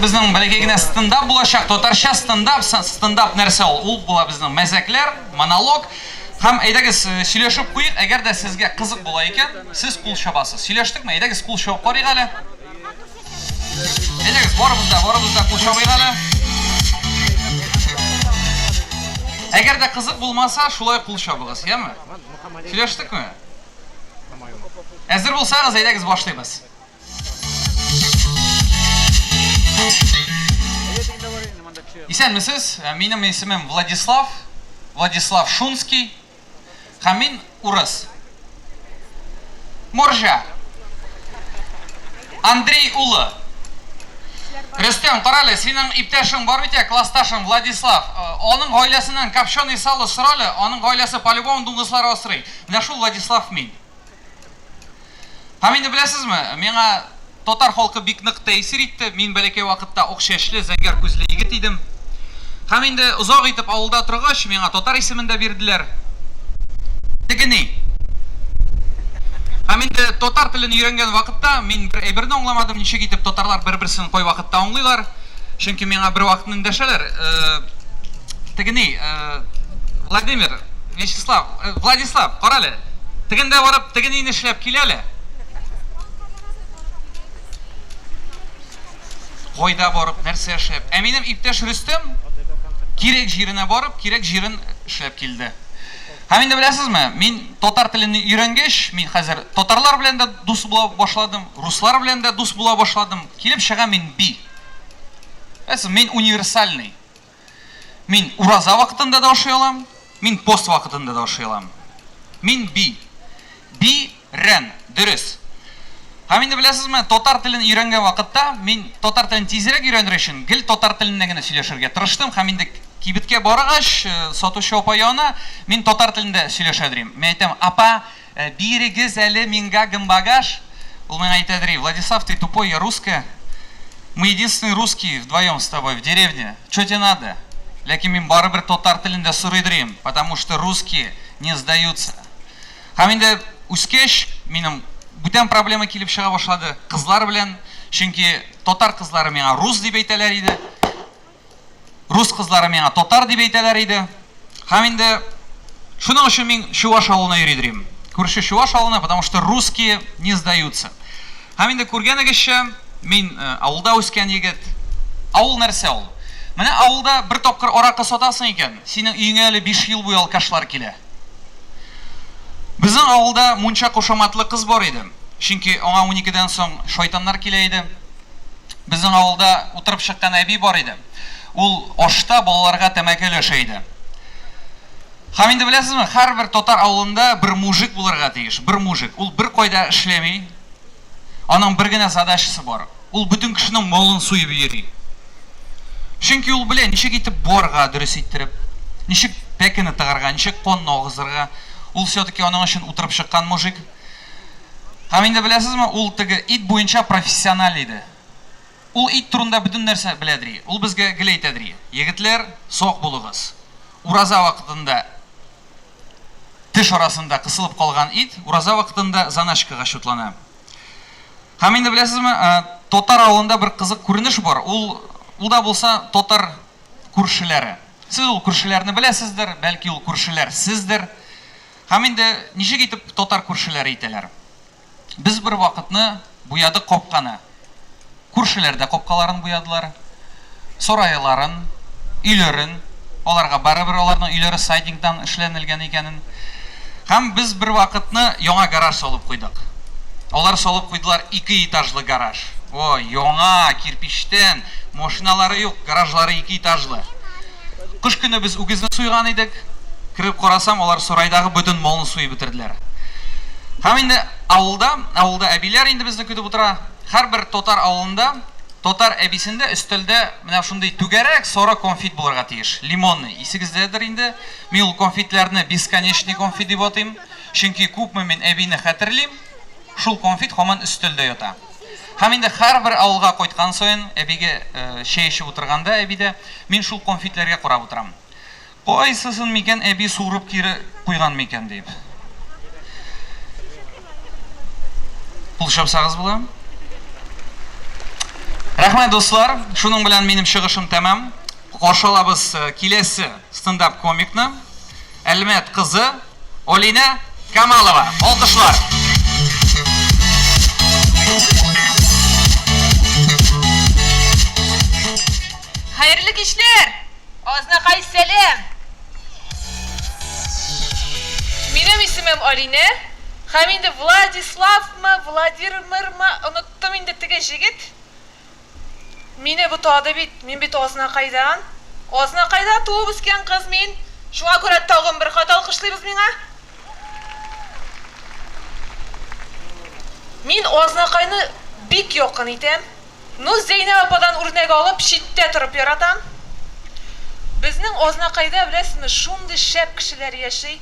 bizning balakegina stand-up bo'lashaq, totarcha stand-up narsa ul bo'la bizning mazaklar, monolog. Ham aydagiz сөйләшеп qo'ying, agarda sizga qiziq bo'lar ekan, siz qo'l shabasiz. Сөйләштикmi? Aydagiz qo'l shabib qo'ying hali. Aydagiz borimizda qo'l shabing hali. Agarda qiziq bo'lmasa, shulay qo'l shabig'iz, yami? Сөйләштикmi? Hazır bo'lsangiz, aydagiz boshlaymiz. Esenmisiz? Mening ismim Vladislav Shunskiy. Hamin Uras. Morja. Andrey Ula. Rüstem, qarali, sening iptashing bor bitta, klassdashing Vladislav. Onun oilasidan kapshonli salo siroli, onun oilasi polibon dung'izlar osray. Mana shu Vladislav men. Haminni bilasizmi? Menga totar xalqi bikniq ta'sir etdi. Men balakay vaqtda o'xshashli zangar ko'zli yigit edim. Haminda uzoq etib avulda turg'ach, menga totar ismini berdilar. Tigini. Haminda totar tilini o'rgangan vaqtda men bir aybirni anglamadim, nechga etib totarlar bir-birini qo'y vaqtda anglaylar. Chunki menga bir vaqtni indashalar. Tigini, Vladislav, qarali. Tiginda borib, tiginini ishlab kelali. Qo'yda borib, narsa yashab. Aminim iptash Rustam kerak yerine borib, kerak yerin ishlab keldi. Haminda bilasizmi? Men totar tilini o'rgangach, men hozir totarlar bilan da do'st bo'la boshladim, ruslar bilan da do'st bo'la boshladim. Kelib chiqa men bi. Men universalniy. Men uraza vaqtida da o'shay olam, men post vaqtida da o'shay olam. Men bi. Bi ren, durust. Haminda bilasizmi, totar tilini o'rgangan vaqtda men totar tilini tezroq o'rganish uchun gil totar tilinigina сөйләшергә tirishdim. Haminda kibitga borgach, sotuvchi opayona men totar tilida сөйләшәдем. Men aytam, "Apa, birigiz әле menga гамбагаш". Ул менә әйтәдер, "Владислав, ты тупой, я русская. Мы единственные русские вдвоем с тобой в деревне. Что тебе надо?" Ләкин мен барыбер тотар телендә сорыйдырым, потому что русские не сдаются. Haminda үскәч, минем бүтән проблема килеп чыга башлады кызлар белән, чөнки тотар кызлары миңа рус дип әйтәләр иде. Рус кызлары миңа тотар дип әйтәләр иде. Haminda шуның өчен мин Чуваш авылына йөридем. Күрше Чуваш авылына, потому что русские не сдаются. Haminda күргәнегезчә, мин авылда үскән егет. Авыл нәрсә ул? Менә авылда бер тапкыр аракы сатасың икән, синең өеңә әле 5 ел буе алкашлар килә. Bizning avulda muncha qo'shamatli qiz bor edi. Chunki аңа 12dan so'ng shaytonlar kela edi. Bizning avulda o'tirib chiqqan abi bor edi. Ul oshda bolalarga tamaki ulashaydi. Haminda bilasizmi, har bir totar avulunda bir mujik bo'larga tegish, bir mujik. Ul bir qo'yda ishlamay, onun birgina zadashisi bor. Ul butun kishining molini so'yib yuri. Chunki ul bilan nechik etib borga durus ettirib, nechik pekini tig'irga, nechik qonni og'izirga. Ул все-таки onun için oturup çıkan mujik. Haminda bilasizmi, ul tigi it bo'yicha professional edi. Ul it turunda bütün narsa biladiri. Ul bizga gil aytadiri. Yigitlar, so'q bo'ling'iz. Uraza vaqtida tish orasida qisilib qolgan it, uraza vaqtida zanashkaga shutlana. Haminda bilasizmi, totar avulida bir qiziq ko'rinish bor. Ulda bo'lsa totar ko'rshilari. Siz ul ko'rshilarni bilasizdir, balki ul ko'rshilar sizdir. Haminda nechik etib totar ko'rshilar aytadilar. Biz bir vaqtni bo'yadi qopqani. Ko'rshilarda qopqalarini bo'yadilar. So'raylarin, uylarin, ularga baribir ularning uylari saytingdan ishlanilgan ekanini. Ham biz bir vaqtni yangi garaj solib qo'ydik. Ular solib qo'ydilar 2 etajli garaj. O, yangi kirpichdan, mashinalari yo'q, garajlari 2 etajli. Qish kuni biz ugizni so'ygan edik. Kirib qarasam, ular so'raydagi butun molni so'yib bitirdilar. Haminda avulda abilar endi bizni kutib o'tira. Har bir totar avulunda, totar abisində üstəldə mana shunday tugarak sora konfit bo'larga tegish. Limonli. Esingizdadir endi. Men ul konfitlarni бесконечный konfit deb atayım. Chunki ko'pmi men abini xatirlayim. Shul konfit hamon üstəldə yota. Haminda har bir avulga qo'ytgan so'yin abiga shay ishib o'tirganda abida men shul konfitlarga qarab o'tiram. Qo'ysisin mikan abi surib kiri qo'ygan mikan deb. Pul shapsag'iz bo'lam? Рәхмәт дуслар, шуның белән минем чыгышым тәмам. Каршы алабыз киләсе стендап комикны. Әлмәт кызы Олина Камалова. Алкышлар. Hayırlı kişiler. Ağzına kayıt selam. Benim ismim Alina. Hem indi Vladislav mı, Vladimir mı, unuttum indi tige jigit. Mine bu tadı bit, min bit ağzına kaydan. Ağzına kaydan tuğu bisken kız min. Şuna göre tağım bir kat alkışlıyız mina. Min ağzına kayını bik yokken item. Nu Zeynep apadan örnek alıp şitte turıp yaratam. Bizning Oznaqayda bilasizmi, shunday shap kishilar yashay.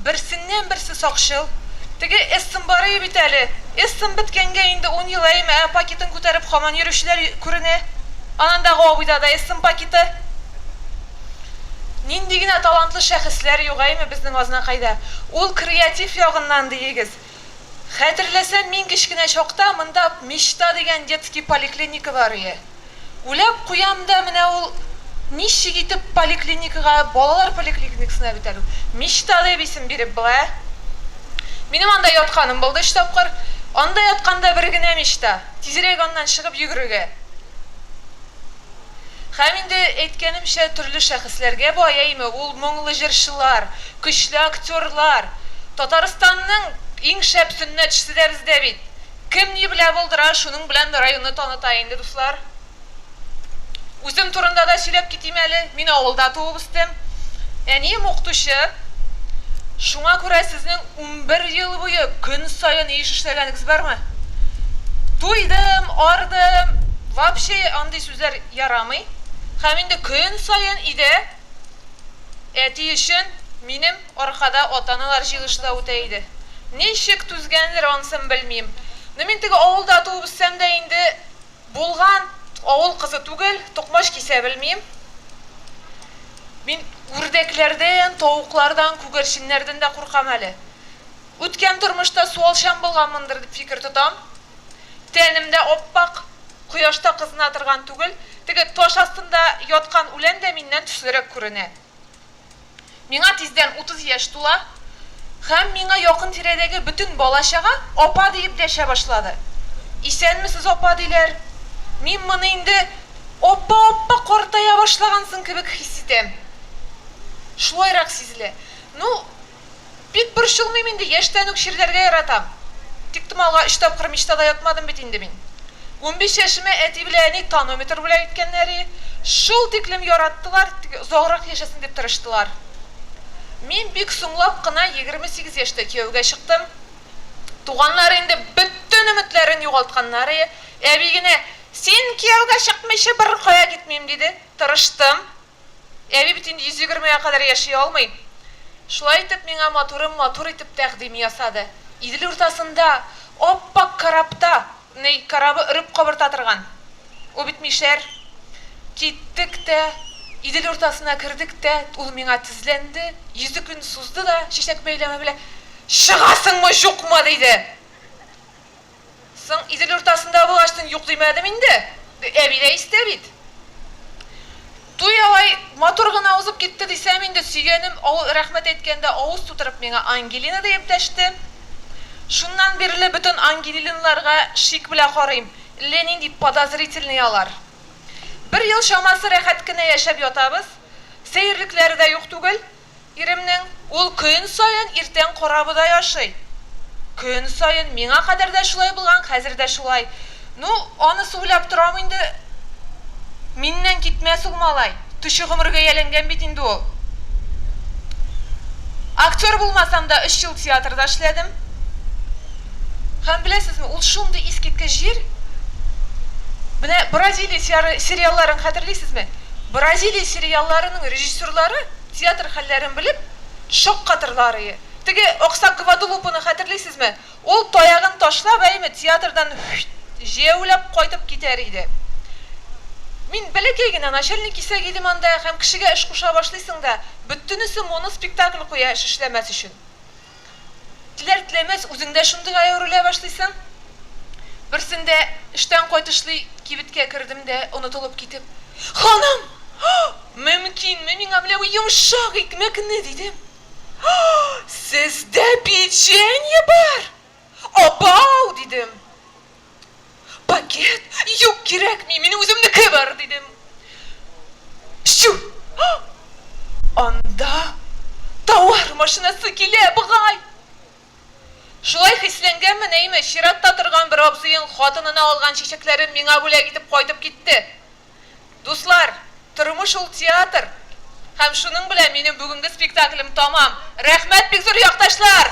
Birsinden birsi soqshil. Tege esim bari bitali. Esim bitganga endi 10 yil ayma paketin ko'tarib hamon yurishlar ko'rine. Ananda g'obida da esim paketi. Nindigina talantli shaxslar yo'qaymi bizning Oznaqayda. Ul kreativ yog'indan deyigiz. Xatirlasam men kichkina choqda munda Mishta degan детский poliklinika bor edi. Ulab qo'yamda mana ul Nişi gidip poliklinikaga, bolalar poliklinikasına biterim. Mishta deb isim berip bula. Benim anda yotqanim bo'ldi, shtopqir. Anda yotqanda birgina Mishta. Tezroq ondan chiqib yugurga. Ham endi aytganimcha turli shaxslarga boyaymi, ul mo'ngli jirchilar, kuchli aktyorlar. Tataristonning eng shap sunnatchisi deb bizda bit. Kimni bila bo'ldira, shuning bilan rayonni tanitayin do'stlar. O'zim turunda da söylep gittim eli. Men avulda tuğup istem. Yani muqtushi. Şuna göre sizning 11 yıl boyu gün sayın iş işleganiz var mı? Tuydım, ardım. Vapşe anday sözler yaramay. Hem indi gün sayın ide. Eti işin benim arkada otanalar jığışta öteydi. Ne şık tüzgenler ansın bilmeyim. Nemintigi avulda tuğup istem de indi bulgan Oğul kızı tugel, tokmaş kise bilmeyim. Ben ürdeklerden, tavuklardan, kugerşinlerden de korkam hali. Ütken turmuşta sualşan bulgamındır dip fikir tutam. Tenimde oppak, kuyoşta kızını atırgan tugel. Tege toş astında yotkan ulen de minden tüslerek körüne. Mina tizden 30 yaş tula. Hem mina yakın tiredeki bütün bolaşağa opa deyip deşe başladı. İsen misiniz opa diler? Men bunu indi oppa qortaya başlagansın kibik hissedem. Şulayrak sizle. Nu, bit bir şılmayım indi yaştan ökşirlerge yaratam. Tiktimalga iştap kırmışta da yatmadım bit indi min. 15 yaşıma eti bileni tanometr bile etkenleri şul tiklim yarattılar, zoğrak yaşasın dep tırıştılar. Men bik sunlap kına 28 yaşta köyge çıktım. Tuğanlar indi bütün ümitlerini yoğaltkanları, ebigine sen kiyavga çıkmışı bir koya gitmeyeyim dedi. Tırıştım. Evi bitince 120'ye kadar yaşay olmayın. Şulay etip bana motor etip təqdim yasadı. İdil ortasında, oppak karapta, karabı ırıp kabırtatırgan. O bitmişler. Gittik de, İdil ortasına kırdık da, ul bana tizlendi. Yüzükünü suzdu da, şişek beyleme bile, şıgasın mı yok mu dedi. Sen İdil ortasında bu açtın yok demedim indi. Evi de istebit. Duyavay motorgana uzup gitti desem indi süyenim rahmet etkende oğuz tuturup bana Angelina deyip deşti. Şundan birli bütün Angelinlarga şik bile korayım. Lenin deyip podozrительный alar. Bir yıl şaması rahatkine yaşap yotabız. Seyirlikleri de yok tugul. İrimnin ol köyün sayın irten korabıda yaşay. Köyün sayın mina kadar da şulay bulgan, hazır da şulay. Nu, onu suylap duram indi. Minnen gitmez olmalay. Tuşu gımırga yelengen bit indi o. Aktör bulmasam da 3 yıl tiyatrda işledim. Hem bilesizmi, ol şunday iskitke jir. Bine Braziliya serialların hatırlaysizmi? Braziliya seriallarının rejissörleri tiyatr hallerini bilip şok katırları. Tege Oksak Gvadulup'unu hatırlaysizmi? Ol toyağın toşlap ayımı tiyatrdan jevlap koytup gider idi. Min belekegine naşelnik ise gidim anda hem kişiге iş kuşa başlaysın da bütünüsü monospektakl koya iş işlemez için. Diler-dilemez özünde şunday ayarılaya başlaysın. Birsinde işten koytuşlu kibitke kirdim de unutulup gitip hanım mümkün mü min amle bu yumuşak ekmek ne dedim sizde pechenye var abav dedim paket yok gerek mi benim özümdeki var dedim şu anda tovar maşinası kile bıgay şulay hislengenmi neymi şiratta turgan bir abzıyın xotynına algan çiçeklerin mine bule gitip koydup gitti dostlar turmuş ul teatr hem şunun bilen menin bugünkü spektaklim tamam rahmet bek zor yaktaşlar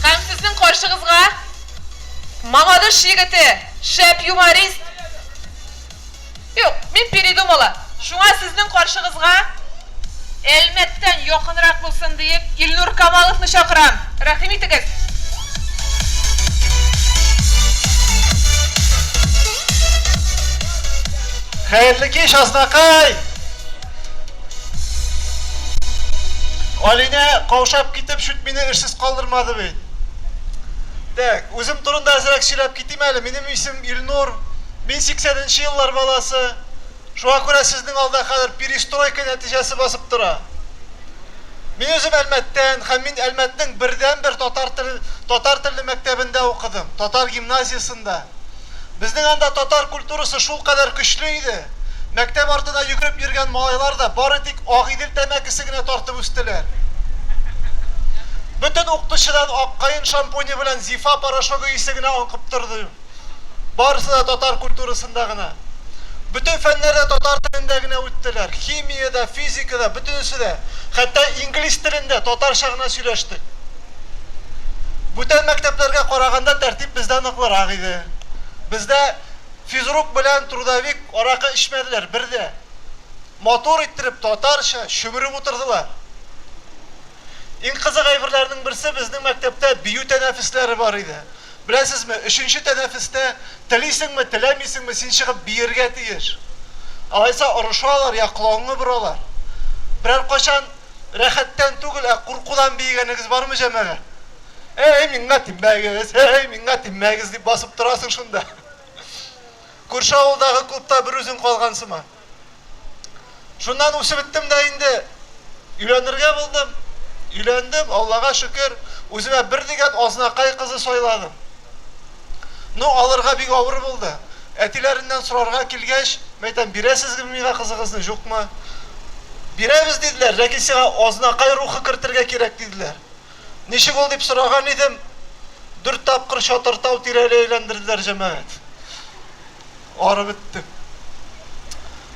hem sizin karşınızga Mamaduş yigiti şep humorist yok men peridum ola şuna sizin karşınızga elmetten yakınırak bulsun deyip İlnur Kamalov'nu çakıram rahim etiniz Hayırlı kez Aznakay. Aline kavşap gitip şut beni ışsız kaldırmadı bey. Dek, özüm turunda azırak şirap gittim eli. Benim isim İlnur. 1080 yıllar balası. Şuna göre sizin alda kadar perestroika neticesi basıp dura. Ben özüm Elmet'ten, hem ben Elmet'nin birden bir Tatar tilli mektebinde okudum. Tatar gimnaziyasında. Bizning anda Tatar kulturası şul kadar güçlüydü. Mektep ortada yugurib yurgan malaylar da bari tik Og'idil tamakisigina tortib o'sdilar. Bütün o'qituvchidan oqqayın shampuni bilan zifa poroshogi isigina onqib turdi. Barisi da Tatar kulturasındagina. Bütün fanlarda Tatar tilindagina o'tdilar. Kimiyada, fizikada, butunisida, hatto ingliz tilida Tatarchagina söylashdik. Bütün maktablarga qaraganda tartib bizdan aniqroq edi. Bizde fizruk bilen trudavik oraqı içmediler birde. Motor ittirip Tatarcha şümürüp oturdular. En kızık ayvırlarının birisi bizning maktabda biyu teneffüsleri var idi. Bilasizmi, 3. teneffüste tilisingmi, tilamiysingmi sen chiqib biyerga tegir. Alaysa urushalar, yaqlongi buralar. Birer qachon rahatdan tugul, qo'rquvdan biyganiz bormi jamaga? Ey minga timmagiz deb basıp turasın şunda. Kurşavuldagi klubda bir özün qolgansıma. Şundan o'sib bittim da endi uylanirga bo'ldim. Uylandim, Allohga shukr. O'zime bir degan Aznakay qizi soyladim. No alırga bir avır bo'ldi. Etilerinden sorarga kelgach, aytam, "Berasizmi menga qizigingizni yo'qmi?" "Beramiz" dediler. Lekin senga Aznakay ruhi kiritirga kerak dediler. Nişi oldu deb so'ragan edim. 4 tapqir Shotirtav tirali aylantirdilar jamoat. Ora bitdim.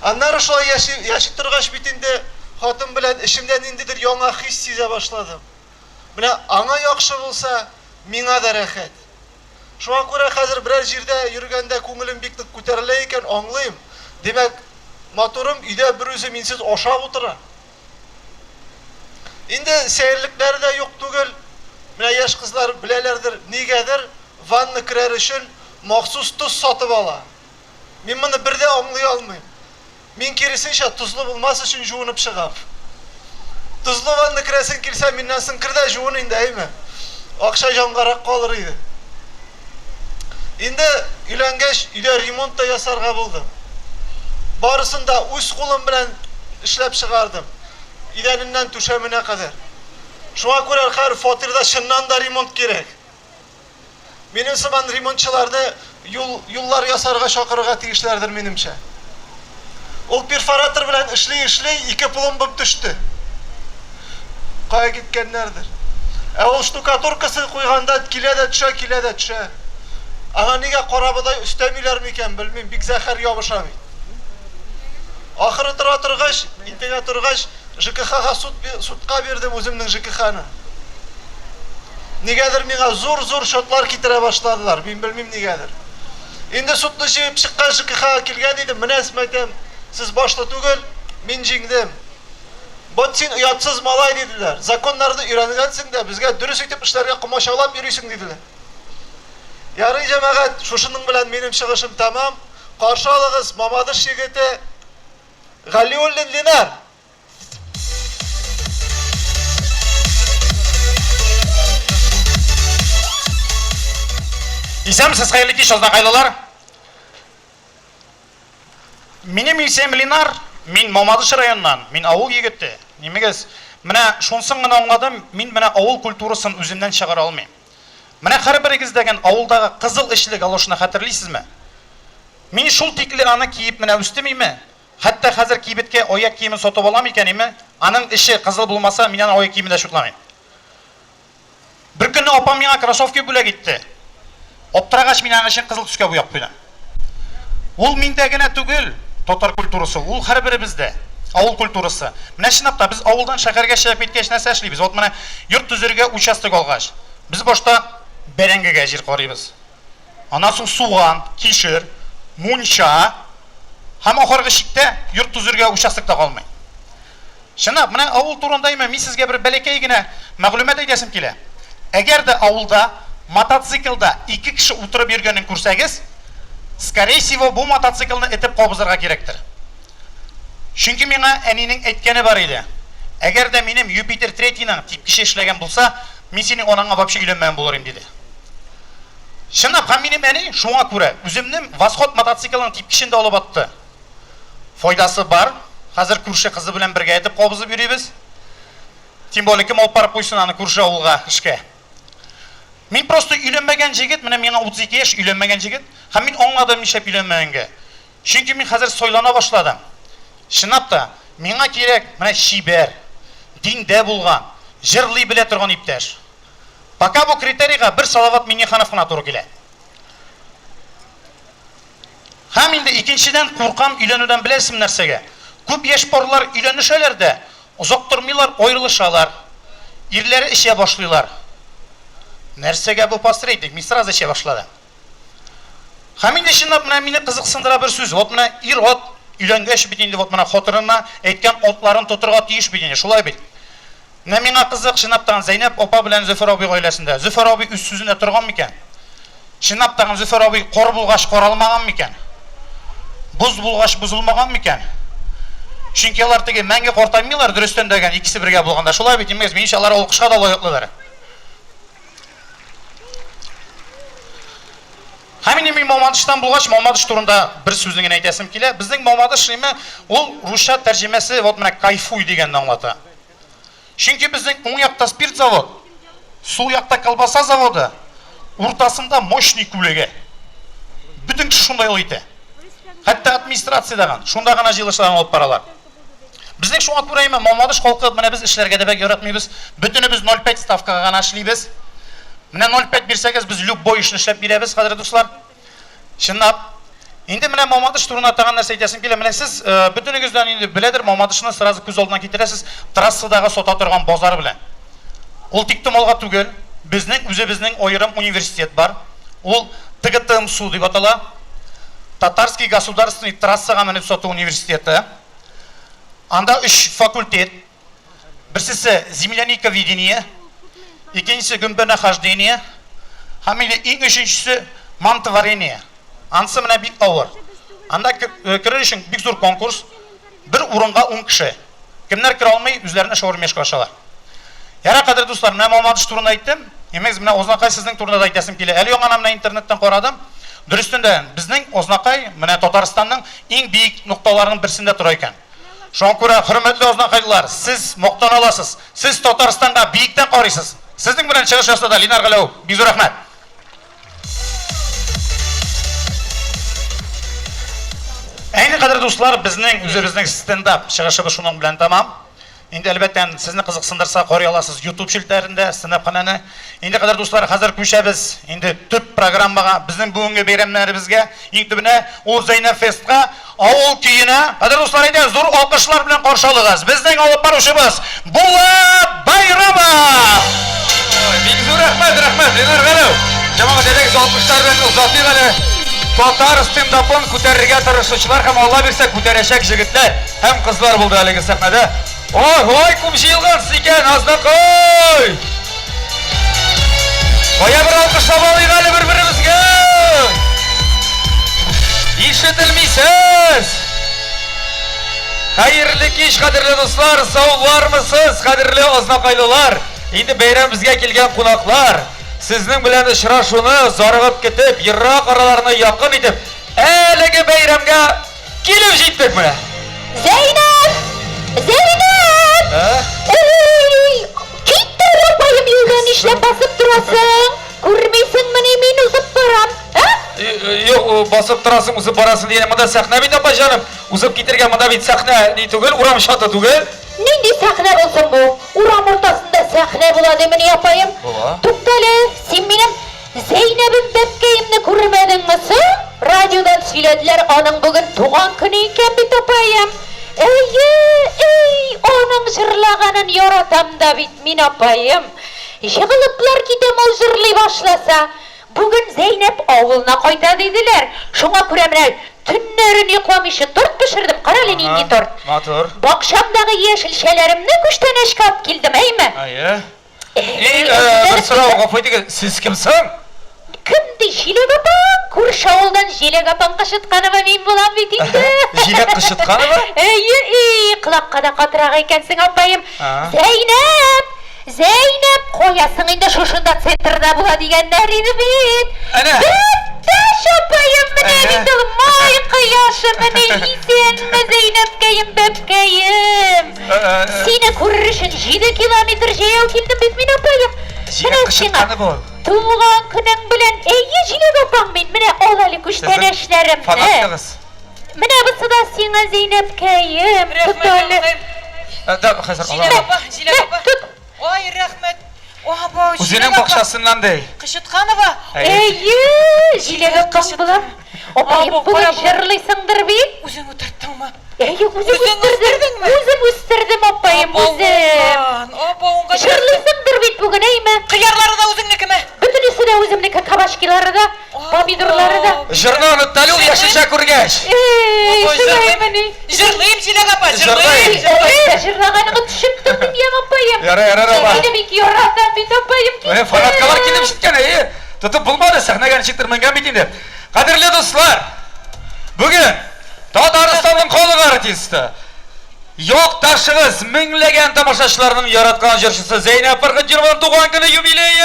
Anlar şulay yaşıp turgach bitinde xotin bilan ishimdan indidir yangi his seza boshladim. Buna anga yaxshi bo'lsa, menga da rahat. Shunga ko'ra hozir biror yerda yurganda ko'nglim beklik ko'tarilar ekan anglayım. Demak, motorim uyda bir o'zi mensiz oshab o'tirar. Endi seyrlikleri de yok tugul. Mina yaş kızlar bilelerdir, negadir vanna kirar üçün maxsus tuz sotib ola. Men buni birde anglay olmayman. Men kerisincha tuzli bo'lmas uchun juvinib chiqib. Tuzli vanna kirasin kelsa mendan so'ng kirda juvining deymi? Oqsha jongaroq qolar edi. Endi uylangach uyda remontda yasarga bo'ldim. Borisida o'z qo'lim bilan ishlab chiqardim. İdeninden tuşamine kadar. Şuna göre her fatirda şundan da remont gerek. Benim zaman remontçılarda yollar yasarga şakırga tegişlerdir menimçe. O bir faratır bilen işley 2 pulum bulup düştü. Kaya gitkenlerdir. O ştukaturkası koyganda kile de düşe. Ana nege korabıda üstemiler miken bilmem, bik zahar yabışamaydı. Ahırı tıra turgaç, intega turgaç, JKХ'ga sutqa berdim özümnün JKХ'ni. Negadir menga zor şotlar ketire başladılar. Men bilmem negadir. Endi sutni jibib chiqqan JKХ'ga kelgan edim. Mina aytam, siz boshda tugul, men jingdim. Bot sen uyatsız malay dediler. Zakonlarni o'rgangansiz da bizga durust aytib ishlarga qumashaqlab yurishing dediler. Yarın jamoat shushining bilan menim chiqishim tamam. Qarshi oling'iz Mamadush yigiti G'aliullin Linar. Исәмсез, хәерле кич, азнакайлылар. Минем исем Линар, мин Мамадыш районынан, мин авыл егете. Нимегез, менә шунсын гына аңладым, мин менә авыл культурасын үземнән чыгара алмыйм. Менә һәрберегез дигән авылдагы кызыл эшле галошны хәтерлисезме? Мин шул тикле аны киеп менә үстемиме? Хәтта хәзер кибеткә аяк киемен сатып алам икәниме? Аның эше кызыл булмаса, мин аны аяк киемен дә шутламыйм. Бер көнне апам миңа кроссовка бүләк итте. Оптырагач мин аны өчен кызыл төскә буяп куйдым. Ул миндә генә түгел, татар культурасы, ул һәрберебездә. Авыл культурасы. Менә чынлапта без авылдан шәһәргә чыгып киткәч нәрсә эшлибез? Вот менә йорт төзергә участок алгач, без башта бәрәңгегә җир карыйбыз. Аннан соң суган, кишер, мунча, һәм ахыргы чиктә йорт төзергә участок та калмый. Чынлап, менә авыл турында мин сезгә бер бәләкәй генә мәгълүмат әйтәсем килә. Әгәр дә авылда мотоциклда 2 кеше утырып йөргәнен күрсәгез, скорее всего, бу мотоциклны этеп кабызырга кирәктер. Чөнки миңа әнинең әйткәне бар иде. Әгәр дә минем Юпитер 3-ның тип кеше эшләгән булса, мин синең анаңа вообще өйләнмәгән булырым диде. Чынлап, һәм минем әни шуңа күрә үземнең Восход мотоциклын тип кешендә алып атты. Файдасы бар. Хәзер күрше кызы белән бергә этеп кабызып йөрибез. Тем более кем алып барып куйсын аны күрше авылга эшкә. Мин просто өйләнмәгән җегет, менә миңа 32 яшь өйләнмәгән җегет, һәм мин аңладым нишләп өйләнмәгәнгә. Чөнки мин хәзер сойлана башладым. Чынлап та, миңа кирәк менә шибәр, диндә булган, җырлый белә торган иптәш. Пока бу критерийга бер Салават Миңнеханов кына туры килә. Һәм инде икенчедән куркам өйләнүдән беләсем нәрсәгә. Күп яшь парлар өйләнешәләр дә, озак тормыйлар, аерылышалар. Ирләре эшә башлыйлар. Нәрсәгә бу посредник? Мин сразу эшә башладым. Һәм инде чынлап менә мине кызыксындыра бер сүз. Вот менә ир-ат өйләнгәч бит инде вот менә хатырына әйткән атларын тотырга тиеш бит инде, шулай бит. Менә миңа кызык чынлаптан Зәйнәп апа белән Зөфәр абый гаиләсендә. Зөфәр абый үз сүзенә торган микән? Чынлаптан Зөфәр абый кор булгач каралмаган микән? Буз булгач бузылмаган микән? Чөнки алар теге мәңге картаймыйлар дөрестән дигән икесе бергә булганда. Шулай бит, имез, минчә алар алкышка да лаеклылар. Һәм мин Мамадыштан булгач, Мамадыш турында бер сүзне генә әйтәсем килә. Безнең Мамадыш име, ул русча тәрҗемәсе вот менә кайфуй дигәнне аңлата. Чөнки безнең уң якта спирт завод, сул якта колбаса заводы, уртасында мощный күләгә. Бүтән кеше шундай ул итә. Хәтта администрациядаган, шунда гына җыелышларны алып баралар. Безнең шуңа күрә име Мамадыш халкы менә без эшләргә дә бәк яратмыйбыз. Бүтәнебез 0,5 ставкага гына эшлибез. Менә 0,5 бирсәгез, biz любой эшне эшләп бирәбез, кадерле дуслар. Чынлап. Инде менә Мамадыш турында тагын нәрсә әйтәсем килә. Менә сез бүтәнегездән инде беләдер, Мамадышны сразу күз алдына китерәсез, трассадагы сота торган базар белән. Ул тик томалга түгел, безнең үзебезнең аерым университет бар. Ул ТГТМСУ дип атала. Татарский государственный трассага менеп сату университеты. Анда 3 факультет. Берсесе земляниковедение, икенчесе гөмбөнахождение, һәм иң өченчесе мантоварение. Ансы менә бик авыр. Анда керер өчен бик зур конкурс. Бер урынга 10 кеше. Кемнәр керә алмый, үзләренә шаурмешка ашалар. Яра кадерле дуслар, менә Мамадыш турында әйттем. Имез менә Ознакай сезнең турында да әйтәсем килә. Әле яңа менә интернеттан карадым. Дөрестән дә безнең Ознакай менә Татарстанның иң биек нукталарының берсендә тора икән. Шуңа күрә, хөрмәтле Ознакайлар, сез мактан аласыз. Сез Татарстанга биектән карыйсыз. Сезнең белән чыгыш ясады Линар Галәү. Бик зур рәхмәт. Әйне кадерле дуслар, безнең үзебезнең стендап чыгышыбыз шуның белән тамам. Инде әлбәттә сезне кызыксындырса карый аласыз YouTube челтәрендә стендап кананы. Инде кадерле дуслар, хәзер күчәбез инде төп программага, безнең бүгенге бәйрәмнәребезгә, иң төбенә ул Зәйнәп фестка, авыл көенә. Кадерле дуслар, инде зур алкышлар белән каршы алыгыз. Безнең алып баручыбыз Булат Байрамов. Бик зур рәхмәт, Линар Галәү. Җәмәгать дәлек алкышлар белән узатыйк әле. Татар стендапын күтәрергә тырышучылар һәм Алла бирсә күтәрәчәк җегетләр һәм кызлар булды әлеге сәхнәдә. Ой, күп җыелгансыз икән, Азнакай! Кая бер алкышлап алыйк әле бер-беребезгә! Ишетелмисез! Хәерле кич, кадерле дуслар, саулармысыз, кадерле Азнакайлылар! Инде бәйрәмебезгә килгән кунаклар, Sizning bilan uchrashuvni zorg'ib ketib, yiroq oralarni yaqin etib, әлеге bayramga kelib jetdik mana. Zeynep! Zeynep! Ey! Kitta yapayım yoldan işlep basıp durasın. Көрмейсің міне мен ұзып барам. Yo'q, bosib turasың, uzib borasың degan menda sahna bit apa jonim. Uzib ketirgan menda bit sahna ni tugul, uram shota tugul. Nindi sahne olsun bu? Uram ortasında sahne buladı mı ne yapayım? Bula. Tuktale, sen benim Zeynep'in bebkeğimni görmedin misin? Radyodan söylediler, onun bugün doğan günü iken bit yapayım. Ey, onun jırlağanın yaratam da bit min yapayım. Yığılıplar gidem o jırlay başlasa. Bugün Zeynep avuluna koyta dediler. Şuna kuremler tünlerin yıklamışı dört pişirdim. Karalin ingi dört. Motor. Bakşamdaki yeşil şeylerimni güçten eşkap kildim, ey mi? Ayı. Bir soruğa koydu. Siz kimsin? Kimdi? Jile kapan. Kurşağıldan jile kapan kışıtkanı mı ben bulan bitindi. Jile kışıtkanı mı? Ey, kulakka katırak ekensin apayım. Zeynep, koyasın indi şuşunda centerda bula digenlerini bit. Ana. Bitti şapayım mene bitim. May kıyaşı mene isen mi Zeynepkeyim bebkeyim. Seni kururuşun 7 kilometre jeyo kildim bitmin apayım. Jile kışıtkanı bu. Tuğan kının bilen eyye jile kapan ben mene olalı kuştan eşlerim. Fanatkınız. Mene bısı da sana Zeynepkeyim. Jile baba. Oy rahmet. Oha bu O'zining boqshasidan dey. Qishitqanova. Eyye, jile kapan bulan. Opayım bugün jırlıysındır bil. O'zing o'tirdingmi? Eyye, Özüm üstürdüm opayım özüm. Opa, unga Jırlıysındır bil bugün ey mi? Qiyarlari da o'zingniki mi? Bütünüsü de özümdeki kabaşkiları da, pomidorları da. Jurnalni talul yashisha ko'rgach. Şurayı beni. Jırlayım Jile kapa, Jırlayım. Jırlağanı düşüptüm diyem opayım. Yara baba. Benim iki yoratan bir opayım. Fanatkalar kelib shitgan ey. Tutib bulmadi sahnaga chiqtirmagan bitingda. Qadrli do'stlar, bugun Tataristonning qo'li artisti yo'q darshig'iz minglagan tomoshachilarning yaratgan jirshisi Zeynep Pirg'ijirovaning tug'an kuni yubileyi.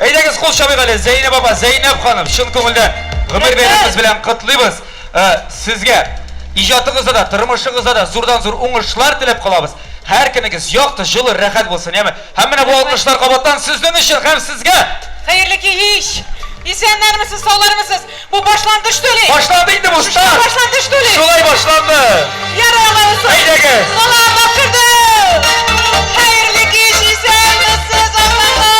Aydagiz qo'l shabiqali Zeynep opa, Zeynep xonim, shin ko'ngildan umr beramiz bilan qutlaymiz. Sizga ijodingizda, turmushingizda zo'rdan zo'r o'ngishlar tilab qolamiz. Har kuningiz yoqdi, jili, rahat bo'lsin, ya'ni hammani bu olqishlar qo'batdan sizning uchun ham sizga. Xayrli iş. İsenlermisiniz, sağlarmısınız? Bu başlangıç dönemi. Başlandı indi bu usta. Başlangıç dönemi. Şulay başlandı. Yaralı olsun. Haydi. Allah'a bakırdı. Hayırlı iş, isenlisiniz Allah'ım.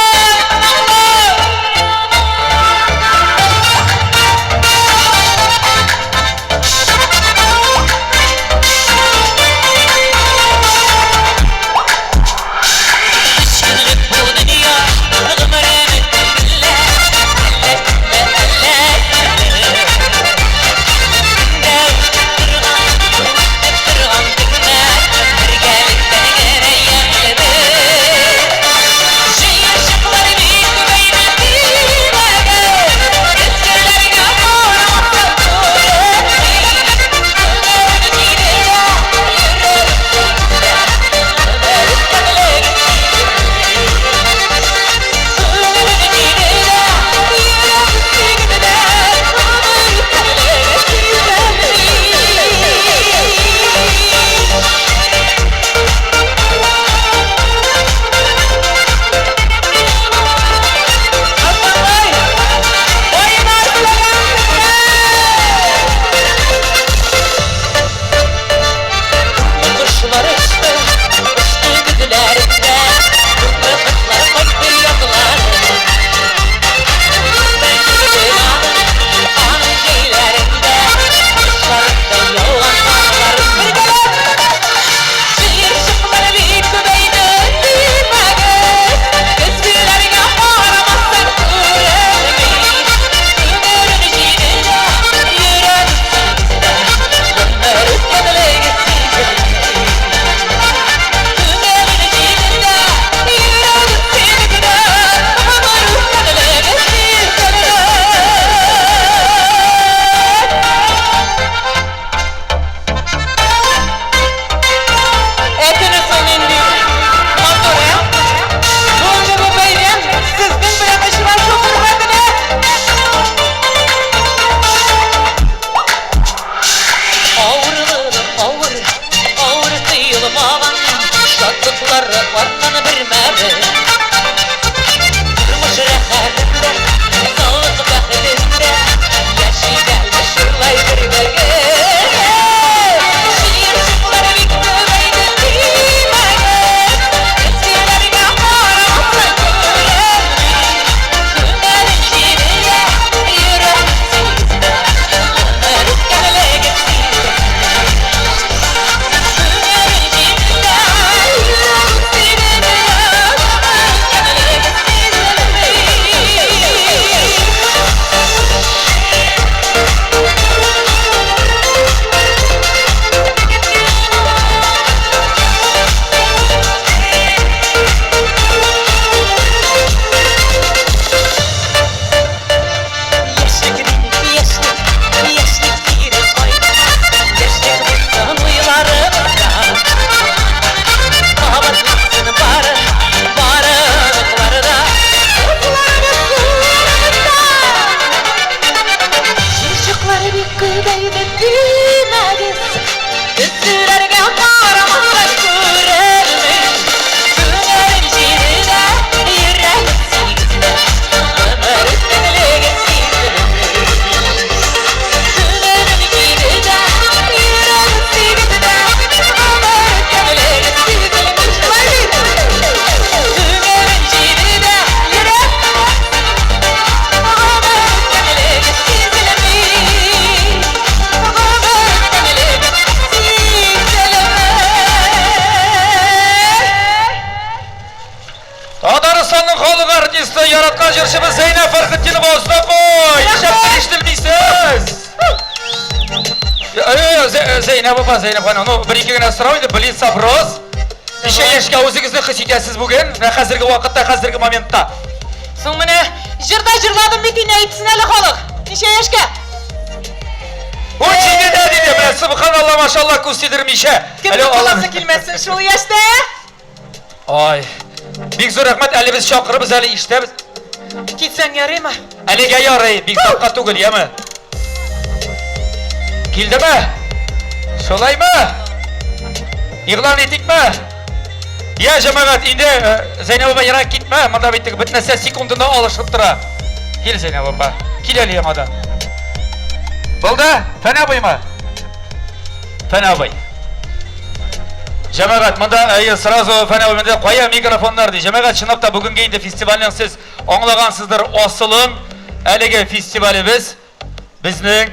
jırşımız Zeynep Farkıtçı'nı bozdu koy. Şaptır iştirmeysiz. Zeynep baba, Zeynep Hanım, onu bir iki güne sıraydı, bilin sabroz. İşe yaşka o'zingizni his etasiz bugün ve hazırgi vaqtda, hazırgi momentda. So'ng mana jirda jirladim bitin aytsin hali xalq. Necha yoshga? O çiğne de dedi, ben subhanallah maşallah kustidirmişe. Kimni qalasa kelmasin shu yoshda? Ay. Bek zo'r rahmat, ali biz chaqirib, ali ishdamiz. Ketsang yaraymi? Aliga yoray, bek toqqa tugul, yami? Keldimi? Solaymi? İğlan etikmi? Ya cemaat, endi Zeynep baba yana gitme, mana bittik, bitmasa sekundini olishib tura. Kel Zeynep baba, kelali yamadan. Bo'ldi? Fana boymi? Fana boy. Cemaat, manda sразу fana boymada qo'ya mikrofonlarni. Cemaat, shinabda bugungi endi festivalning siz anglagansizdir, asılın haligi festivalimiz bizning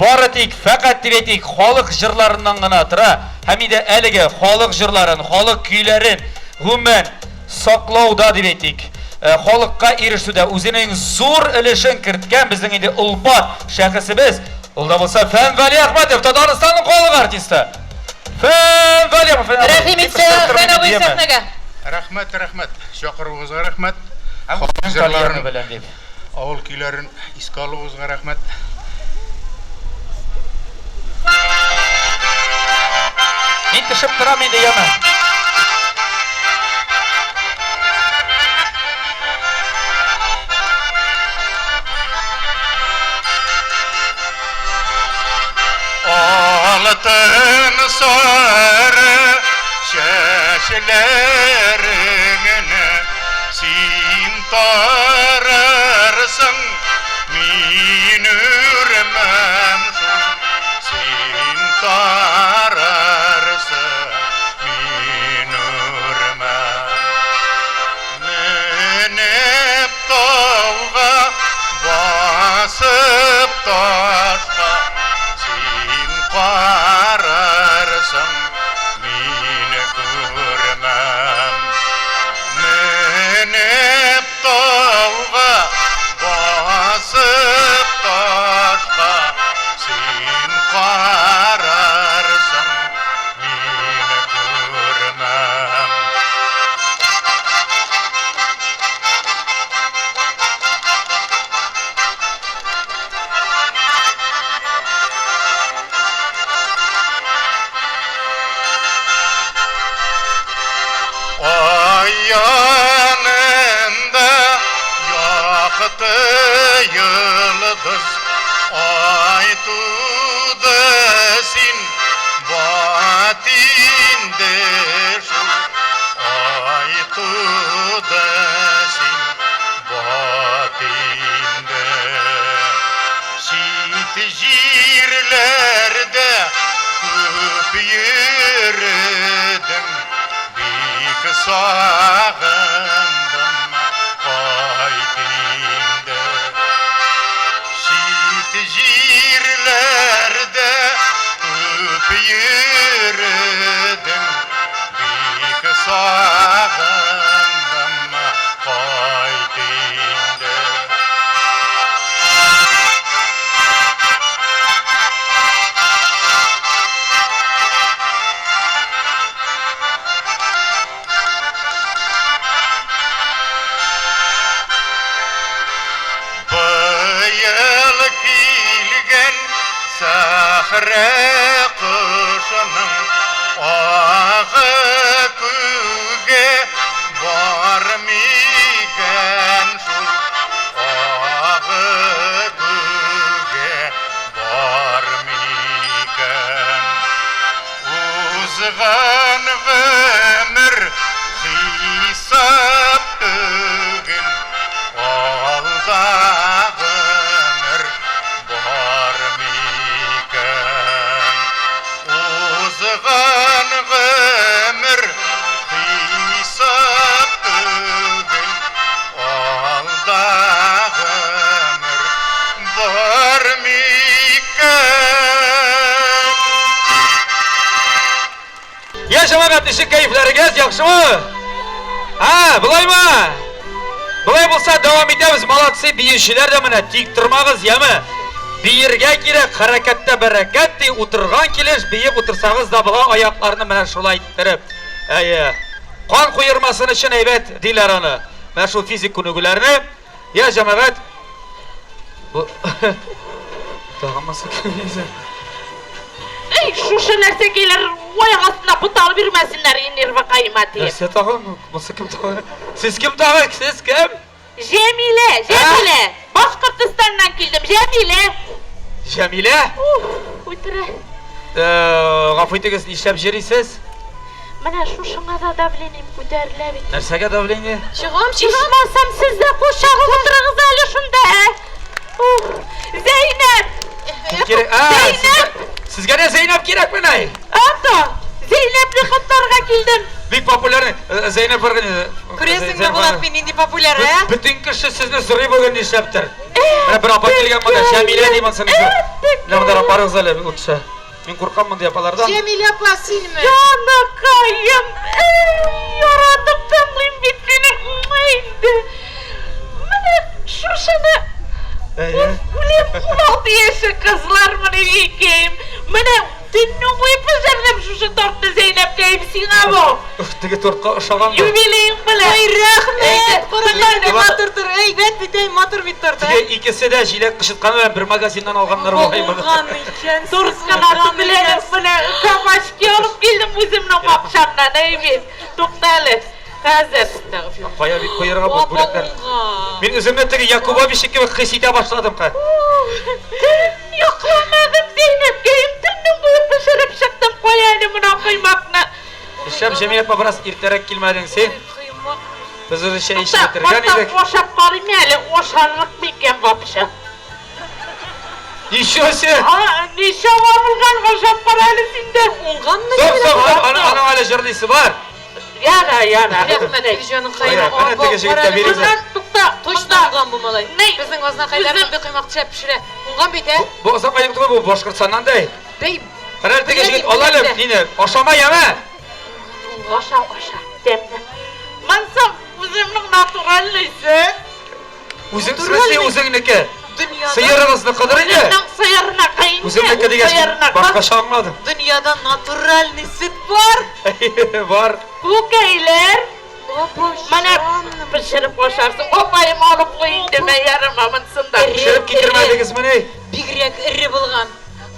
Baratik faqat devetik xalq jırlarından gana tura, hamida haligi xalq jırlarin, xalq kuylarin umuman saqlovda devetik. Xalqqa erishishda o'zining zo'r ilishin kiritgan bizning endi ulpat shaxsimiz. Unda bo'lsa Fan Vali Ahmedov, Tataristonning xalq artisti. Fan Vali Ahmedov. Rahim etsa, Fana bo'y sahnaga. Rahmat. Chaqiruvingizga rahmat. Xalqlarni bilan deb. Avul kuylarin iskoluvingizga rahmat. Men tishib turaman endi yama. Altın sarı şaşlarını sin tararsın min ürmem sin tararsın min ürmem menep tavga basıp taşka Qararsın meni görmem menep tavga basıp taşka sen qararsın meni görmem yanında yaktı yıldız ay tudesin batinde şu ay tudesin batinde şit jirlerde köp yürüdüm sağındım kaydinde şit jirlerde köp yürüdüm bir sağındım kaydinde Sahre kuşunun ağı küge var miken şu ağı küge var miken uzgan ömür hisap tügün alda ömür var miken uzgan ömür hisap tügün alda ömür var miken Yaşamak atışık keyifleringiz yaxshimi? Ha, bulaymi? Bulay bolsa devam etemiz. Malatsi biyişiler de mene tik durmağız yeme. Biyirge kirek, harekette bereket de oturgan kileş biyip otursağız da bula ayaklarını mene şulay ittirip. Kan kuyurmasını için evet diler onu. Ben şu fizik kunugülerini. Ya cemaat. Bu... Dağılması köyüyse. Ey şu narsa gelir vay aslında bu tal bilmesinler inir bakayım hadi. Nerse tağıl mı? Nasıl kim tağıl? Siz kim tağıl? Siz kim? Cemile. Başkırtistan'dan geldim Cemile. Cemile. Uytire. Gafıytıgız işlep jerisiz. Mana şu şuna da davlenim güderler. Nersege davleni? Çıkam. İşmasam siz de koşağı oturağız öyle şunda. Zeynep. Kim gerek? Sizge ne Zeynep gerek mi ney? Abda. Zeynep'li kıtlarga geldim. Bir popüler Zeynep vargını. Күресің бе болат мен нендей популяр, ә? Bütün kişi sizni sırrı bugün işleptir. Bana bir rapor gelgen bana Cemile diyeyim sana. Ne kadar raporunuz öyle bir uçsa. Ben korkamam diye yapalardan. Cemile апа, сен ме? Canakayım. Yaradım tanrım bittiğini umaydı. Mana şu sana. Ulan kulak diyesi kızlar bana yiyeceğim. Mana dinle bu yapacağım şu dörtte Zeynep deyimsin ama. Üfteki torka uşağım da. Jubileyim bile. Ay rahmet. Құрылар матырдыр, ей, бәт бітей матыр биттірді. Tige ikisi de jilek kışıtkanı ben bir magazinden alganlar bakayım. Болған екен, Turuz kanatı bilelim bile. Kamaşki olup geldim bizimle akşamdan evet. Tuktalı. Hazır. Baya bir kuyruğa bu bulaklar. Ben üzümletteki Yakub'a bir şekilde kısite başladım ka. Yoklamadım Zeynep. Geyim tündüm buyup pişirip çıktım koyanımın kıymakla. İşlem Cemil yapma biraz irterek gelmedin sen. Hızır şey işletirken Hatta idek. boşap kalayım yani. Oşanlık mıyken vapşa. İşiyorsun. Nişa varılgan boşap paralısında. Оңған Ana hala jırdisi var. Яра. Жөнің Hayır, ben de geçecekte vereyim. Точно оңған бұл малай. Ne? Біздің азына қайдардың бір қимақ тішеп пішіре. Оңған бет, ә? Bu olsa kayıptı mı bu Boşkırtsan'dan değil. Бей, Herhalde geçecek olalım yine. Aşama yeme. Oşa. Demle. Mansam bizimle naturallıysa. Uzun sırası uzunluke. dünyada, Sıyırınız ne kadar ince. Bizimle sayarına kayınca. Uzunluke de geçti. Başka şey anladım. dünyada natural nesit var. Var. Bu geyler. Опа, Bana pişirip koşarsın. O payımı alıp koyun deme yaramamınsın Şerif kikirmedik ismi ne? бигрәк iri bulgan.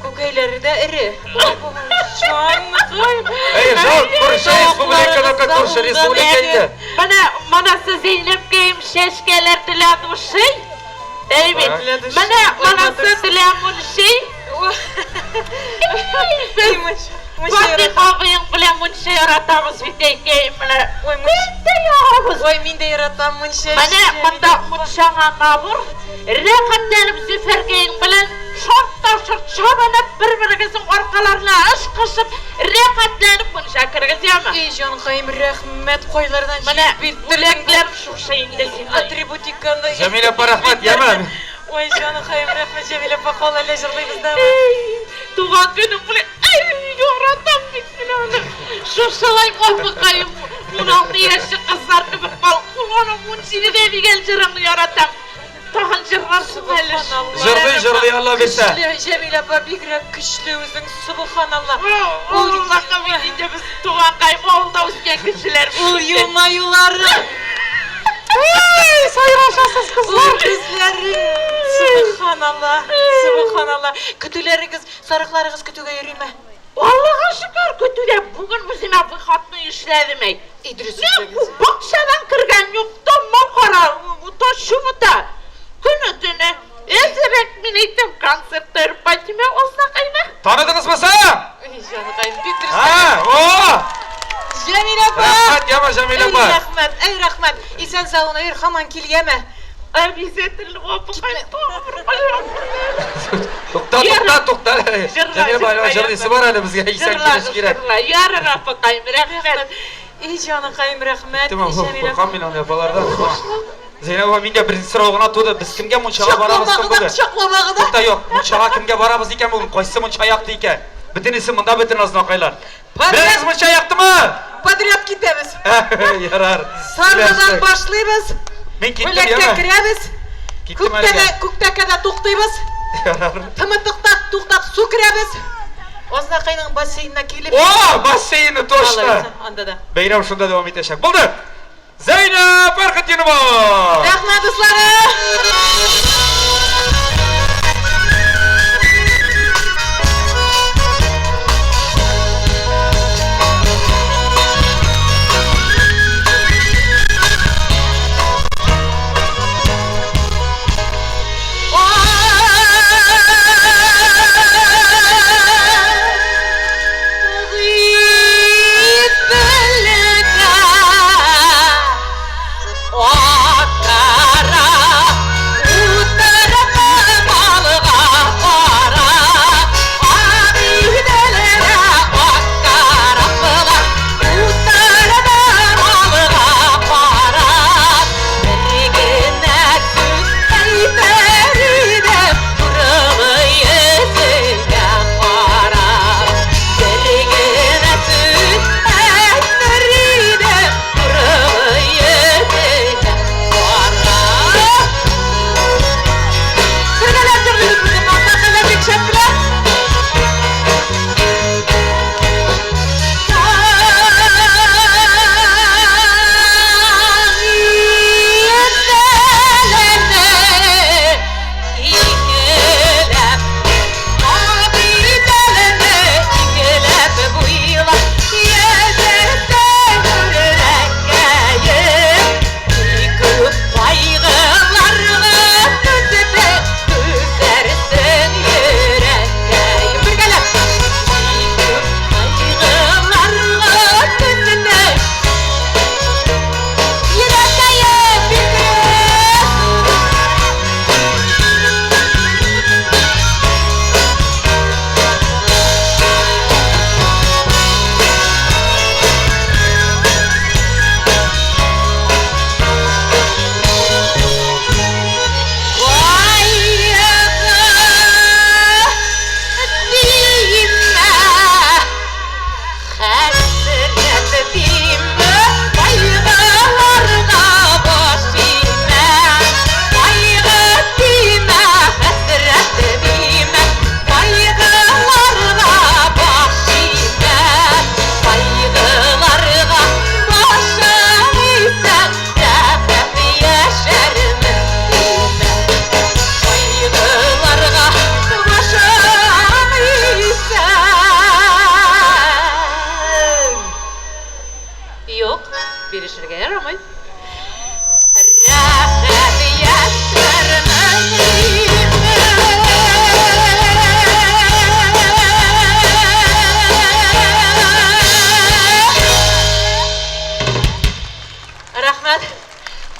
Көкәйләре дә iri. Жаным. Hayır, Kurşa Respublika'da Kurşa Respublika'ydı. Bana Zeynep geyim şeşkeler diledim şey. Evet. Diledi Bana diledim şey. Fatih abinin bilen bunu şey yaratamız bir tek geyimle. Ой, мин дә яратам мунча. Bana mutşağa kabur. Rekatlanıp züfer geyim bilen şort çabanıp birbirinizin arkalarına ışkışıp rekatlanıp mutşağa kırgız yama. Ey жанкайым, рәхмәт койлардан Bana dilekler şu şeyindesin. Атрибутиканы. Cemile Parahmat yemem. Ой, жанкайым, рәхмәт Җәмилә апа, кала әле җырлыйбыз да. Tuğan günüm bile yoratam bitsin onu. Şu salay bakayım. 16 yaşlı kızlar gibi kal. Kulağına munsini de bir gel cırını yoratam. Tahan cırlarsın hele. Jırlı Allah bilse. Җәмилә апа, бигрәк көчле үзең, субханалла. Oğluna kavuşunca biz Tuğan kaybolda üstten kişiler. Ул елмаюлары. Sayraşasız kızlar. Күзләрең. Субханалла. Субханалла. Көтүләрегез, сарыкларыгыз көтүгә йөрийме? Allah'a şükür kötü de bugün bizim bir hatını işledim ey. İdris Ne bu bakşadan kırgan yoktu makara taşımı da. Günüdüne ezerek mineydim konsertler batime olsa kayma. Tanıdınız mı sen? Жанкайым, бик Ha, o. Җәмилә апа. Rahmat yeme Cemile Ey Par. рәхмәт, ey рәхмәт. Исән саулыгына йөр, һаман кил яме. Abizetli o bakay. Tukta. Cemile Par jırlısı var hele bizge. İhsan kiriş girek. Yarın bakayım rahmet. Ey жанкайым, рәхмәт. Tamam, Җәмилә апа. korkan bilen yapalardan. Zeynep Hanım minge birinci sırağına tuğdu. Biz kimge munçağa barabız kim bugün? Çaklamagıda. Tukta yok. Munçağa kimge barabız iken bugün. Koysa munçağa yaktı iken. Bütün isim bunda bütün azına kaylar. Biriniz munçağa yaktı mı? Подряд китәбез. Yarar. Саргыдан башлыйбыз. Мен кеттім, Көйлекке яма. кіребіз. Кеттім әлгі. Көктекеде тоқтаймыз. Тымытықтап тоқтап су кіребіз. Ознақайның бассейніне келіп. О, бассейні точно. Анда да. Бейрам шунда давам етешек. Болды. Зейнеп Архатинова. Рахмет достары.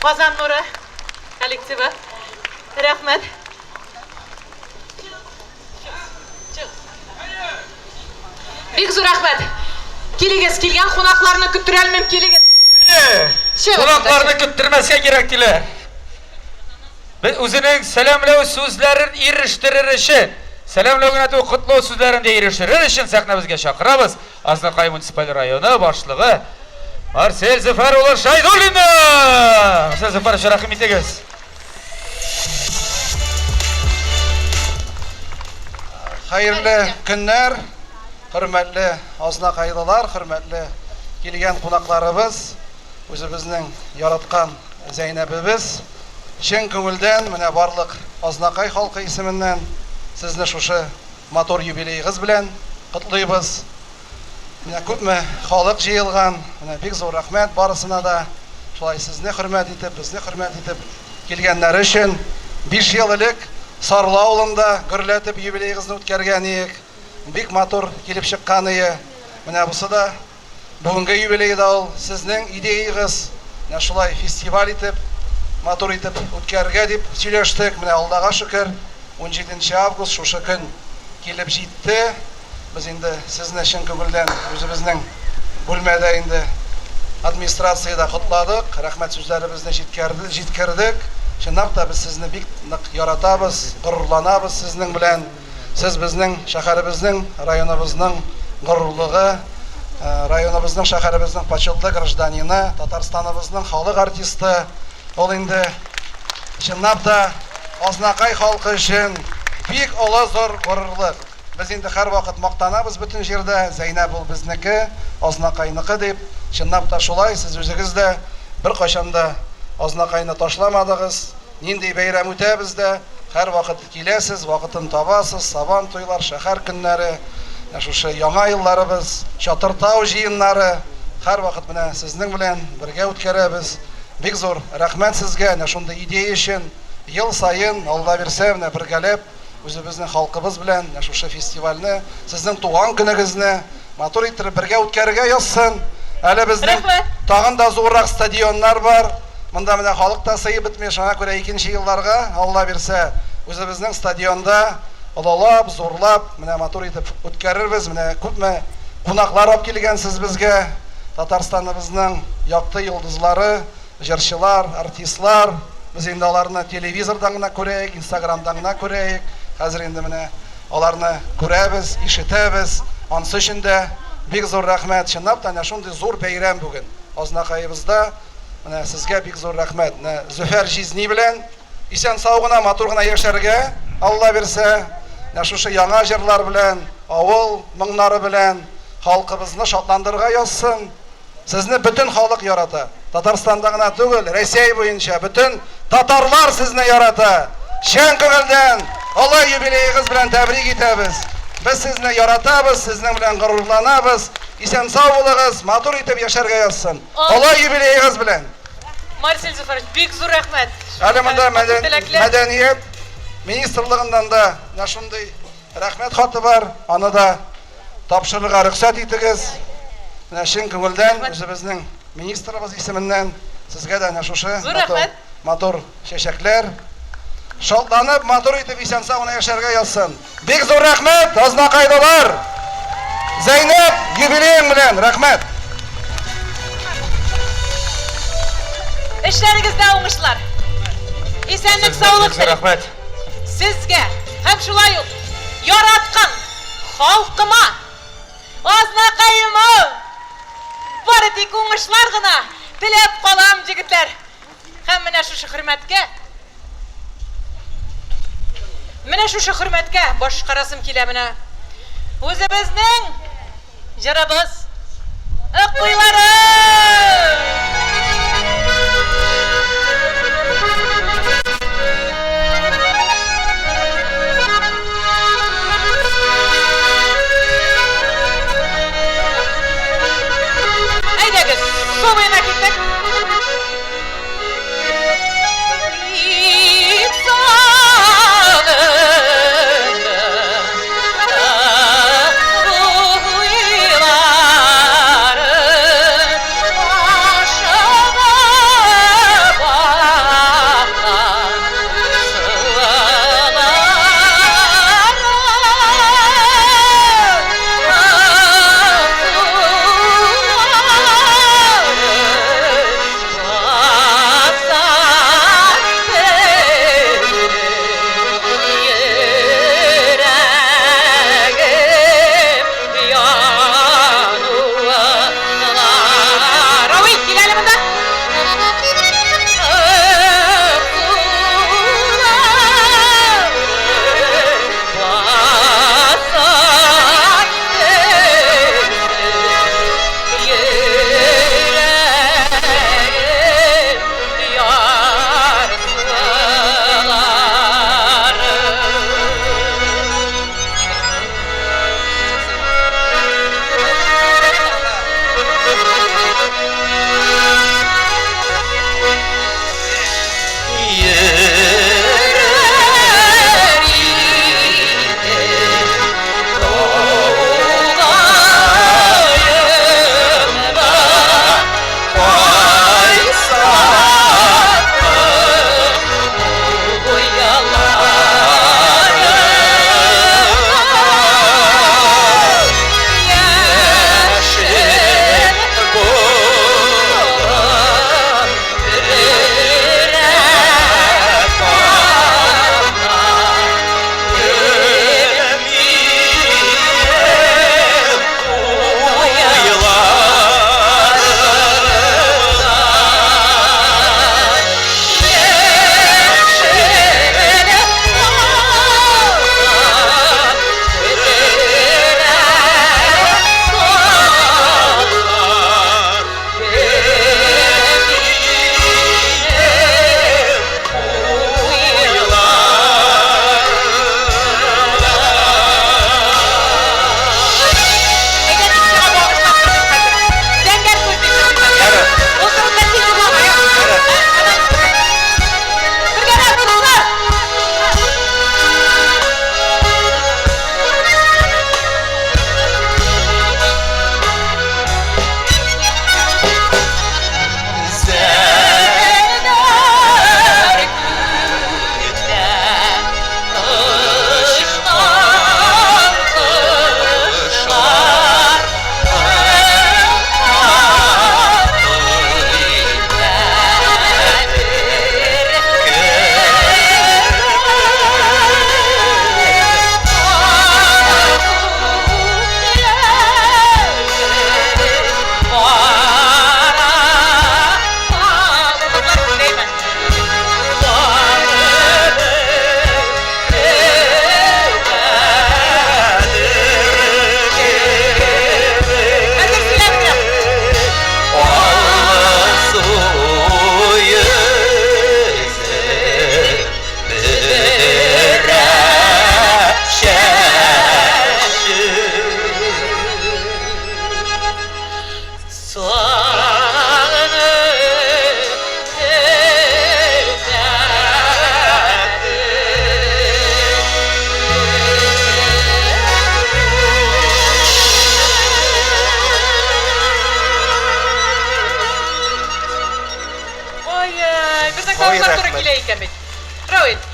Қазан Нұры коллективі. Рахмет. Бек зор рахмет. Келегіз келген қонақларны күттіре алмайм, келегіз. Қонақларны күттірмеске керек дилер. Biz o'zining salomlov so'zlarini erishtirishi, salomlovga qutlov so'zlarini erishtirish uchun sahnamizga chaqiramiz. Asliqo'y munitsipal rayoni boshlig'i Marsel Zafaroğlu Shaydulina. Marsel Zafarov rahmat etingiz. Hayırlı günler, hürmetli Aznaqaylılar, hürmetli kelgan qonaqlarimiz, o'zimizning yaratgan Zeynep'imiz. Şen көңілден, менә барлык Азнақай халкы исеменнән сезне шушы мотор юбилейгыз белән котлыйбыз. Менә күпме халык җыелган, менә бик зур рәхмәт барысына да. Шулай сезне хөрмәт итеп, безне хөрмәт итеп килгәннәр өчен 5 ел элек Сарлы авылында гөрләтеп юбилейгызны үткәргән бик мотор килеп чыккан ие. Менә бусы да бүгенге юбилейда ул сезнең идеягыз. Менә шулай фестиваль итеп матур итеп үткәргә дип сөйләштек. Менә Аллага шөкер, 17 август шушы көн килеп җитте. Без инде сезне чын күңелдән үзебезнең бүлмәдә инде администрациядә котладык. Рәхмәт сүзләребезне җиткердек. Чынлап та без сезне бик нык яратабыз, горурланабыз сезнең белән. Сез безнең шәһәребезнең, районыбызның горурлыгы, районыбызның, шәһәребезнең почетлы гражданины, Татарстаныбызның халык артисты. Ул инде чынлап да Азнакай халкы өчен бик олы зур горурлык. Без инде һәр вакыт мактанабыз бөтен җирдә, Зәйнәп ул безнеке, Азнакайныкы дип. Чынлап та шулай, сез үзегез дә бер кайчан да Азнакайны ташламадыгыз. Нинди бәйрәм үтә бездә, һәр вакыт киләсез, вакытын табасыз, сабан туйлар, шәһәр көннәре, шушы яңа елларыбыз, Чатыртау җыеннары, һәр вакыт менә сезнең белән бергә үткәрәбез. Бик зур рәхмәт сезгә, менә шундый идея өчен. Ел сайын Алла бирсә, менә бергәләп үзебезнең халкыбыз белән шушы фестивальне, сезнең туган көнегезне матур итеп бергә үткәрергә язсын. Әле безнең тагын да зуррак стадионнар бар. Монда менә халык та сыйып бетми, шуңа күрә икенче елларга Алла бирсә, үзебезнең стадионда олылап, зурлап, менә матур итеп үткәрербез. Менә күпме кунаклар алып килгәнсез безгә. Татарстаныбызның якты йолдызлары, җырчылар, артистлар. Без инде аларны телевизордан гына күрәйек, Инстаграмдан гына күрәйек. Хәзер инде менә аларны күрәбез, ишетәбез. Ансы өчен дә бик зур рәхмәт. Чынлап та шундый зур бәйрәм бүген. Азнакайыбызда менә сезгә бик зур рәхмәт. Зөфәр Жизни белән исән сау гына, матур гына яшәргә Алла бирсә, шушы яңа җырлар белән, авыл моңнары белән халкыбызны шатландырырга язсын. Сезне бөтен халык ярата. Татарстанда гына түгел, Россия буенча бөтен татарлар сезне ярата. Шән күңелдән Алла юбилеегыз белән тәбрик итәбез. Без сезне яратабыз, сезнең белән горурланабыз. Исән сау булыгыз, матур итеп яшәргә язсын. Алла юбилеегыз белән. Марсель Зөфәрович, бик зур рәхмәт. Әле монда мәдәният министрлыгыннан да шундый рәхмәт хаты бар. Аны да тапшырырга рөхсәт итегез. Менә чын күңелдән үзебезнең министрыбыз исеменнән сезгә дә шушы матур чәчәкләр шатланып, матур итеп исән сау гына яшәргә язсын. Бик зур рәхмәт, Азнакайдылар. Зәйнәп, юбилеең белән рәхмәт. Эшләрегездә уңышлар. Исәнлек, саулык телим. Сезгә һәм шулай ук яраткан халкыма, Азнакаема бары тик уңышлар гына теләп калам, җегетләр. Һәм менә шушы хөрмәткә башкарасым килә менә. Үзебезнең җырыбыз, ыкыйлары.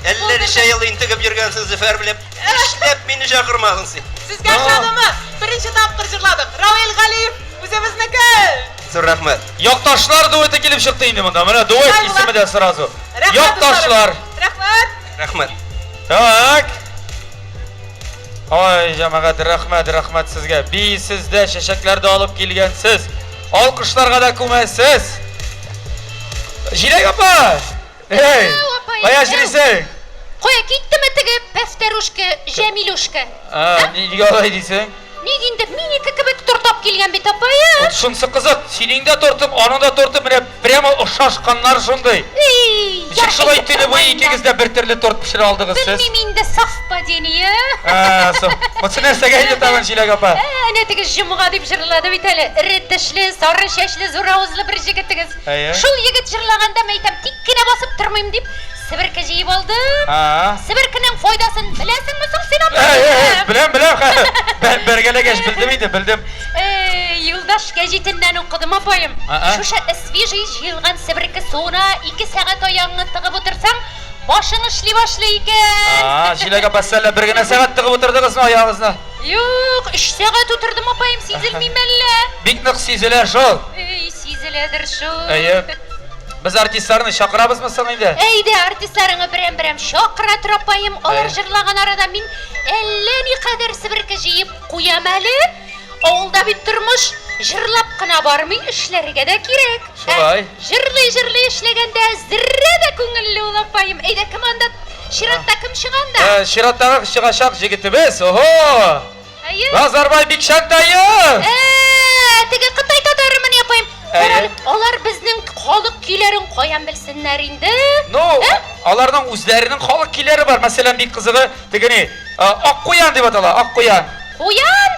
50 yıl intigib yürgensiz Züfer bilip, işlep meni çakırmadın sen. Sizga adamı birinchi tapqir jırladık. Ravil Galiyev o'zimizniki. Sır rahmet. Yoktaşlar dueti kelip çıktı indi bunda. Mana duet Hay ismi de sırası. Rahmat Yoktaşlar. Rahmat. Rahmet. Tak. Ay cemaat rahmat sizga. Sizde şeşekleri de alıp kelgensiz. Alkışlarga da ko'maysiz. Jilek apa. Hey. Qaya jirisin? Qo'ya ketdimi tigi Paftarushka, Jamilushka? Nega olay deysan? Neginde meniki kibik turtap kelgan bet opayim. Shunisi qiziq. Seningda tortib, oningda tortib, mana prямо o'xshashqanlar shunday. Ey, Shunday tuni bu ikkingizda bir turli tort pishira oldingiz siz. Bilmayman endi совпадение. O'sha narsaga aytaman Jilek apa. Ana tigi jumg'a deb jirladi bitali. Iridishli, sari shashli, zo'ravuzli bir yigitigiz. Shul yigit jirlaganda men aytam, tikkina bosib turmayman deb Sibirka jeyib oldim. Sibirkaning foydasini bilasizmi so'ng sen ham? Bilam. Ben bergalagesh bildim. Yo'ldosh gazetinden o'qidim opayim. Shusha свежий jilgan Sibirka suvini 2 soat oyog'ini tig'ib o'tirsang, boshing ishli boshlaydi. Jilek apa sizlar birgina soat tig'ib o'tirdingizmi oyog'ingizni? Yo'q, 3 soat o'tirdim opayim, sezilmaymanlar. Bikniq sezilar shu. Seziladir shu. Biz artistlarni chaqirabizmi sen endi? Eydi artistlarini biram chaqira turapayim. Ular jirlagan arada men 50 qadar Sibirka jeyib qo'yamali. Ovulda bir turmush jirlabgina bormay ishlariga da kerak. Shulay. Jirli ishlaganda zirrada ko'ngilli bo'lapayim. Eyda komanda Shiratda kim chiqanda? Shiratdagi chiqashaq yigitimiz. Oho! Nazarbay Bikshantayi. Tigi Xitoy totarimini yapayım. Ular bizning xalq kuylarini qo'yan bilsinlar endi. No, ularning o'zlarining xalq kuylari bor. Masalan, bir qizig'i tigini oq qo'yan deb ataladi. Oq qo'yan. Qo'yan?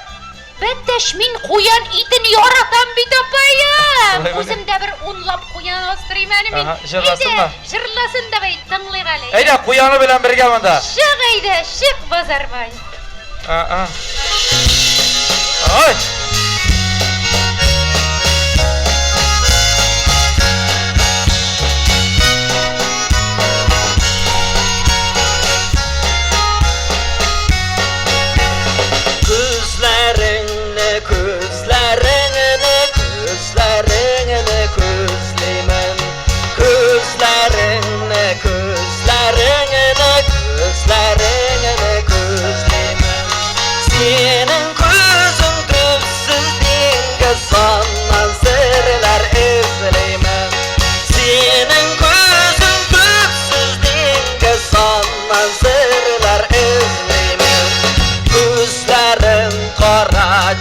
Bittash men qo'yan itini yoratam bit opayim. O'zimda bir o'nlab qo'yan o'stirayman men. Jirlasinmi? Jirlasin deb tinglayg' ali. Ayda qo'yani bilan birga bunda. Shiq ayda, shiq Bozorboy. Ay.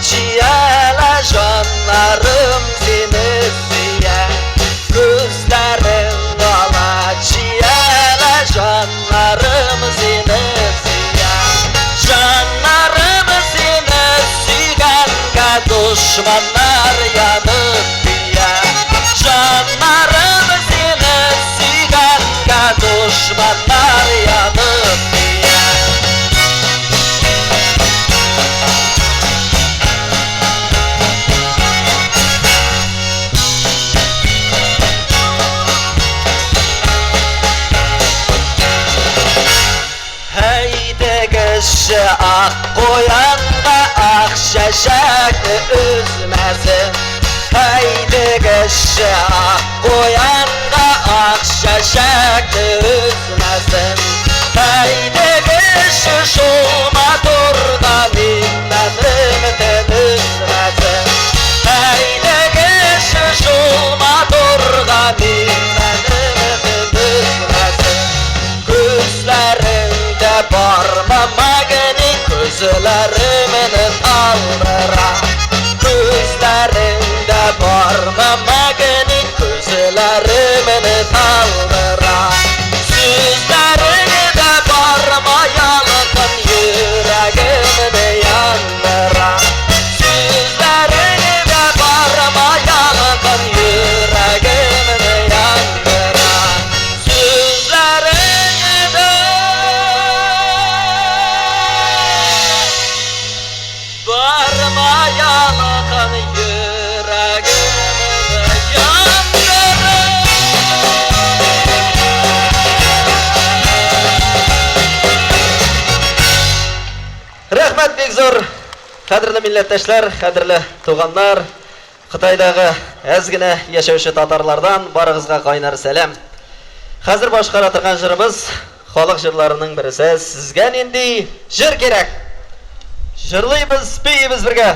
Çiyala canlarım seni siye Gözlerin dala çiyala canlarım seni siye Canlarım seni sügenge düşmanlar yanıp diye Canlarım seni sügenge düşmanlar yanıp diye ak koyan da ak şaşaklı üzmesin Haydi kışı ak koyan da ak şaşaklı üzmesin Haydi kışı şulma durda minnetimden üzmesin Haydi kışı şulma durda minnetimden üzmesin Gözlerinde parmamagını gözlerimin aldıra Gözlerinde parmamagını gözlerimin aldıra Sözlerini de parmayalım yüreğimi yandıra Sözlerini de parmayalım yüreğimi yandıra Sözlerini de parmayalım Рәхмәт бик зур. Кадерле милләттәшләр, кадерле туганнар, Кытайдагы әз генә яшәүче татарлардан барыгызга кайнар сәлам. Хәзер башкара торган җырыбыз халык җырларының берсе. Сезгә нинди җыр кирәк? Җырлыйбыз, бейбез бергә.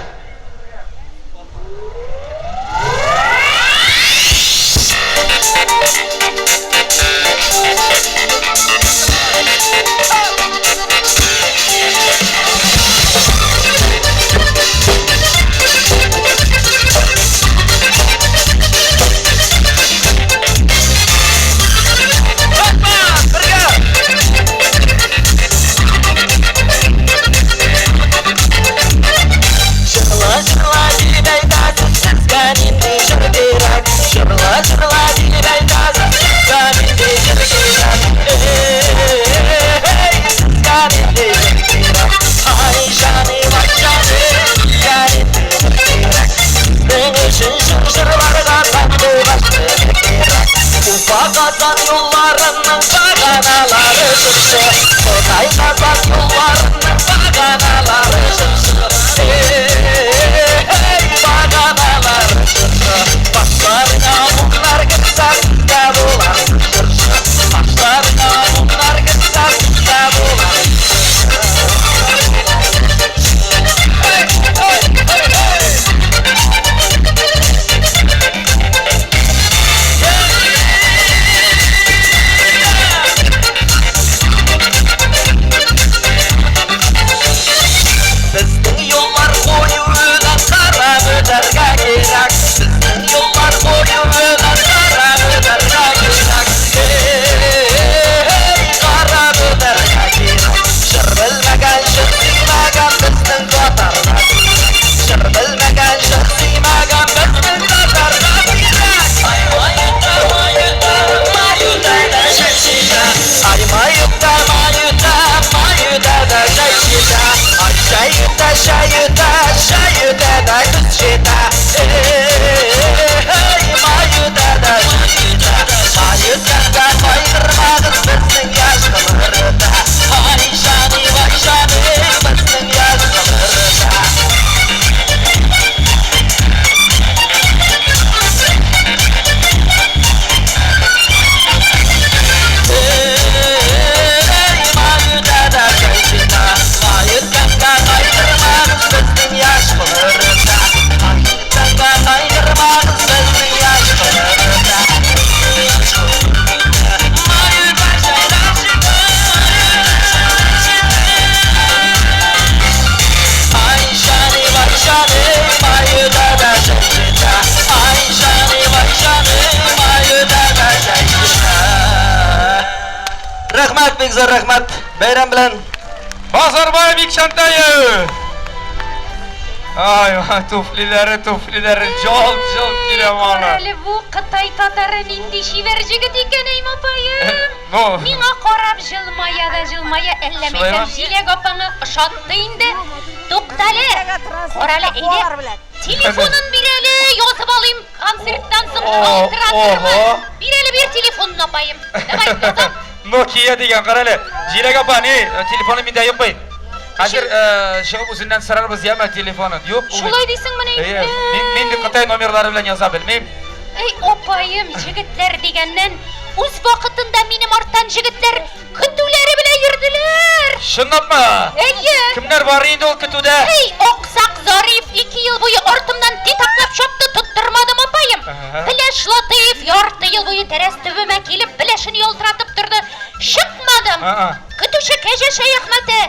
Kazan yollarının baganaları şıpşı Kutay kazan yollarının baganaları şıpşı Hey baganaları şıpşı Başlarına bunlar gitsen de bulan şıpşı Başlarına bunlar gitsen de bulan Hey hey hey hey Bizning yollar qo'yuvidan qarab o'targa kerak Bizning yollar qo'yuvidan qarab o'targa kerak Hey qarab o'targa kerak Shir bilmagan shir siymagan bizning tatarlar Shir bilmagan shir siymagan bizning tatarlar Ay mayuta mayuta mayuta da shashida Ay mayuta mayuta mayuta da shashida Ay shayuta shayuta shayuta da kuzshida Hey mayuta da shayuta Mayuta da qoydirmag'iz bizning yosh qimirda Ay shani voy shani bizning yosh qimirda Rahmat, bek zo'r rahmat. Bayram bilan Bozorboy Bekshantayov. Ay, tuflilari jolt kelamona. Qarali bu Xitoy tatari nindi shiver jigit ekan ey opayim. No. Menga qarab jilmaya ellamay Jilek opangga ishondi endi. To'xtali. Qarali edi. Telefonun bireli yozib olayım konsertdan so'ng oltiratirman. Bireli bir telefonun opayim. Davay yozam. Nokia degan qarali. Jilek opani telefoni menda yo'q qo'y. Hozir shiqib o'zindan so'rarmiz yama telefoni. Yo'q. Shulay deysing mana endi. Men Xitoy nomerlari bilan yoza bilmayman. Ey opayim jigitlar degandan o'z vaqtida mening ortdan jigitlar kutuvlari bilan yurdilar. Shundoqmi? Ey. Kimlar bor endi o kutuvda? Ey oqsoq Zarif 2 yil bo'yi ortimdan tetaklab shopdi tuttirmadim opayim. Bilash Latif yorti yil bo'yi teras tubima kelib bilashini yoltiratib turdi. Chiqmadim. Kutuvchi Keja Shayxmati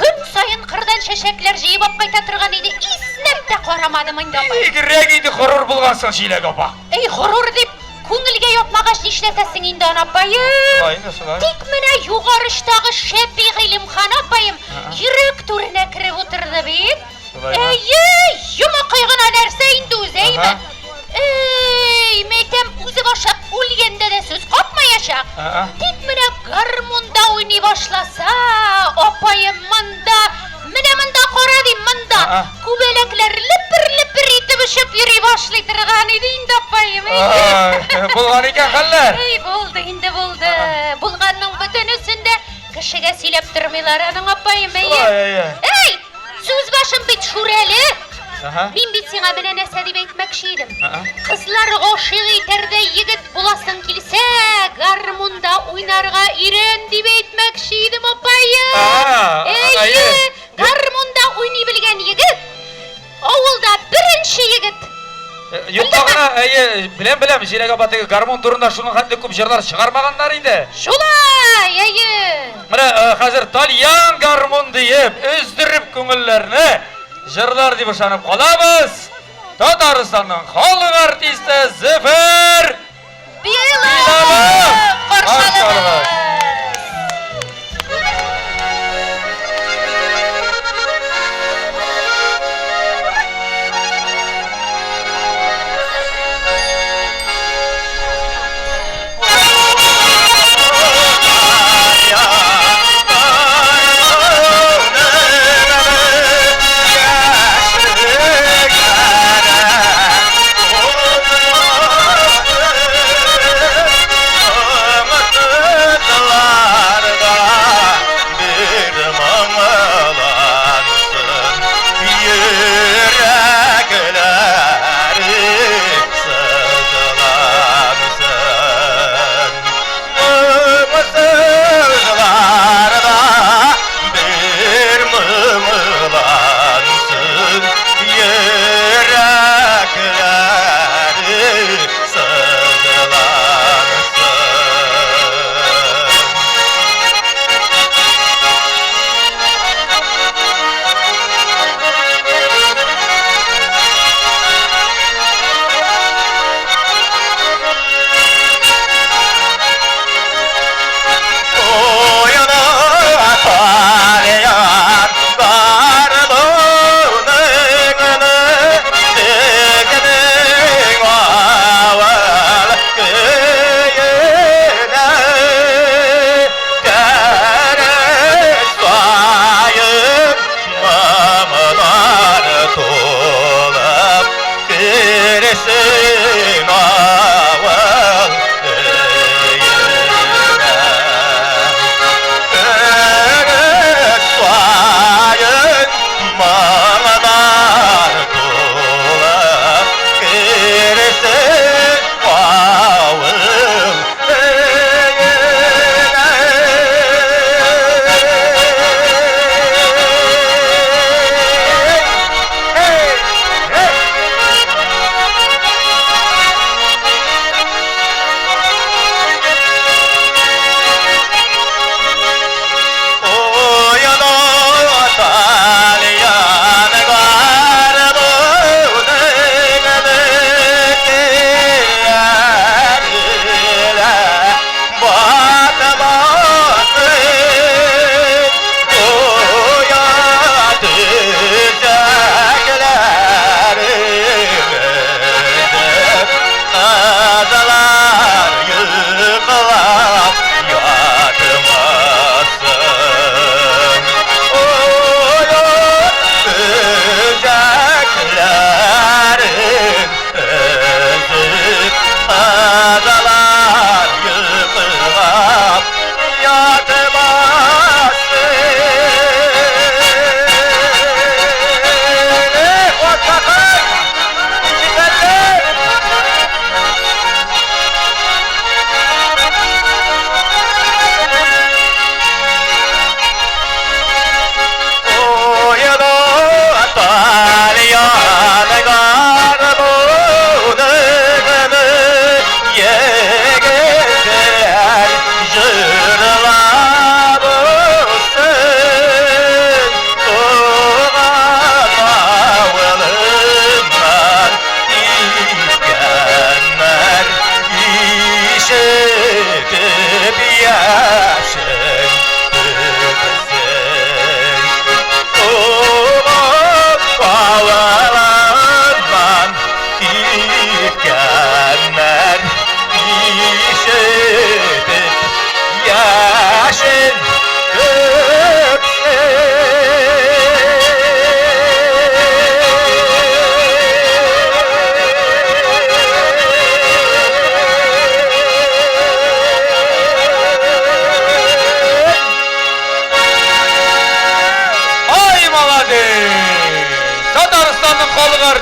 kun sayin qirdan shashaklar jiyib olib qayta turgan edi. Isnab da qaramadim endi opayim. Egirrek edi g'urur bo'lgansan Jilek opa. Ey g'urur deb ko'ngilga yopmag'ach ishlatasiz endi opayim. Tik mana yuqorishdagi Shafiq Ilimxon opayim yurak turina kirib o'tirdi bit. Ey, yuma qayg'ina narsa endi o'zaymi? Ey, metam o'zi boshlab o'lganda da so'z qopmayashaq. Tik mana garmonda o'ynay boshlasa, opayim manda, mana qoradim manda. Ko'balaklar lipir etib ushib yuri boshlaydi turgan edi endi opayim. Bo'lgan ekan qallar. Ey, bo'ldi endi bo'ldi. Bo'lganning butun usunda kishiga silab turmaylar aning opayim. Ey, Кардашым бит Шүрәле. Aha. Мин бит сиңа менә нәрсә дип әйтмәкче идем. Ага. Кызлар гашык итәрдә егет буласың килсә, гармунда уйнарга ирен дип әйтмәкче идем, апайым. Әйе, гармунда уйный белгән егет авылда беренче егет. Юктагына, беләм, Җиләк апа теге гармон турында шуның хәтле күп җырлар чыгармаганнар инде. Шулай, әйе. Менә хәзер Тальян гармон диеп, өздереп күңелләрне җырлар дип ышанып калабыз. Татарстанның халык артисты Зөфәр Билалов каршылыгы.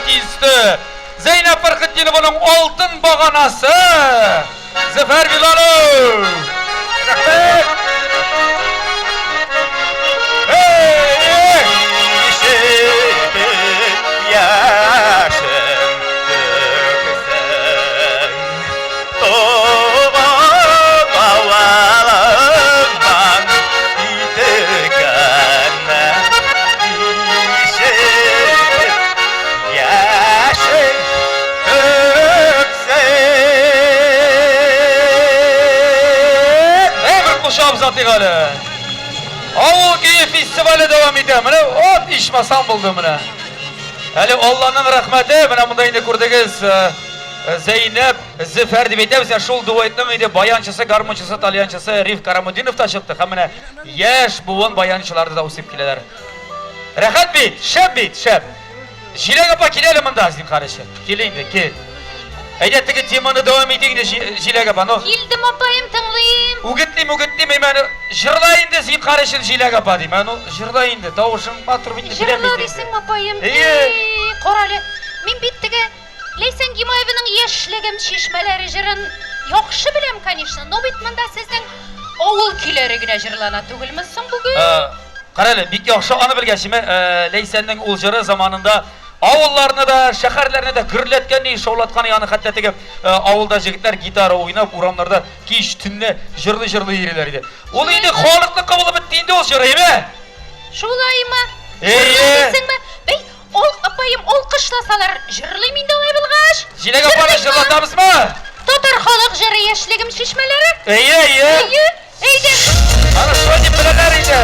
artisti Zeynep Barkıtdinova'nın altın bağanası Zafer Bilalov. Rahmet. Hey! Zatıgalı. Avul Köyü Festivali devam ediyor. Mene ot işmasam buldum mene. Hele Allah'ın rahmeti. Mene bunda indi kurdunuz. Zeynep, Zafer deb aytamiz. Şol duetni indi bayanchisi, garmonchisi, talyanchisi Rif Karamudinov da chiqdi. Hamma yash buvon bayanchilarni da o'sib keladilar. Rahat bit, shab bit, shab. Jilag opa kelaylik bunda sizning qarashi. Keling, kel. Aytdiki temani davom eting Jilag opa. Keldim opayim, tinglayim. O'gitdim, men jırlayın da sizning qarashin Jilag opa deyman. Jırlayın da tovushim matur bitti. Jırla desang opayim. Qorali. Men bittiga Leysen Gimayev'ning yashligim shishmalari jirin yaxshi bilam, конечно. No bitmanda sizning ovul kuylarigina jirlana tugilmisin bugun. Qarali, bek yaxshi ona bilgasizmi? Leysenning o'ljiri zamonida ovullarni da, shaharlarni da gurlatganni, shovlatgani, ya'ni hatto tegib ovulda yigitlar gitara o'ynab, uramlarda kech tunni jirli yerilar edi. Ul endi xoliqni qabul bitdi endi o'zjaraymi? Shulaymi? Desingmi? Bey, opayim olqishlasalar jirli menda oy bilg'ash. Jilag opani jirlatamizmi? Totar xalq jiri yashligim shishmalari. Eydi. Ana shu deb bilalar edi.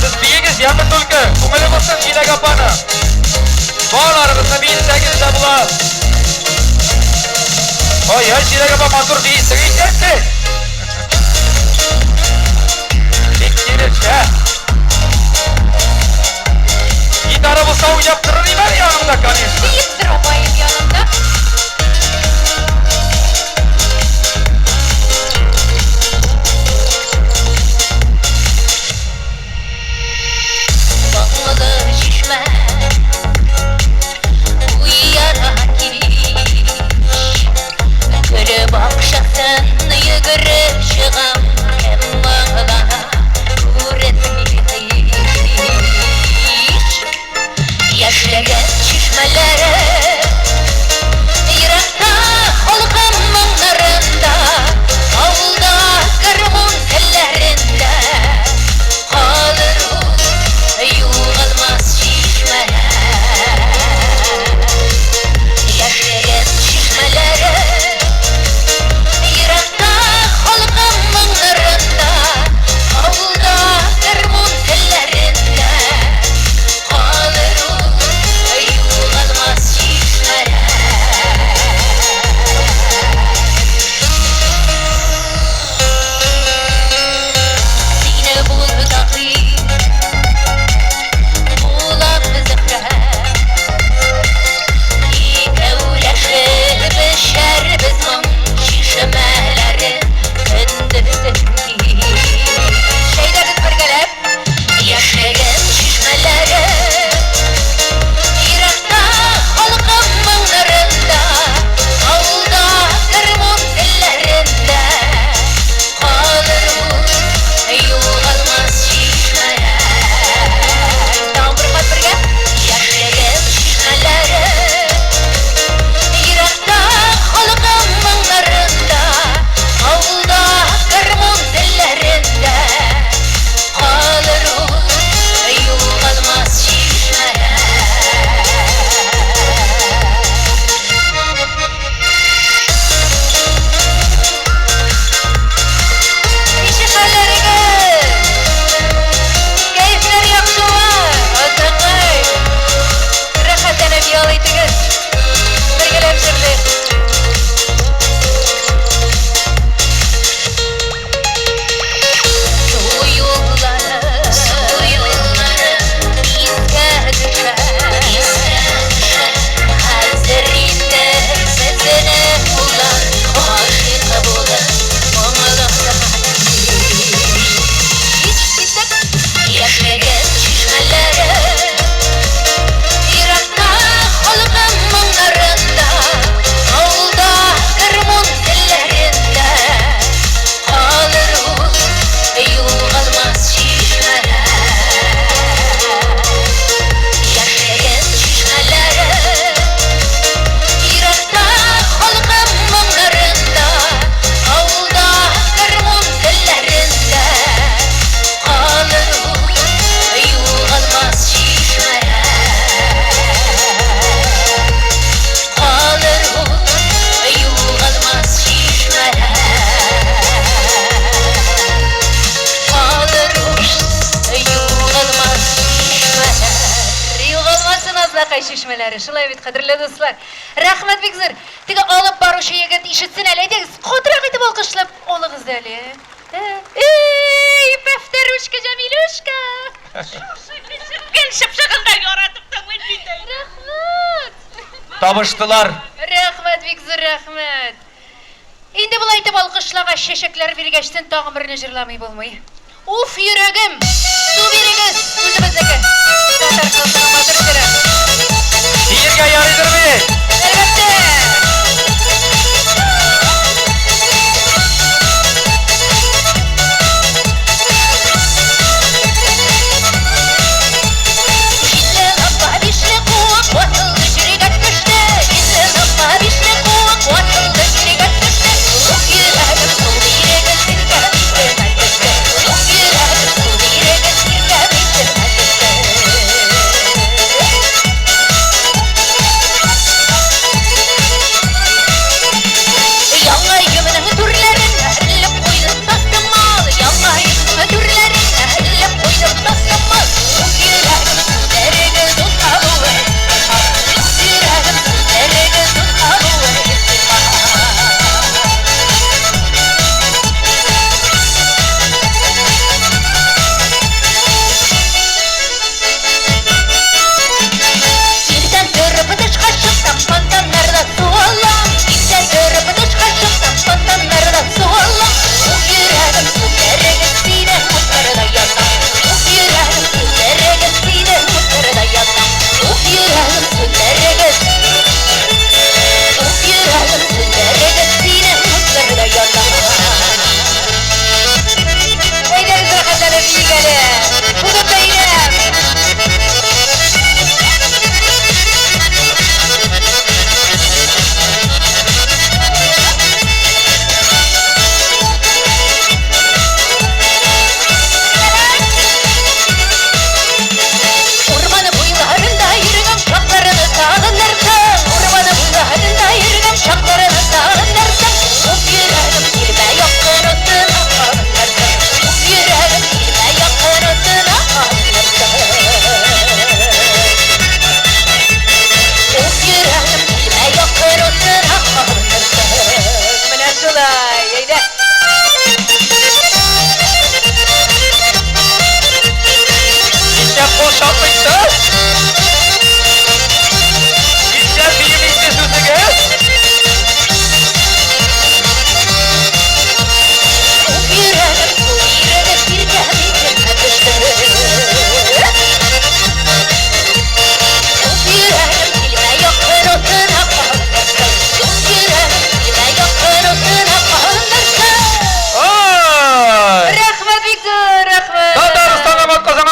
Siz biyigiz yaqin tulki, ko'ngli bo'lsin Jilag opani. Bolalarimizni biyinsagi zablar. Oy, Jilag opa matur deysiz ekanki. Bekkelishga. Gitara bo'lsa o'ynab turinglar yanimda, конечно. Deyiptir opayim yanimda. Bağlı şişme uyara giriş Görüp akşatın yıgırı şığam Kemmağla üretmiş Yaşlayan şişmelere Балакай шишмеләре, шулай бит, кадерле дуслар. Рәхмәт бик зур. Теге алып баручы егет ишетсен әле, әйдәгез, катырак итеп алкышлап алыгыз әле. Эй, пәфтәрүшка, Җәмилушка. Гел шапшагында яратып та мен бит. Рәхмәт. Табыштылар. Рәхмәт бик зур рәхмәт. Инде булай итеп алкышлагач, чәчәкләр биргәчтен тагын берне җырламый булмый. Уф, йөрәгем, су бирегез, үзебезнеке. Татар халкының матур җыры. Киерге ярыйдыр бит. Әлбәттә.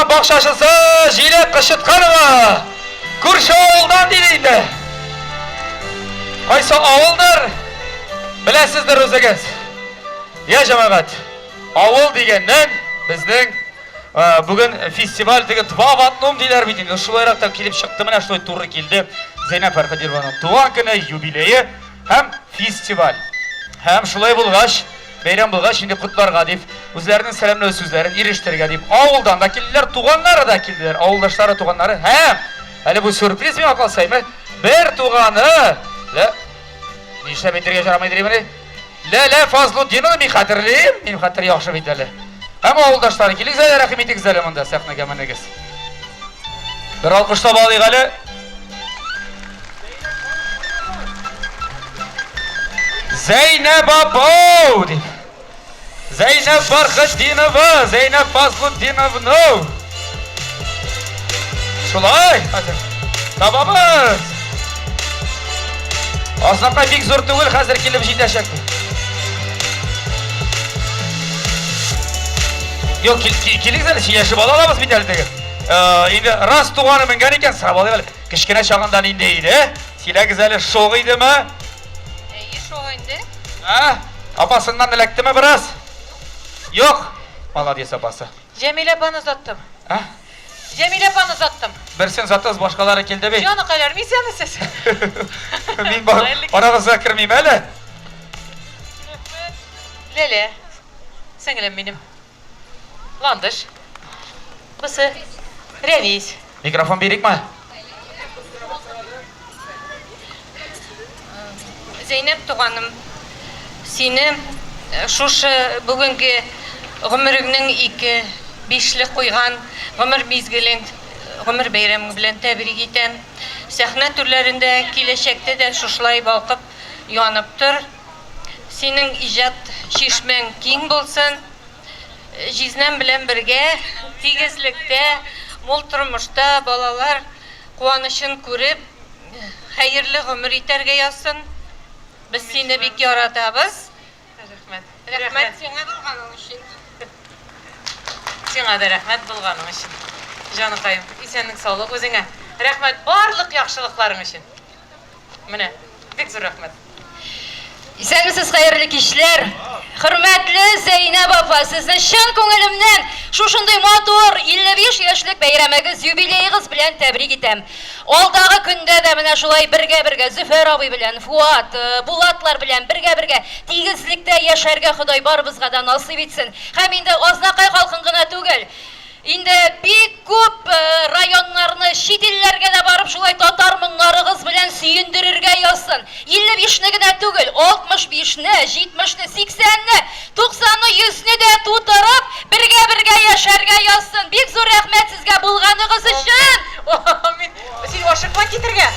Бақшашысы Жилет Қышытқанова көрші ауылдан дейді. Қайсы ауылдар білесіздер өзіңіз. Я жамағат, ауыл дегеннен біздің бүгін фестиваль деген два в одном дейлер бейтін. Шулайрақтан келіп шықты, міне шулай туры келді. Зейнеп Арқадированың туған күні юбилейі һәм фестиваль. Һәм шулай болғаш, бәйрам болғаш, енді құтларға деп, өзлерінің сәлемлі сөздерін ерештерге деп, ауылдан да келділер, туғанлары да келділер, ауылдаштары туғанлары, һәм, әлі бұл сюрприз мен ақылсаймы, бір туғаны, нешті беттерге жарамай деймін, Ләлә Фазлуддинова мен қатырлейм, мен қатыр яқшы бетерлі. Һәм ауылдаштары келіңіз, әлі рахим етіңіз әлі мұнда, сәхнеге мінегіз. Bir alkışla bağlayıq әлі. Zeynep Abou deyip. Zeynep Farkıddinova, Zeynep Fazluddinovna. Şulay, hadi. Tabamız. Aslında pek zor değil, hazır kelip жетәшәкті. Yok, kelіңіздер, шешіп ала аламыз бит әлі. Енді рас туғаны мінген екен, сұрап алайық әлі. Кішкене шағындан енді еді. Силәгіз әлі шоқ еді ме? Шоқ енді? Апасından ілікті ме біраз? Yok. Молодец апасы. Cemile апаны ұзаттым. Cemile апаны ұзаттым. Bir sen zattınız, başkaları keldi bey. Canı qaylar, мисәні сіз? Мен аранызға кірмеймін әлі. Леле, сіңілім менім. Ландыш. Бұсы, Рәвиз. Mikrofon берейік ма? Zeynep туганым, сине шушы бүгенге гомереңнең 2-5лек куйган гомер мизгелен, гомер бәйрәме белән тәбрик итәм. Сәхнә түрләрендә киләчәктә дә шушлай балкып янып тор. Синең иҗат шишмәң киң булсын. Жизнәм белән бергә тигезлектә, мул тормышта балалар куанычын күреп, хәерле гомер итәргә язсын. Без сине бик яратабыз. Рәхмәт. Рәхмәт сиңа булганың өчен. Сиңа да рәхмәт булганың өчен. Җаныкаем, исәнлек, саулык үзеңә. Рәхмәт барлык яхшылыкларың өчен. Менә, бик зур рәхмәт. Исәнмесез, хәерле кичләр. Хөрмәтле Зәйнәп апа, сезне чын күңелемнән шушындай матур 55 яшьлек бәйрәмегез, юбилеегыз белән тәбрик итәм. Алдагы көндә дә менә шулай бергә-бергә Зөфәр абый белән, Фуат, Булатлар белән бергә-бергә тигезлектә яшәргә Ходай барыбызга да насыйп итсен. Һәм инде азнакай халкын гына түгел, инде бик күп районнарны, чит илләргә дә барып шулай татар моңнарыгыз белән сөендерергә язсын. 55-не генә түгел, 65-не, 70-не, 80-не, 90-не, 100-не дә тутырып, бергә-бергә яшәргә язсын. Бик зур рәхмәт сезгә булганыгыз өчен. Амин. Син ашыкма китергә.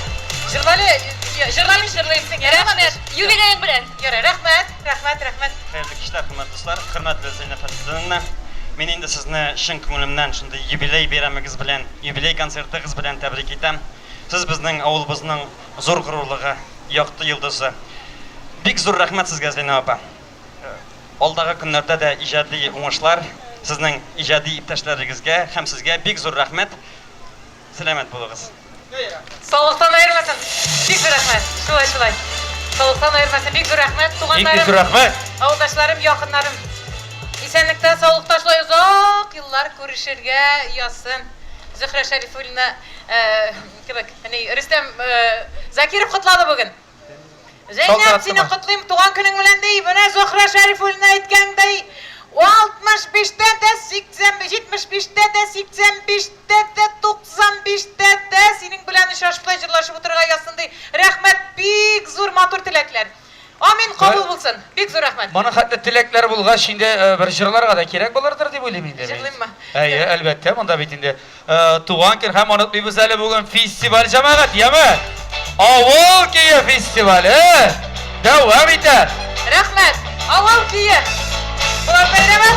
Җырлыйсың. Рәхмәт. Юбилеең белән. Рәхмәт. Рәхмәт. Хәерле кичләр, хөрмәтле дуслар, хөрмәтле Зәйнәп әфәндинең. Мен инде сезне шын күңелемнән шундый юбилей бәйрәмегез белән, юбилей концертыгыз белән тәбрик итәм. Сез безнең авылыбызның зур горурлыгы, якты йолдызы. Бик зур рәхмәт сезгә, Зәйнәп апа. Алдагы көннәрдә дә иҗади уңышлар, сезнең иҗади иптәшләрегезгә һәм сезгә бик зур рәхмәт. Сәламәт булыгыз. Саулыктан айырмасын. Бик зур рәхмәт. Шулай. Саулыктан айырмасын. Бик зур рәхмәт. Туганнарым. Бик зур рәхмәт. Авылдашларым, якыннарым. Исәнлектә, саулыкта шулай озак еллар күрешергә язсын. Зөһрә Шәрифуллина, кебек, Рөстәм Закиров котлады бүген. Зәйнәп, сине котлыйм туган көнең белән ди. Менә Зөһрә Шәрифуллина әйткәндәй, 65-тә дә 75-тә дә 85-тә дә 95-тә дә синең белән очрашып җырлашып утырырга язсын ди. Рәхмәт, бик зур матур теләкләр. Амин, кабул булсын. Бик зур рәхмәт. Моны хәтта теләкләр булгач инде бер җырларга да кирәк булырдыр дип уйлыйм инде. Җырлыйммы? Әлбәттә, монда бит инде туган көн һәм онытмыйбыз әле бүген фестиваль җәмәгать, яме? Авыл кие фестивале дәвам итә. Рәхмәт. Авыл кие. Булар бәйрәме.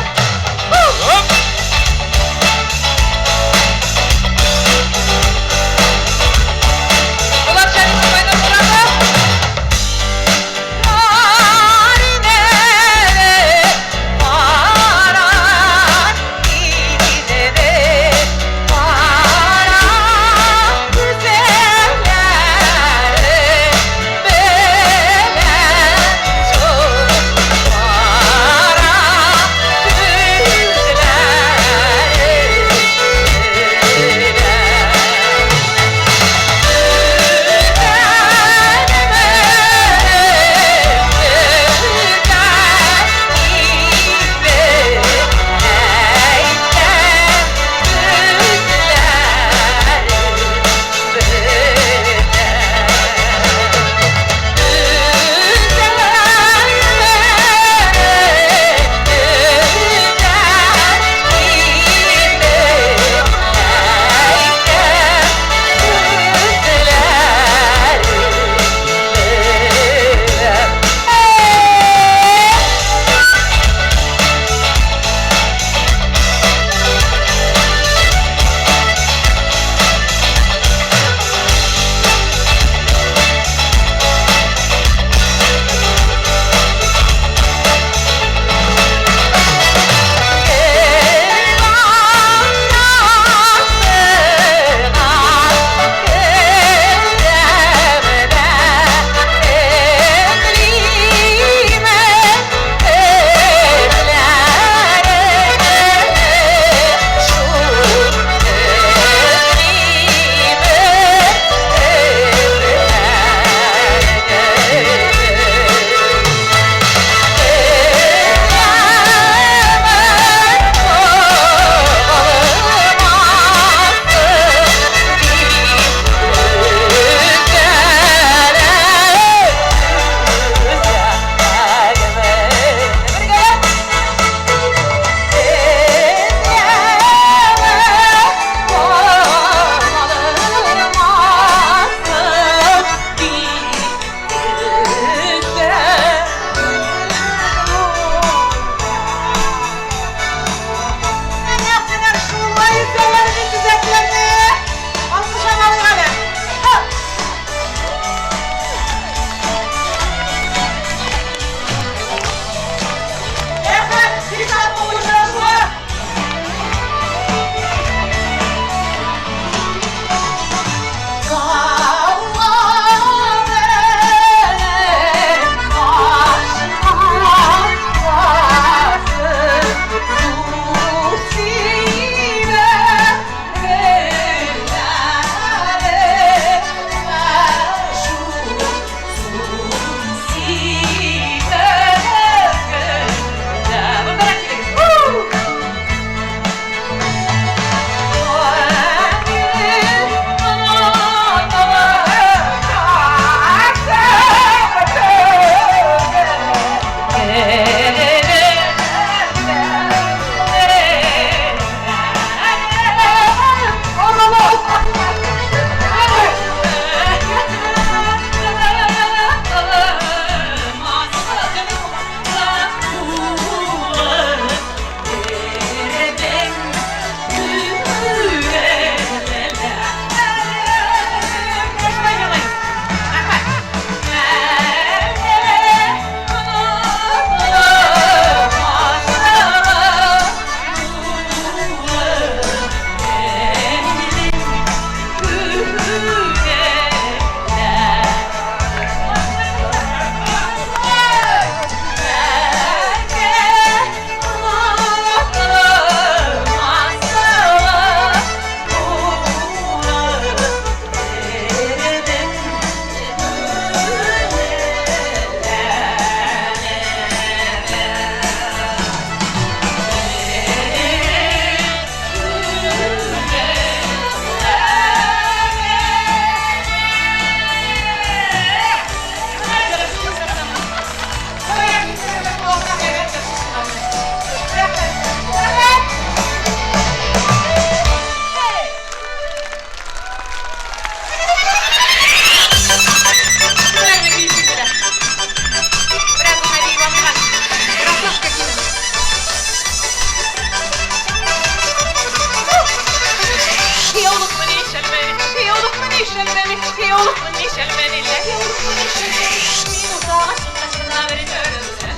Yoluklu neşelmeniyle Min uzağa çıkmasına beri dönüldü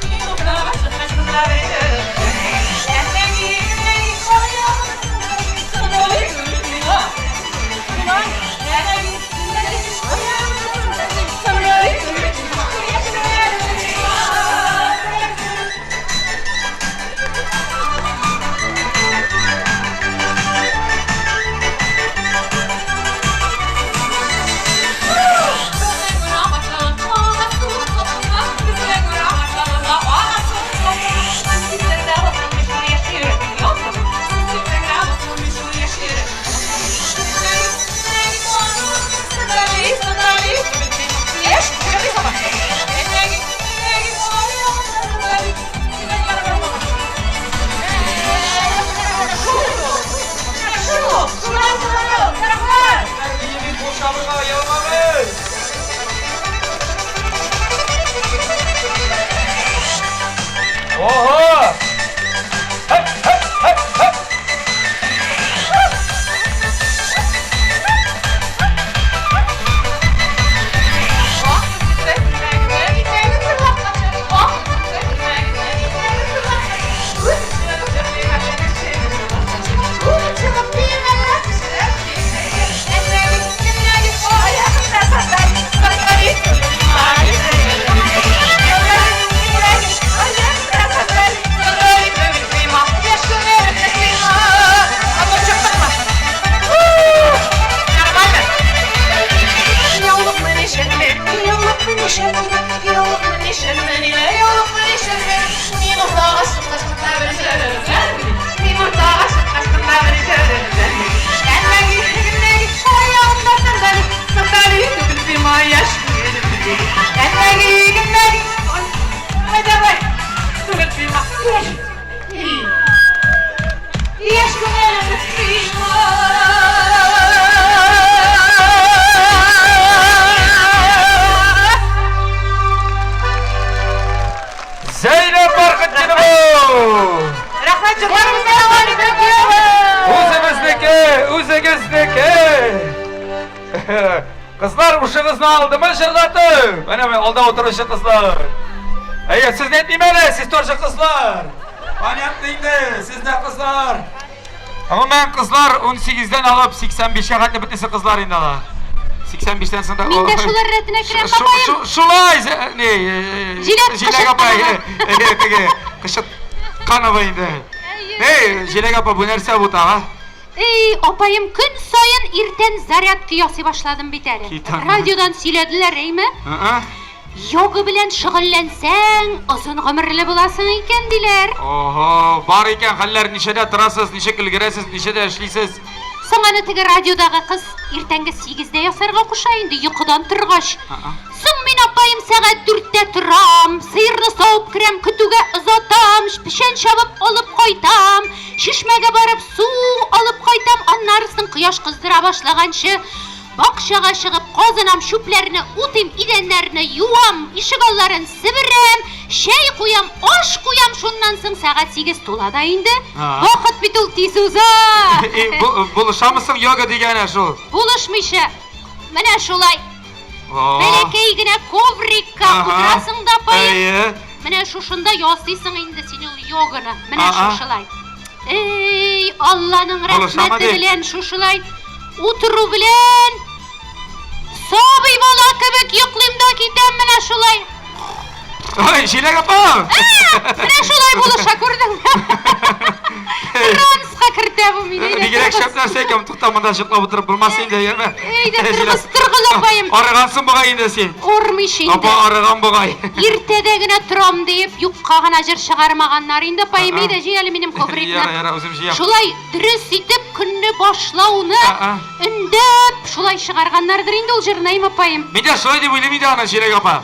Min uzağa çıkmasına beri dönüldü Enneği sana öyle gülmüyor Enneği sana öyle gülmüyor Oho! Hep hep hep hep! Zeynep Barkıtçı'nı Uzemizdeki. Kızlar uşağınızı aldı mı şırdatın? Önemli olda oturuşu kızlar. Siz ne etmeyeyim siz turşu kızlar. Ben yapmayayım de siz ne kızlar. Ama ben kızlar 18'den alıp 85'e kadar bitisi kızlar indalar. 85'ten sonra... Min de şular retine kirem kapayım. Şulay ne? Jilet kapayı. Kışıt kanabayında. Ne? Jilet kapayı bu nerse bu tağa? Opayım gün soyun irten zaryat kıyası başladım bir tane. Radyodan söylediler iyi mi? Yoga bilen şıgıllensen uzun ömürlü bulasın iken diler. Oho, var iken haller nişede turasız, nişe kilgiresiz, nişede işlisiz. Sana tege radyodağı kız irtengi 8'de yasarga kuşayındı yukudan tırgaş. Son min apayım sağa 4'te turam, sıyırını soğup krem kütüge uzatam, pişen şabıp olup koytam, şişmege barıp su olup koytam, anlarsın kıyaş kızdıra başlaganşı. Bakşağa шығып qozanam şüplerini utim idenlerini yuvam, işigalların sibirem, şey kuyam, oş kuyam şundan soң saat 8 толада indi. Vaqt bitul tisuza. Buluşamısın yoga degene şu. Buluşmışı. Mene şulay. Belekeygine kovrikka kudrasın da payı. Mene şuşunda yoslisin indi seni yogana. Mene şuşulay. Ey Allah'ın rahmeti bilen şuşulay. Uturu bilen sobi bola kebek yoklayım da gitem mene şulay. Ay şile kapam. Mene şulay buluşa kurdum. Ranska kırdı bu mine. Bir gerek şaplar sekem tutamında şıkla oturup bulmasın diye yeme. Eyde tırgılabayım. Aragansın buğa indi sen. Ormuş indi. Apa aragan buğa. İrtedegine turam deyip yukkağın acır çıkarmaganlar indi payım eyde jeyali benim kovrikna. Yara özüm jeyap. Şulay dürüst itip künni başlauını ündep şulay çıkarganlardır indi ol jırnayım apayım. Mide şulay deyip öyle ana şile kapam.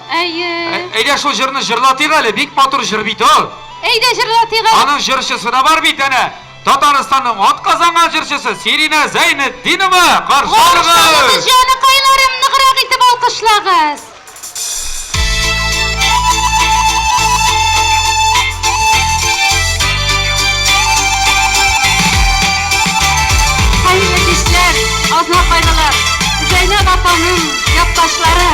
Eyde şu jırını jırlatıyla ale bik patır jır bit ol. Eyde jırlatıyla. Anın jırşısı da var bir tane. Tataristan'ın ot kazangan jırşısı Sirine Zeynettinova karşılığız. Karşılığız canı kaylarım nıgırak itip alkışlağız. Hayırlı işler, azna faydalar. Zeynep apa Babanın yaptaşları.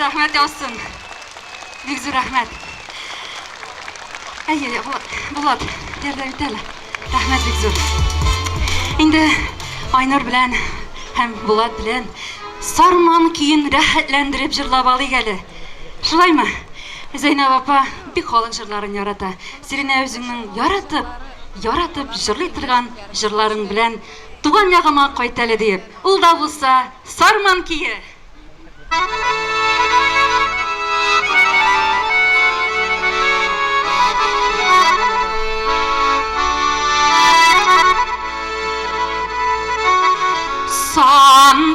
Rahmet olsun. Büyük rahmet. Ey Bulat, yerde biteli. Rahmet büyük. Şimdi Aynur bilen hem Bulat bilen sarman kiyin rahatlandırıp jırlap alı geli. Şulay mı? Zeynep apa bir kalın jırların yarata. Sirine özünün yaratıp jırlay turgan jırların bilen tugan yağıma koyteli deyip. Ul da bulsa sarman kiyi. Sanduğaşlar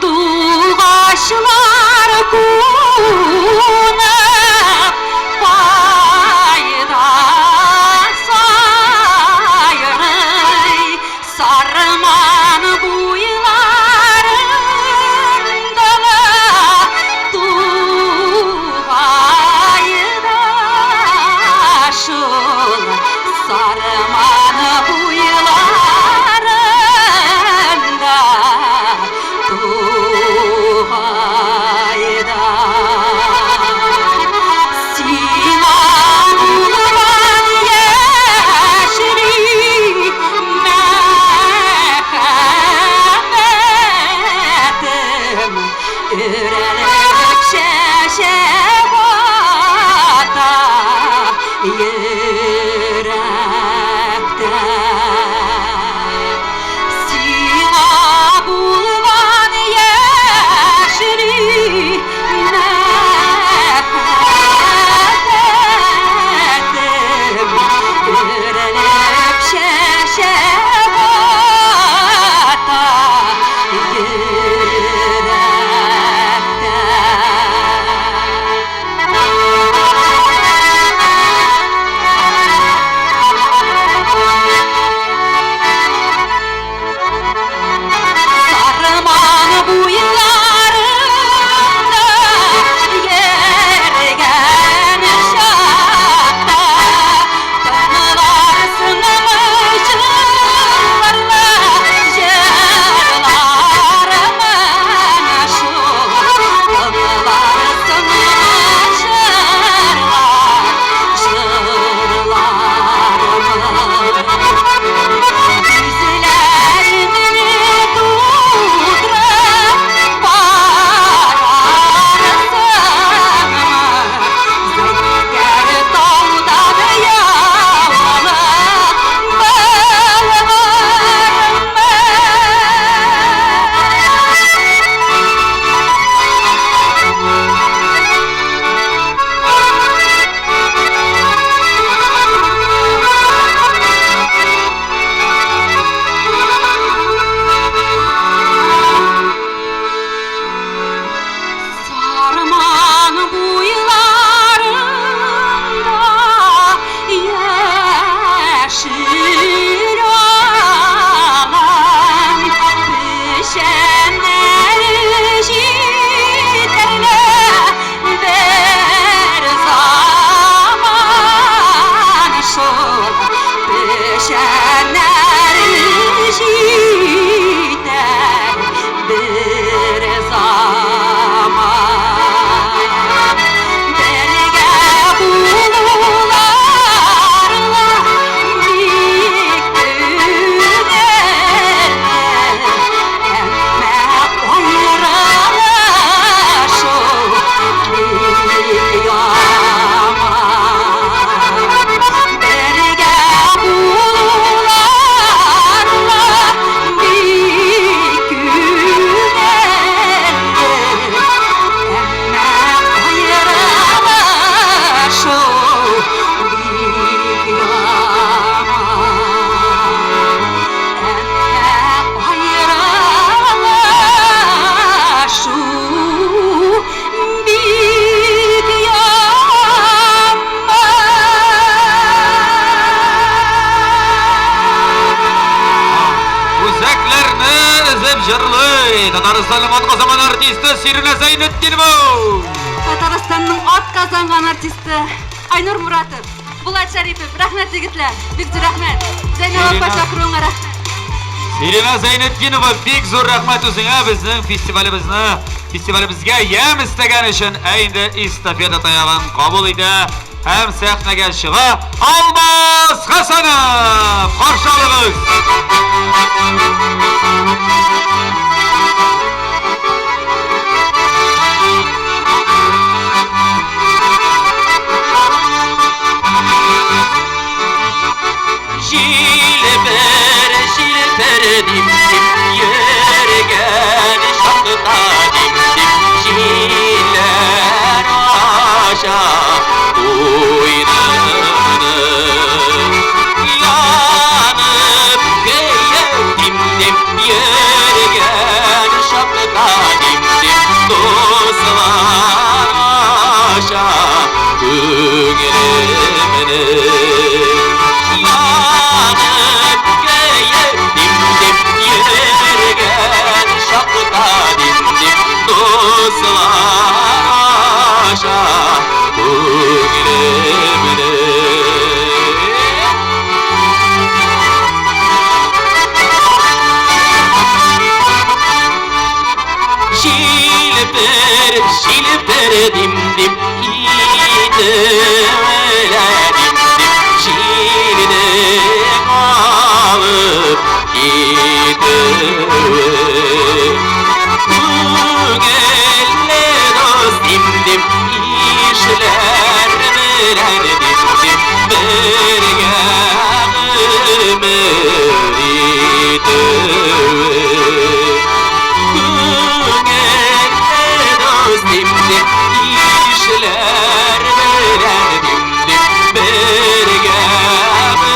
kuna fayda sayırıy sarman buylarındalı Татарстанның атказанган артисты Сирина Зайнетдинова. Татарстанның атказанган артисты Айнур Muratov. Булат Шарипов, рәхмәт егетләр. Бик зур рәхмәт. Зәйнәп апа чакыруыңа рәхмәт. Сирина Зайнетдинова, бик зур рәхмәт үзеңә безнең фестивалебезгә ям истәгән өчен. Инде эстафета таягын кабул итә һәм сәхнәгә чыга Алмаз Хасанов. Каршы алыгыз. Şilper dimdim yürgen şakta dimdim şiller aşa oynanır yanıp dimdim yürgen şakta dimdim dostlar aşa gönlümünü Dostlaşa bugünümünü Şilper dimdim ideledim Şilde alıp gidelim dimdim işler bilen dimdim bergamı Güngelle dost dimdim işler bilen dimdim bergamı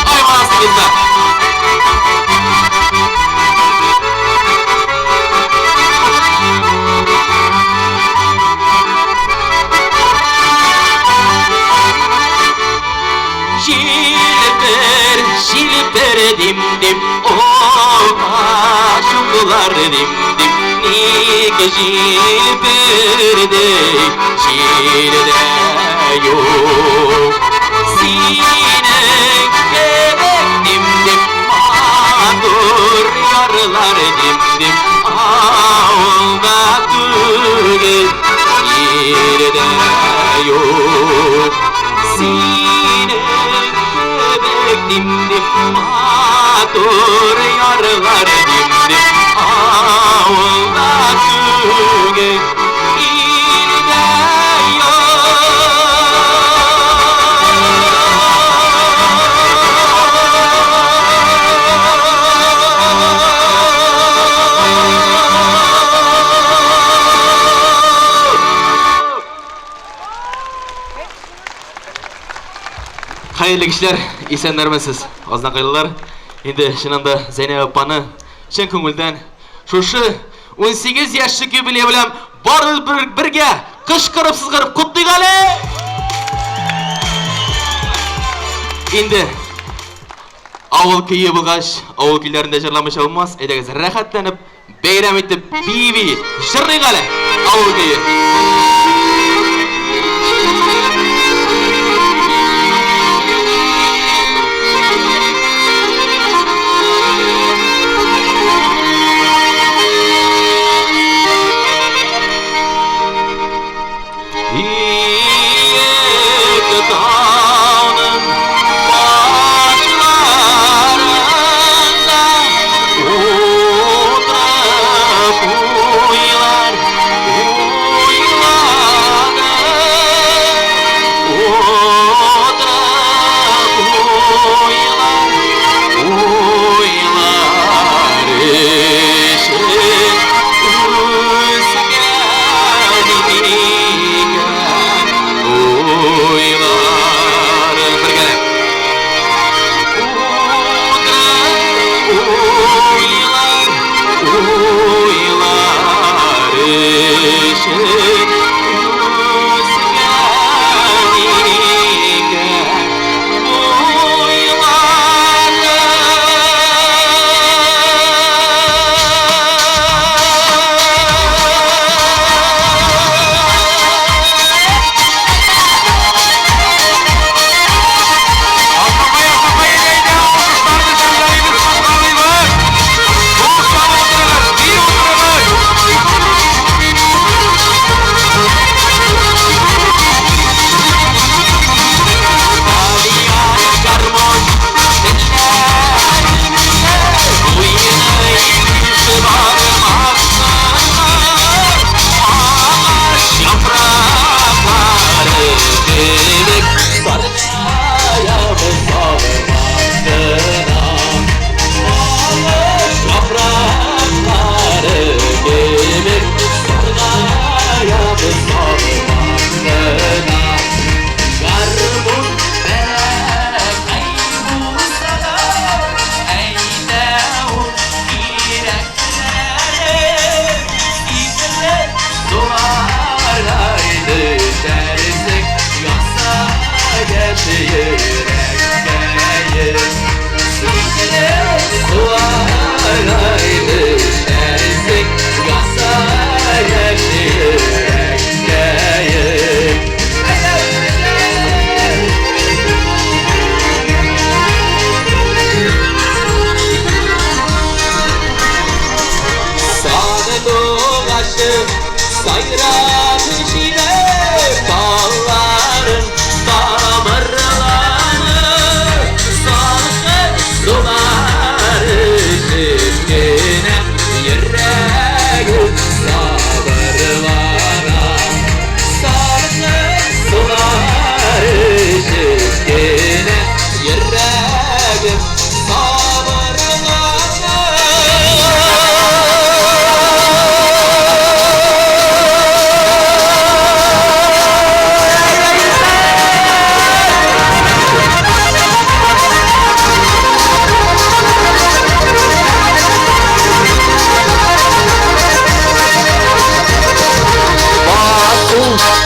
Ay vasfında Şilper dimdim aşıklar dimdim Nik şilperde şilde yok Sinek gerek dimdim madur yarlar dimdim Ağılda tüge şilde yok Sinek dimdim matur yarlar dimdim ağılda tüge ilde Hayırlı kişiler, isenlermesiz. Azdan kaylılar. Şimdi şınanda Zeynep apаны шын көңілден шушы 18 яшьлек юбилей белән барыбыз бергә кычкырып сызгырып котлыйк әле. Инде авыл көе булгач, авыл көйләрендә җырламыйча булмас. Әйдәгез рәхәтләнеп, бәйрәм итеп, биби җырлыйк әле. Авыл көе. Uylar Sayrak içine dağların damarlarını Salkın suları çizgine yüreğim sabırlara Salkın suları çizgine yüreğim sabırlara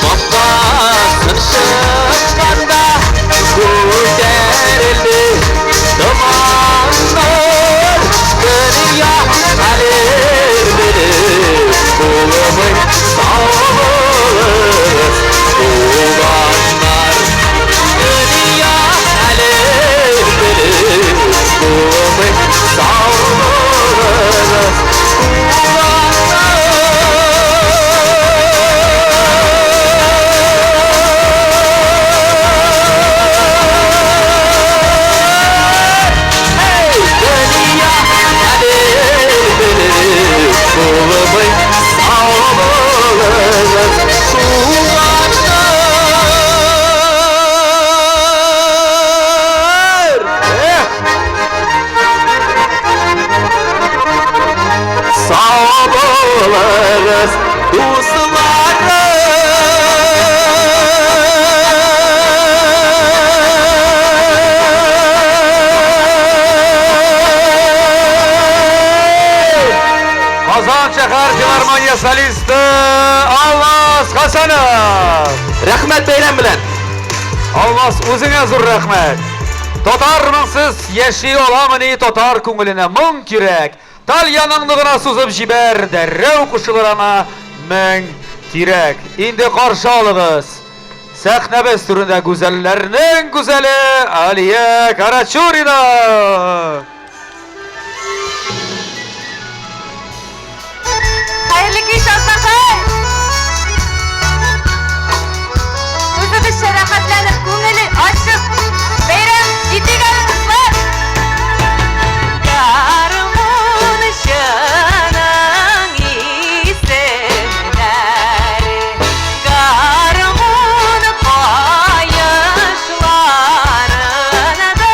Babasın çıkanda Güzeldi dumanlar Dünya alir bilir Kulumun sağlık Kulanlar Dünya alir bilir Kulumun sağlık Sağ oluruz Kazan Çakar Filarmoniya solisti Alvas Hasanov. Rahmat beyran bilan. Alvas o'zingga zo'r rahmat. Totarmisiz yaşay olamini totar ko'ngilina ming kerak. Tal yaningligina so'zib jibar darrov qo'shilarana ming kerak. Endi qarshi oling'iz. Sahna dasturida go'zallarning go'zali Aliya Karachurina. Hayırlı iş Asakay. Yüzünüz şerafetlenip көңілі açık. Beyran gidik alınızlar. Yarımın şanın isimleri Garımın kayışlarını da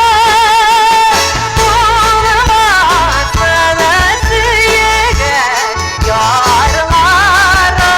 Bulmasını süyegen yarlara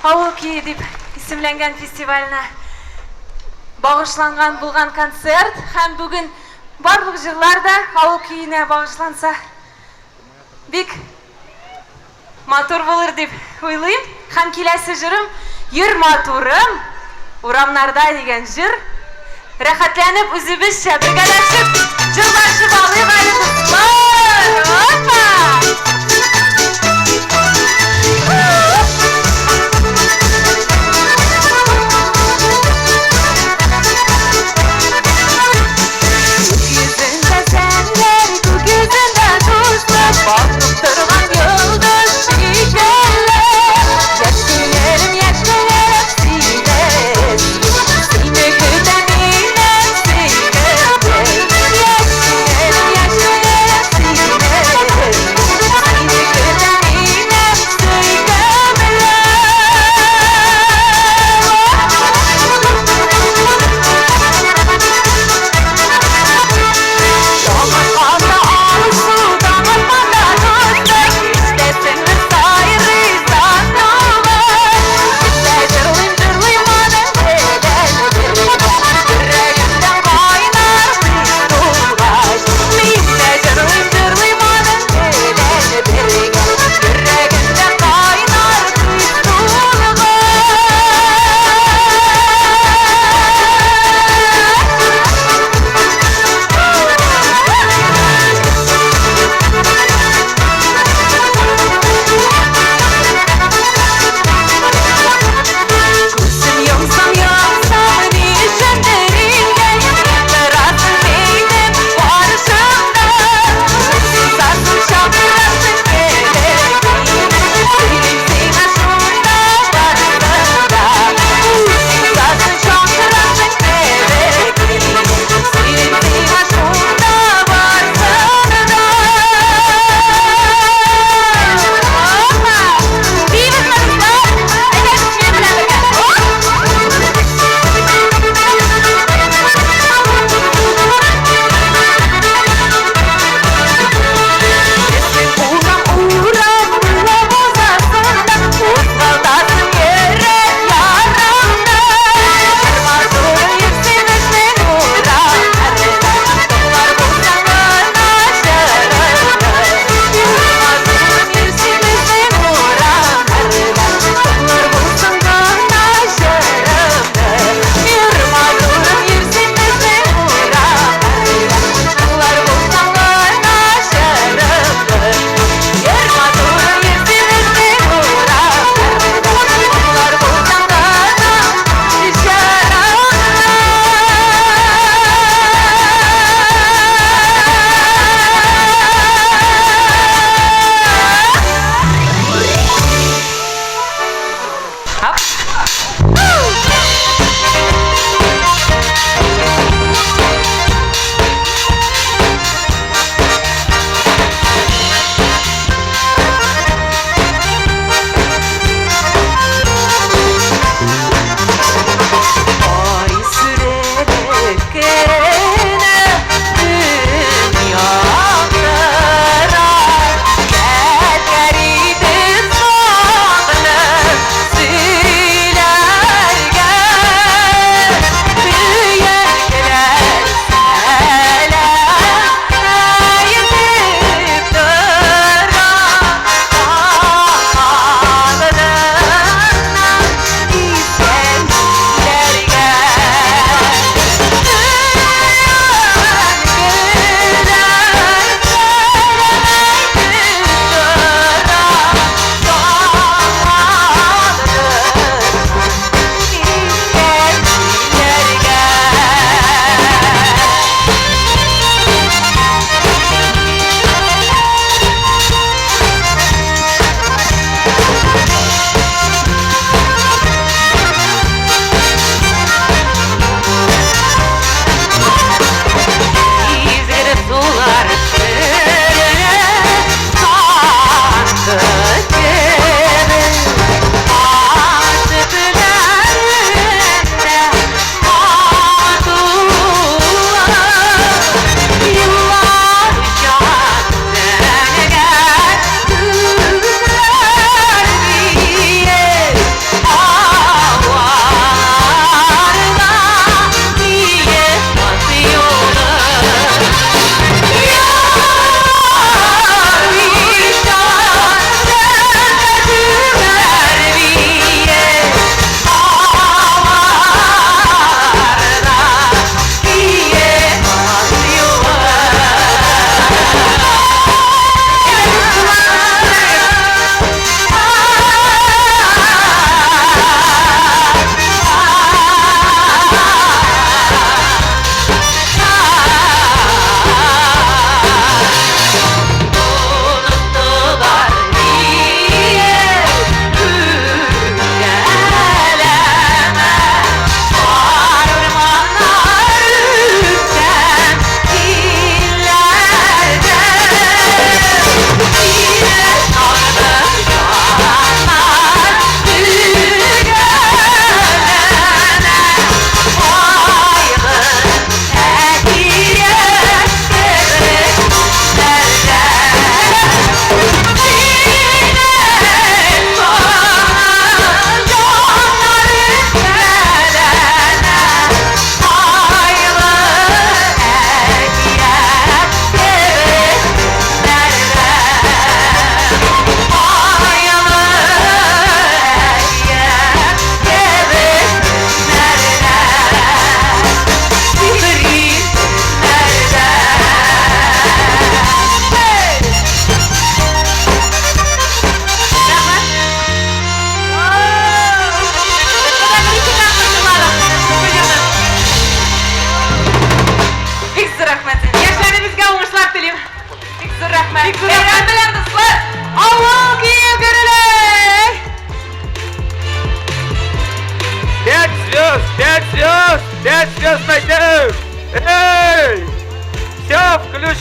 Авыл күйі деп исемленген фестиваліне bağışlanған болған концерт һәм бүгін барлық жырлар да ауыл күйіне bağışlanса бик матур булыр дип уйлыйм. Һәм киләсе җырым "Йөр матурым урамнарда" дигән җыр. Рәхәтләнеп үзебезчә бергәләшеп җырлашып алыйк әле дуслар. Опа! Bakıp durgan yıldız şişeler Yaşlılarım yaşlılarım siler Seni güden inem siler Yaşlılarım yaşlılarım siler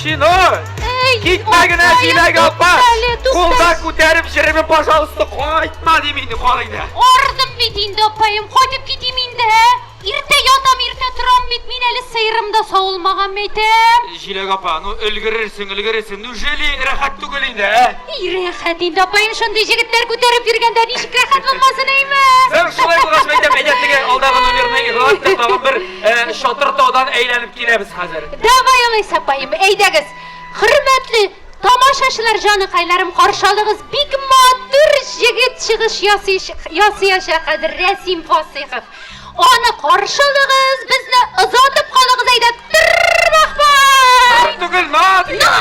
Şino. Gitmegine Zinek apa. Kolda ko'tarib jirimi, пожалуйста, qaytma demeydi qo'lingda. Ordim bit indi opayım, qo'yib ketayım indi. Erta yotam, erta turam bit, men hali seyrimda sovulmagan metem. Zinek apa, no ilgirirsin. Nujeli rahat tugul indi. Rahat indi opayım, shunday yigitlar ko'tarib yurganda nechik rahat bo'lmasin aymi? Sen shulay qilgach maktab agentligiga oldagi nomerni iloji tag'in bir shotir tog'dan aylanib kelamiz hozir. Davay olaysa opayım, aydagiz. Hurmatli tomoshachilar joniqaylarim, qarshi oling'iz. Bek motor yigit chiqish yasiyash haqida Rasim Fosihov. Ona qarshi oling'iz, bizni uzatib qoling'iz ayda. Rahmat. Tugul, ma degan.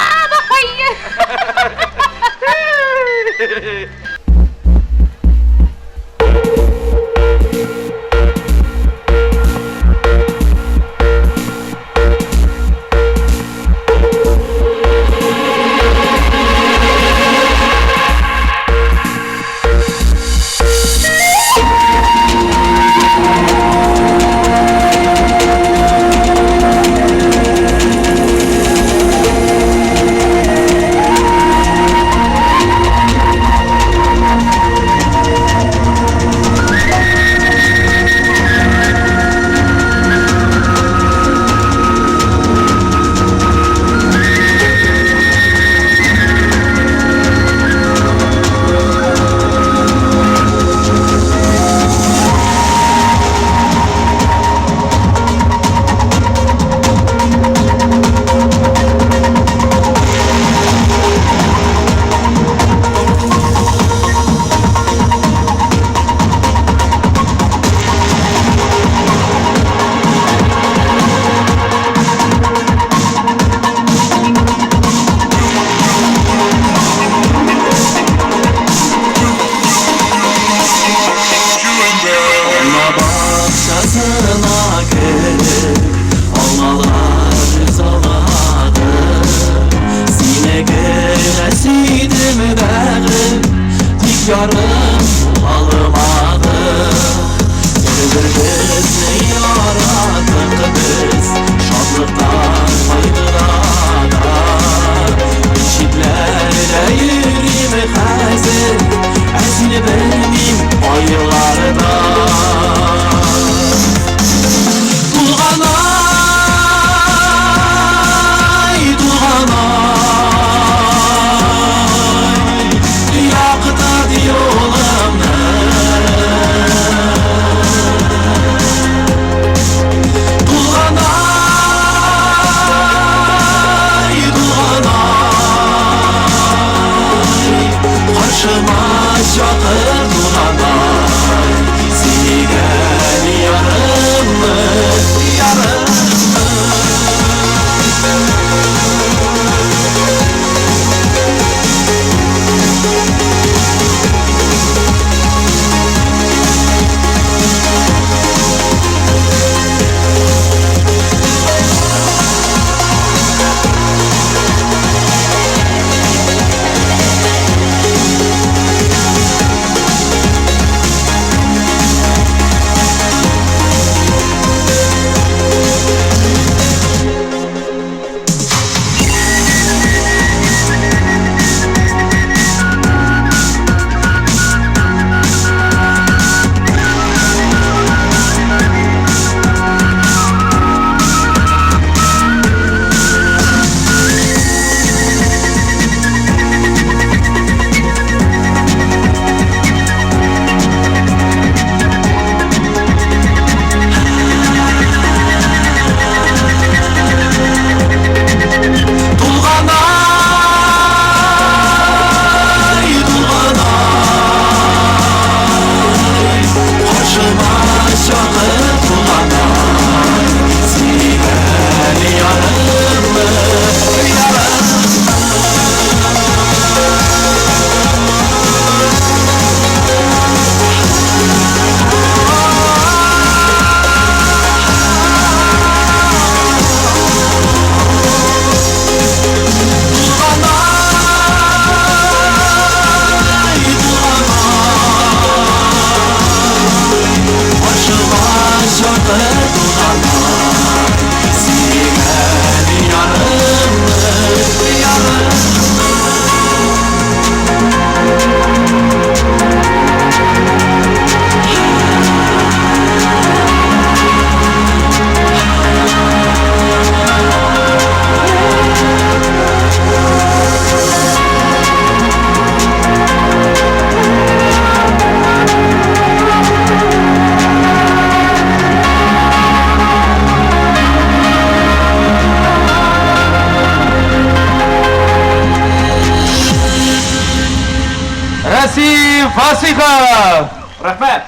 Салихов! Рәхмәт!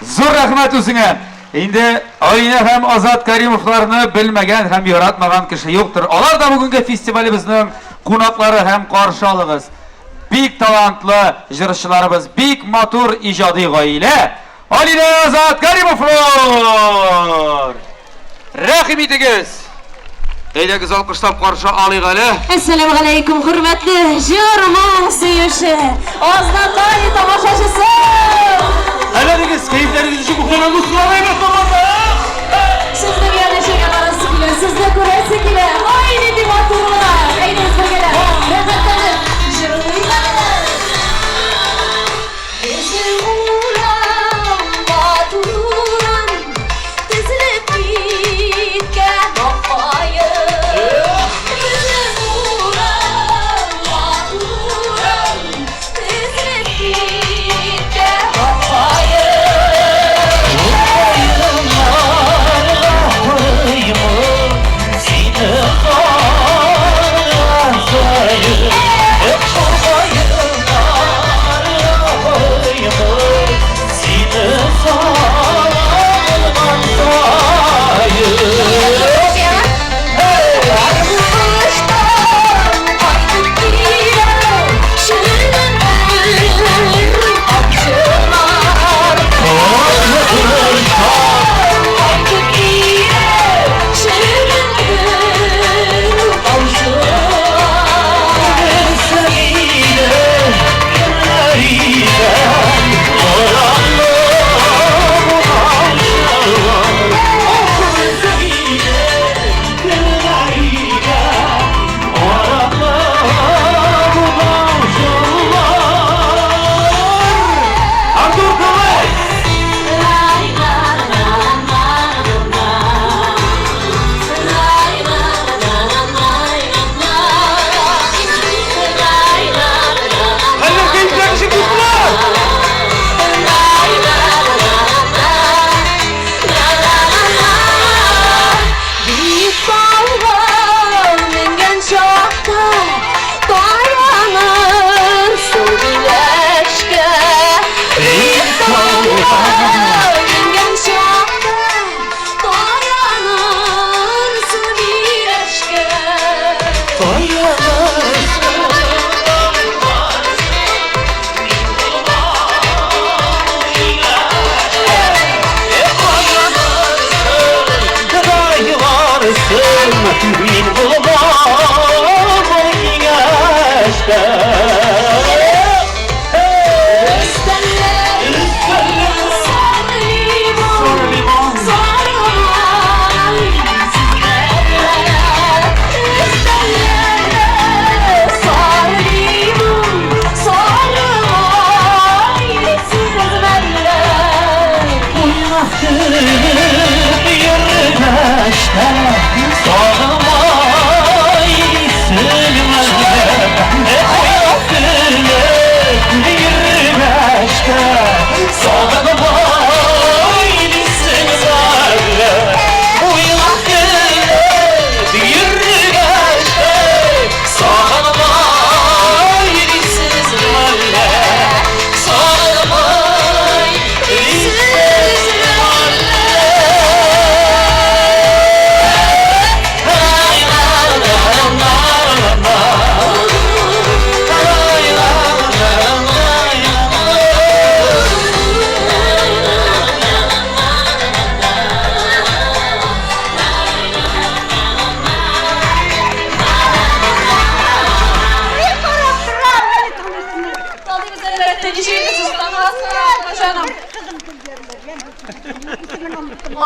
Зур рәхмәт үзеңә! Инде Айна һәм Азат Каримовларны белмәгән һәм яратмаган кеше юктыр. Алар да бүгенге фестивалебезнең кунаклары һәм каршы алыгыз. Бик талантлы җырчыларыбыз, бик матур иҗади гаилә. Айна Азат Каримовлар! Рәхим итегез! Әйдәгез алкыштап каршы алыйк әле. Assalamu alaykum hurmatli jurman suyushi. Oznaqay tomoshaçısı. Әлегез кәйфләрегез өчен мөхтәрәм дусларыбыз булмаса. Sizni yerleşe kalansı kile, sizni kuresi kile. Aynı divatırlar. Eyniniz bölgeler. Rehatlanın. Jırlayın. Bizim uğram, maturam. Dizilip gitken kafayı. Bizim uğram, maturam. Dizilip gitken kafayı.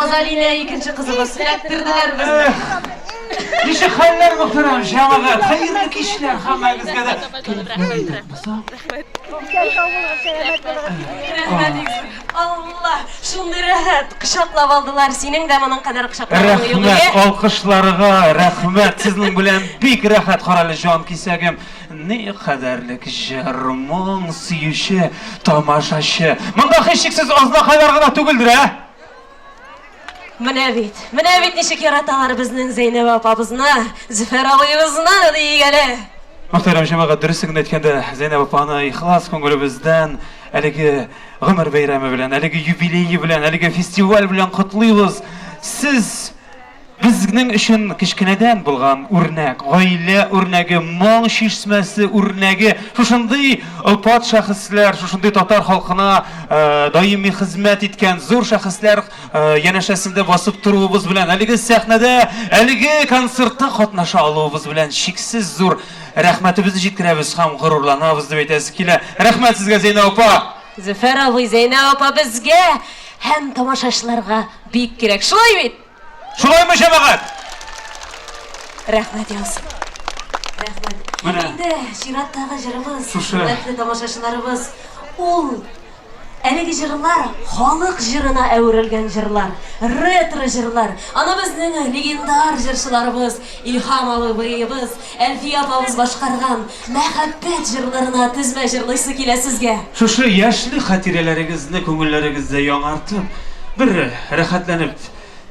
Azalina ikinci kızımız. Ettirdiler bizi. Nişe haller muhterem cemaat, hayırlı kişiler hammamizga da. Allah, şunday rahat kışaklab aldılar. Senin de bunun kadar kışaklab aldığı yok. Rahmat, alkışlarıga rahmat. Sizning bilan bek rahat qarali jon kesagim. Ne kadarlik jarmon suyushi, tomoshashi. Bunda hech cheksiz oznaqalargina tugildir ha. Mine bit nişik yaratalar bizning Zeynep apamızna, Züfer alayımızna deyigeli. Muhterem cemaat, dürüstlüğünü aytganda Zeynep apani ixlos ko'nglimizdan әлеге гомер бәйрәме белән, әлеге юбилейи белән, әлеге фестиваль белән котлыйбыз. Сез безнең өчен кичкенәдән булган үрнәк, гаилә үрнәге, моң шишмәсе үрнәге, шушындый пат шәхесләр, шушындый татар халкына даими хезмәт иткән зур шәхесләр янәшәсендә басып торуыбыз белән, әлеге сәхнәдә, әлеге концертта катнаша алуыбыз белән чиксез зур рәхмәтебезне җиткерәбез һәм горурланабыз дип әйтәсе килә. Рәхмәт сезгә, Зәйнәп апа. Зөфәр абый, Зәйнәп апа безгә һәм тамашачыларга бик кирәк. Шулай бит? Шулаймы, җәмәгать? Рәхмәт яусын. Рәхмәт. Инде чираттагы җырыбыз, хөрмәтле тамашачыларыбыз, ул әлеге җырлар халык җырына әверелгән җырлар, ретро җырлар. Аны безнең легендар җырчыларыбыз, Илһам абыйыбыз, Әлфия апабыз башкарган мәхәббәт җырларына тезмә җырлыйсы килә сезгә. Шушы яшьлек хатирәләрегезне күңелләрегездә яңартып, бер рәхәтләнеп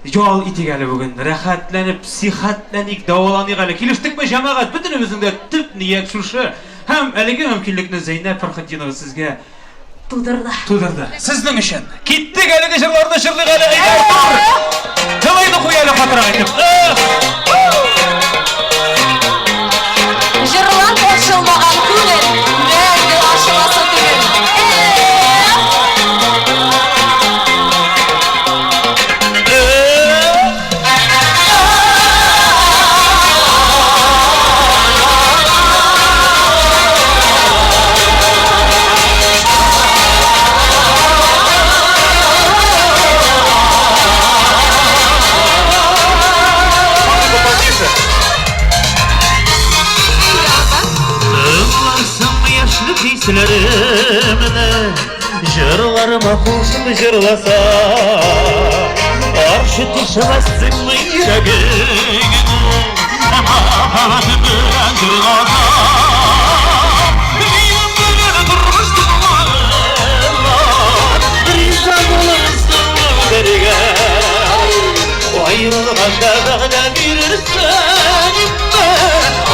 ял итик әле бүген. Рәхәтләнеп, сихәтләник, дәваланыйк әле. Килештекме, җәмәгать? Бөтенебезнең дә төп ният шушы. Һәм әлеге мөмкинлекне Зәйнәп Фәрхетдинова сезгә тудырды. Сезнең өчен. Киттек әлеге җырларны җырлыйк әле. Җырлыйны куй әле хатырга әйтеп. Җырлар ачылмаган күңел, мәңге ачыласы түгел. Жырларыма кушып жырласа, аршы тишмәссең йөрәгеңне, махаббат белән җырласа. Минем белән тормыш тыңлар, риза булырсың бергә. Аерылганда вәгъдә бирерсең,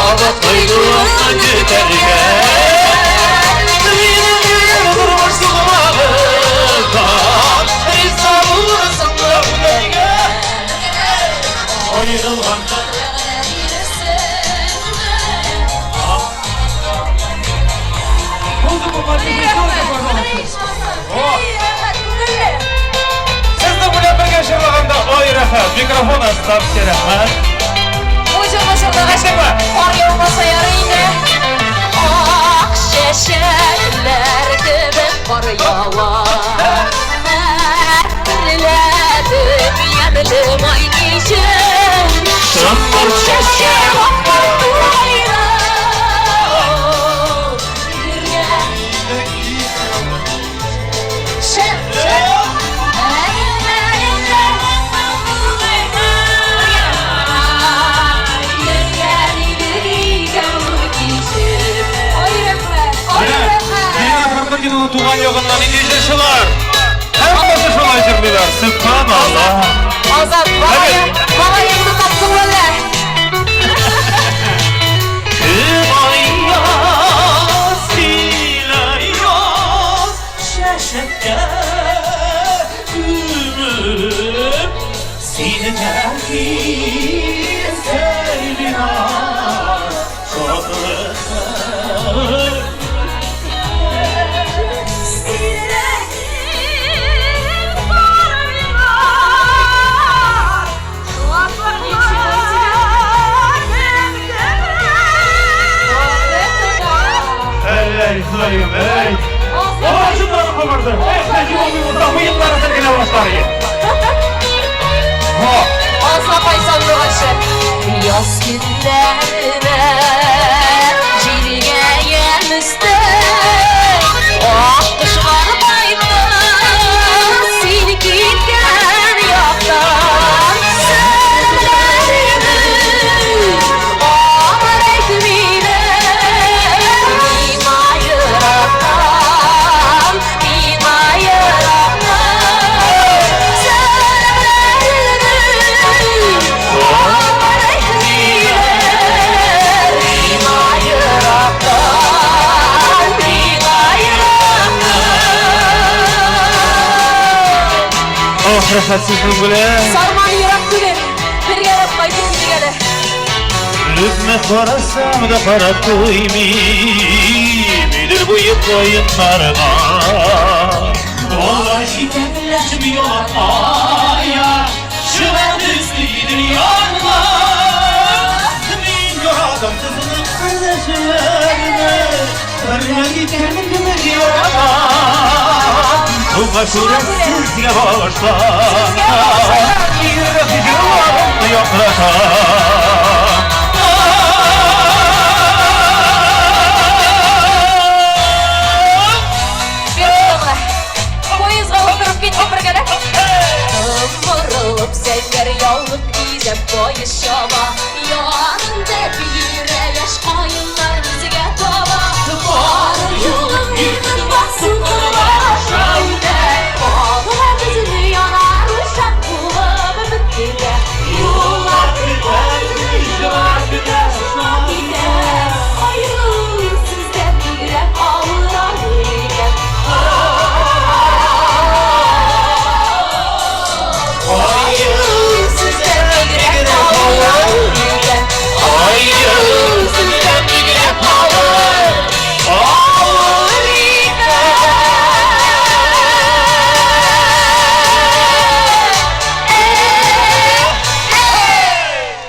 абат кайгыларны көтәргә. Сезне белән бергә җырлаганда ай рәхәт. Микрофон астап рәхмәт. Кар яумаса ярый инде. Ак чәчәкләр кебек кар ява. Әрләдем ямлы май кичә. Шампур чәчәк акмайда. Туган ягыннан инде җырчылар. Һәммәсе шулай җырлыйлар. Субханаллах. Азат, балаеңны таптың әле. Şaşıkta ümüm seni terk sevdina şadlıklar. İsrail Bey. Ağacından kabardı. Ekmek yolumuzda mıyıkları sırgına başlarıyım. Asla paysanlığı aşı. Yaz günlerine cilge gelmişti. Ah kışlar baydı. Seni gitken yaktan. Sözlerimi ağrek bile. Bima yıraktan. Bima yıraktan. Sözlerimi ağrek bile. rəxətsizlik bilen. Sarmanı yarak bugün. Bir yarap kaydım digəli. Lütme karasam da kara koymayım bu yıkayınlarına. Ola şiddetleşmiyor aya, şıvet üstüydür yanma. Min yoradım kızını kardeşlerine, örnek kendimi yoramam. Tuğla suretsiz yavaşlar, yürek yuvarım yokratan. Vurulup seller yollup izep boyu şova. Yanında büyüre yaş kayınlar bizge baba. Var yılın yılın basın kılar şöyle. Oğla bizim yanar uşak kulağım bittire. Yıllar güler yıllar güler gider. Ayrılır sizden bire ağır ağır.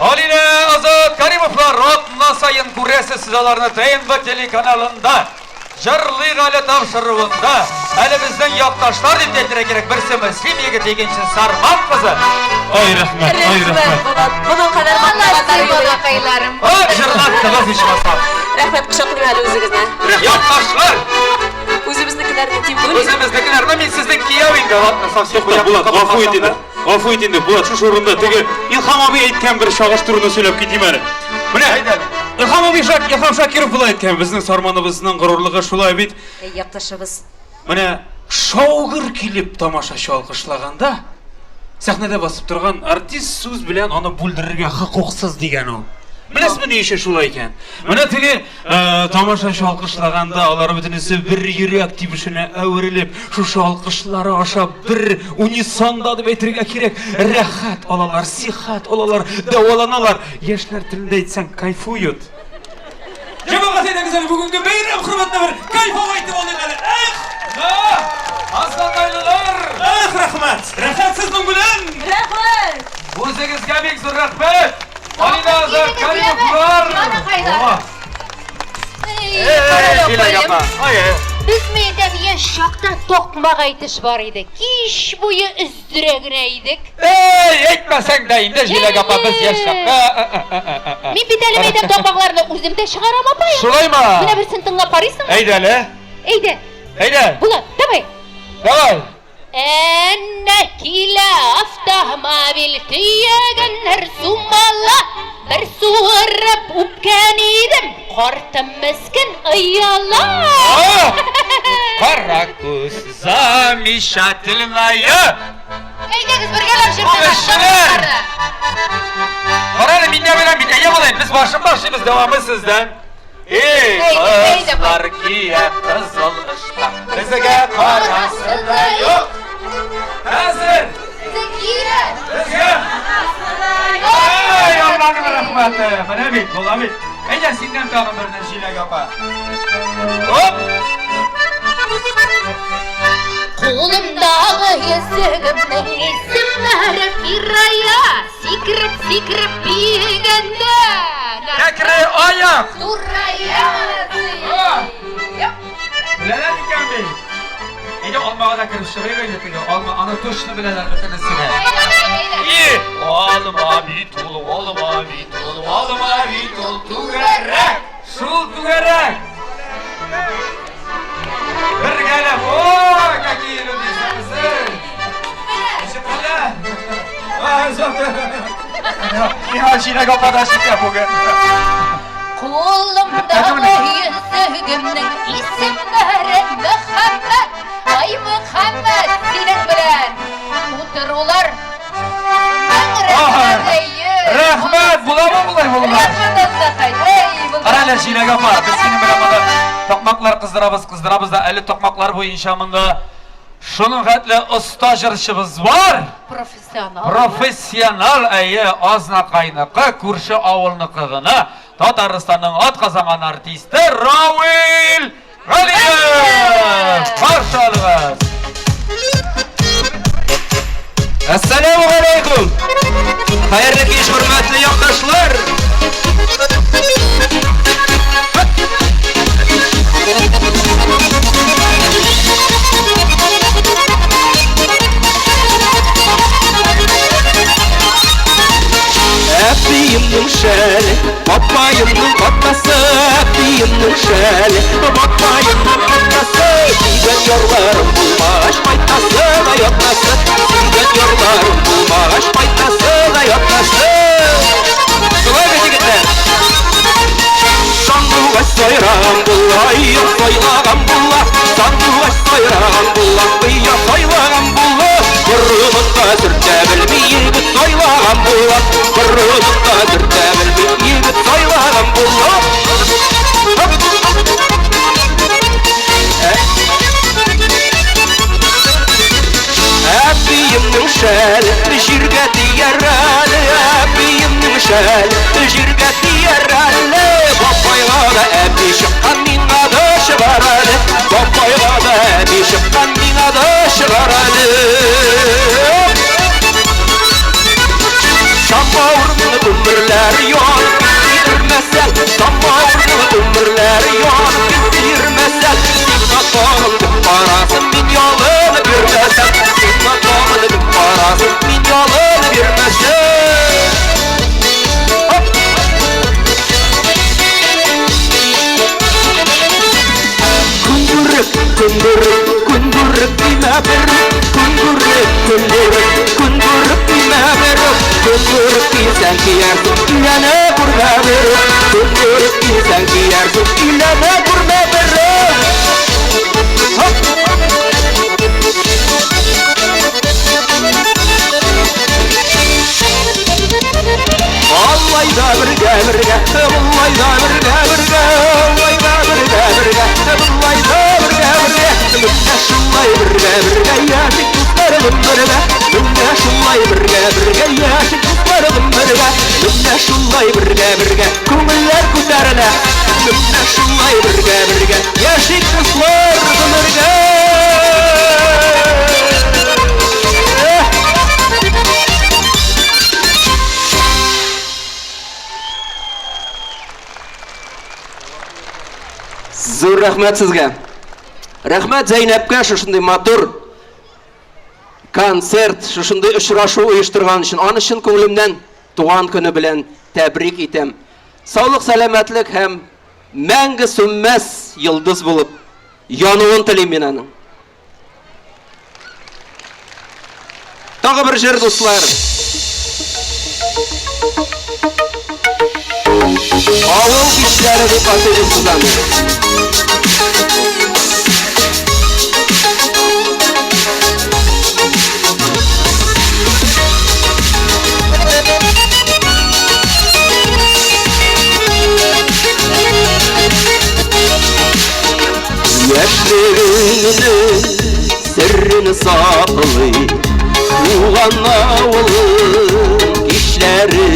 Aline Azat Karimovlar Rotna sayın kuresi sızalarını TNV telekanalında Jarlı Gale tavşırığında elimizden yaktaşlar dinletire gerek birisi Müslim yigit ikinci Sarman kızı. Ay rahmet, ay rahmet. Bunun kadar matlamatları yok. Ay jırlat kızı hiç masal. Rahmet kuşaklayım hali özünüzden. Yaktaşlar. Özümüzdekiler neteyim bunu. Özümüzdekilerden ben sizden kiyavinde. Savsiye Bulat, gafı etindi. Gafı etindi. Bulat şu orunda tege İlham abi aytgan bir şağıştırını söylep keteyim hele. Mine, İlham abi İlham Şakirov bulay aytgan bizning sarmanımızның gururluğu şulay bit. Yaktaşımız. Mine şovgır kilip tamaşa şalqışlaganda sahnada basıp turgan artist söz bilen onu buldirerge huquqsiz degan o. Bilasizmi ne işe şulay ekan? Mana tege tamaşa şalqışlaganda ular bütünüsü bir yürek tibişine öwrilip şu şalqışlары aşa bir unisonda deb aytırga kerak. Rahat olalar, sihat olalar, davolanalar. Yoshlar tilida aytsan kayfuyut. Jamoat edingizlar bugungi bayram hurmatna bir kayfov aytib oling hali. Aslan qaylılar. Rahmat. Rahatsizlik bilan. Rahmet. O'zingizga ming zo'r rahmat. Aline Azat Karimovlar. Jila yapma. Biz meydem yaşakta tokmak aytış var idi. Kiş boyu üzdüregüneydik. Ey, etmesen de indi Jila yapma biz yaşak. Men biteli meydem tokmaklarını uzimde çıgaram apayım. Sulayma. Buna bir sıntıngla parayısın. Eydele. Eyde. Eyde. Bulat, davay. Davay. Ennekile aftahma biltiyegenler sumalla. Bir suvarıp upken idim. Kortum miskin ayala. Kara kuz zamişatilmayı. Eydegiz birgeler Konuşsunlar. Kararı minne veren bir eye olayım. Biz başımız devamı sizden. Ey kızlar kiye kızıl ışta. Bizge karası da yok. Hazır. Bizge. Ey Allah'ın rahmeti. Bana bit, bula bit. Ece sinden tağım birden şile yapa. Hop. Kolumdağı yüzüğümün isimleri Firaya. Sikrip bilgende. Tekre ayak. Duraya. Bileler diken bey. Ece olmağa da karıştırıyor öyle diyor. Olma ana tuşunu bileler ötenesine. İyi. Oğlum abi tul, oğlum abi tul, oğlum abi tul. Tugerek. Şul tugerek. Bir gelip ooo kakiyle diyorsun. Şıkkıla. Ya şine kapada şık yap bugün. Kolumdağı yüzüğümün isimleri Muhammed. Ay Muhammed senin bilen oturular. Rahmet, bulama bulay bulma. Aralar şine kapa, biz senin bilen bana tokmaklar kızdırabız da eli tokmaklar bu inşamında Şunun hətlə usta jırışımız var. Profesyonel. Profesyonel әйе азна кайныкы күрше авылны кызына Татарстанның атказанган артисты Равил Галиев. Каршы алыгыз. Assalamu alaykum. Xayrli kech, hurmatli yurtdoshlar. Abiyimning shali, papayimning otasi, abiyimning shali, papayimning otasi. Suygan yorlarim bulmaş maytasi da yotmasi. Suygan yorlarim bulmaş maytasi da yotmasi. Şulay yigitler. Sanduğa soyran bulla, iya soylagan bulla. Sanduğa soyran bulla, iya soylagan bulla. Burununda sürte bilmeyi yigit soylagan bulla. Burununda sürte bilmeyi yigit soylagan bulla. Abiyimning shali, jirga tiyarali. Abiyimning shali, jirga tiyarali. Bopayga da abi chiqqan menga da shigarali. Bopayga da abi chiqqan menga da shigarali. Samavurni umrlar yonib bitirmasa, samavurni umrlar yonib bitirmasa, Singapurni qarasam men yolini bermasam, Singapurni qarasam men yolini bermasam. Kunduruk, kunduruk, kunduruk bina beruk, kunduruk, kunduruk, kunduruk bina beruk, kunduruk pisang kiyarsun, ilana kurma beruk, kunduruk pisang kiyarsun, ilana kurma beruk. Vallahi da birga, vallahi da birga, vallahi da birga, vallahi da birga. Minna şullay birga, yaşık kızlarım birga. Minna şullay birga, yaşık kızlarım birga. Minna şullay birga, ko'ngillar ko'tarila. Minna şullay birga, yaşık kızlarım birga. Zo'r rahmat sizga. Rahmat Zaynabga shunday motor konsert, shunday uchrashuv uyushtirgan uchun ona uchun ko'nglimdan tug'an kuni bilan tabrik etam. Sog'lik, salomatlik ham mangi so'nmas yulduz bo'lib yonuын tilayman aning. Tog'i bir yer do'stlar. Avul kişilere de patlayıp kullanıyor. Yaşlarının sırrını saklay, ulan avulun kişileri.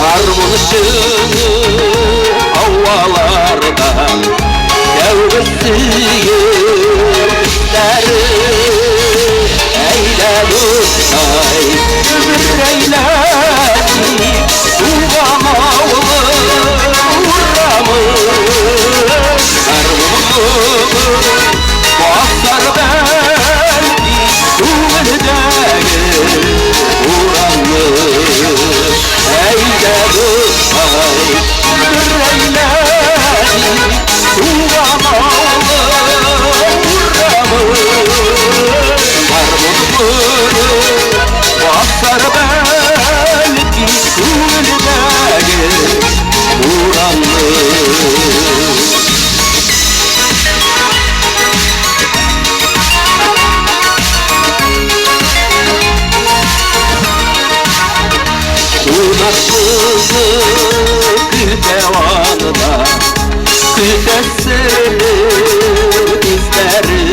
Harmonışını havalarda Devgisi yüzleri Eylel ustay bir eyleti Uğam ağlı uğramı Harmonımı basar belki Tuğildeki uğramı Eylel ustay bir eyleti Uğam ağlı uğramı Harmonımı basar belki Tuğildeki uğramı Unaksızı kütevanıda Kütesini izleri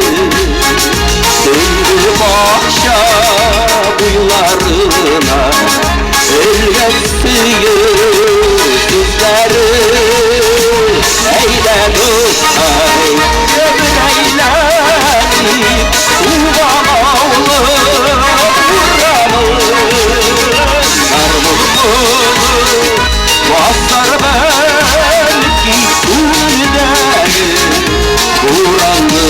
boylarına Elgen suyu Kızları Eyle dostay Ömür eylenip Ulan oğlu Uğramın Sarmıklı Basar belki Ünlüleri Uğrandı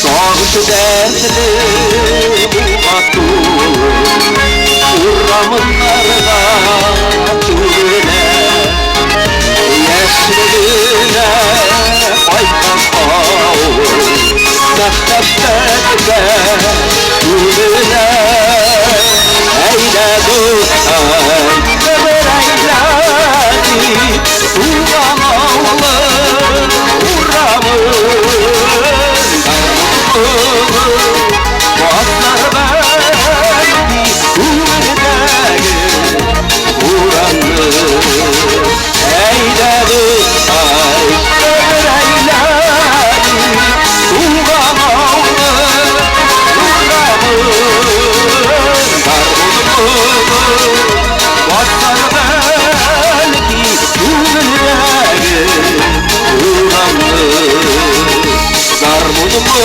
Sağışı dertli Muhattur Uğramınlarına Türüne Yaşlılığına Aykan ağır Sahtaptette Türüne Eyle dostay Ömer eyledi Uğran oğlu Uğramın Boğazlar belki Ümürdeki Uğrandı Eyle dostay Ömür eyledi Uğran oğlu Uğramın Boğazlar belki Ümürdeki Uğrandı Darmudumu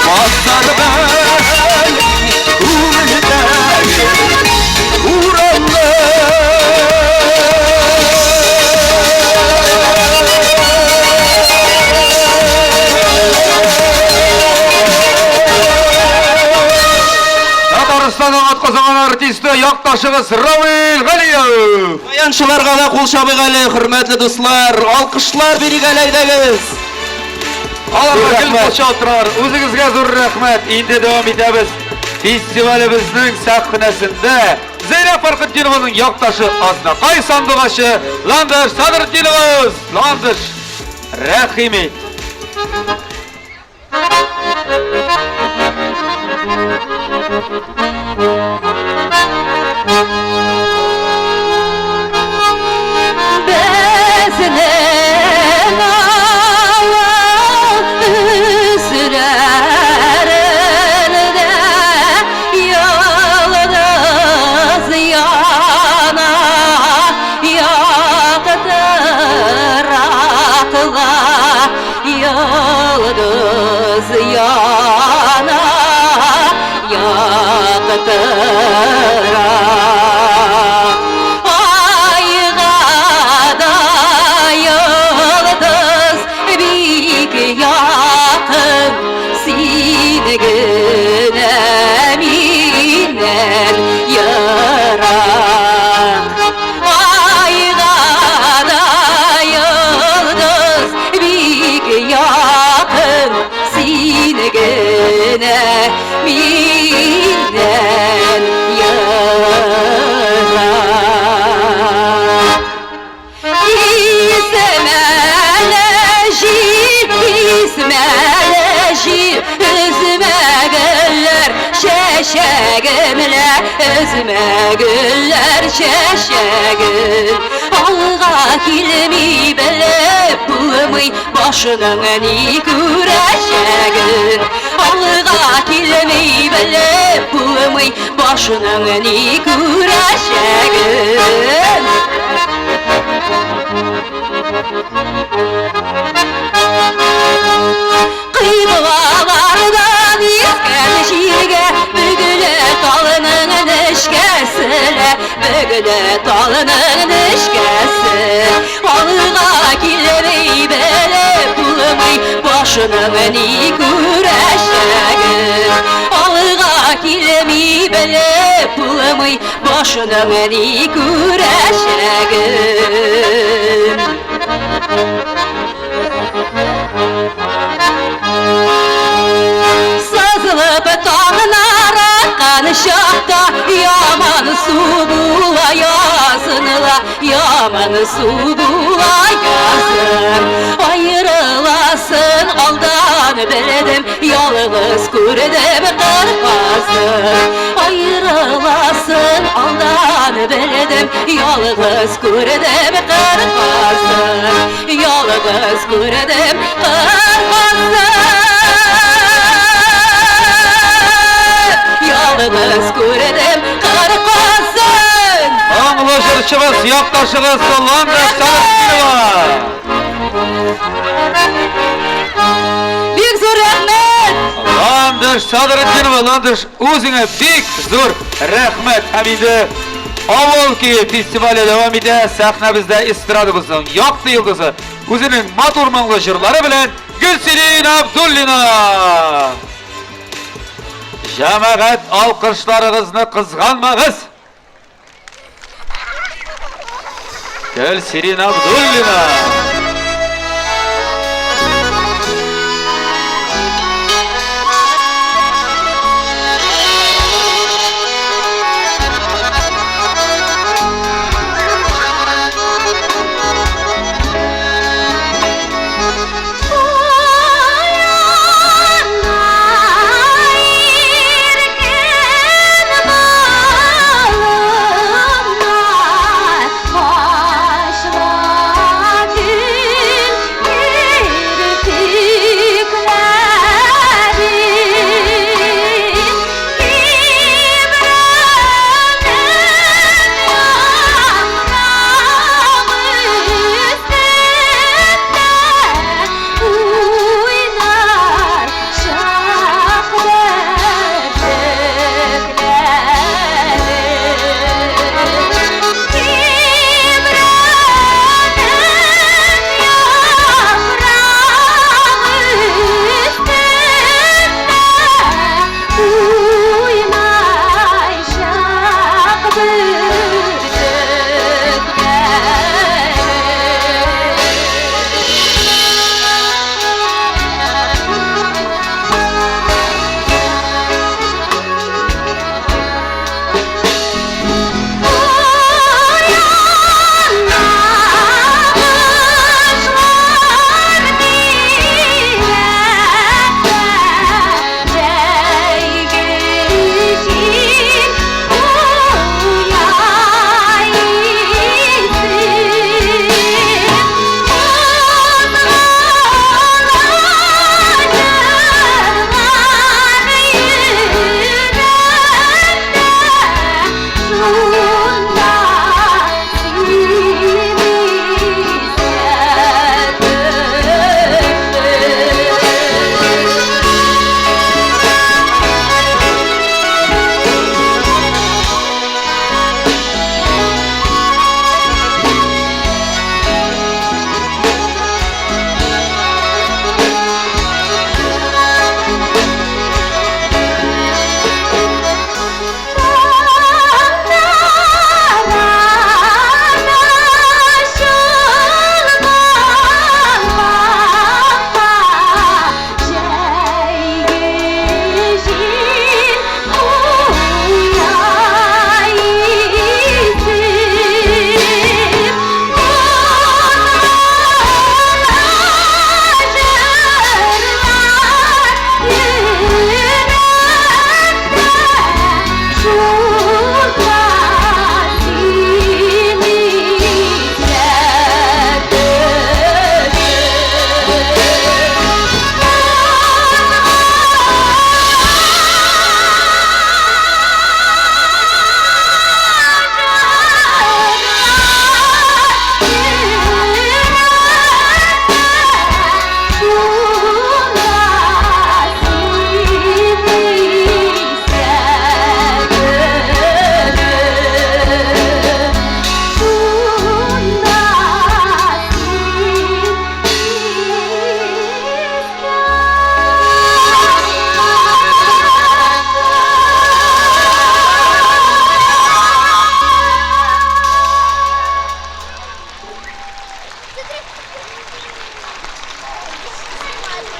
Mazhar ben Ümürdeki Uğrandı Татарстанның атқазған артисті якташыгыз Равил Галиев. Баяншыларға да кул чабыйк әле, хөрмәтле дуслар. Алкышлар бирик әләйдәгез. Аларга гел коча отырар. Үзегезгә зур рәхмәт. Инде дәвам итәбез. Фестивалебезнең сәхнәсендә Зәйнәп Фәркетдинованың якташы Азнакай сандугачы Ландыш Садырдинов. Ландыш Рәхимит. Yıldız yana yaktırar Ayga da yıldız bik yakın Sinegine minen yarar Ayga da yıldız bik yakın Sinegine minen yarar İsmelejir üzme güller şeşegimle üzme güller şeşegim Alga kilmi bilip bulmuy başının ni güreşegim Alga kilmi bilip bulmuy başının ni güreşegim Kıyılardan isken şirge Bügüle talının işkesile Bügüle talının işkesi Alga kilmeyi bele bulmuy Başının ni güreşegin Alga kilmeyi bele bulmuy Başının ni güreşegin Sazılıp tağlara kanışakta Yaman su bula yazınla Yaman su bula yazın Ayrılasın Yalğız күрдем qırqasın Ayrılasın aldan bildim Yalğız күрдем qırqasın Yalğız күрдем qırqasın Yalğız күрдем qırqasın Anlaşırçımız, yaklaşığız, Landa Sarıkçıva. Büyük zor rahmet. Landır Sadırıcınıva, Landır özüne büyük zor rahmet. Hamide Avul ki festivale devam ede, sahnamızda estradımızın yaktı yıldızı, özünün maturmanlı jırları bilen Gülselin Abdullina. Cemaat alkışlarınızı kızganmağız. Gülselin Abdullina.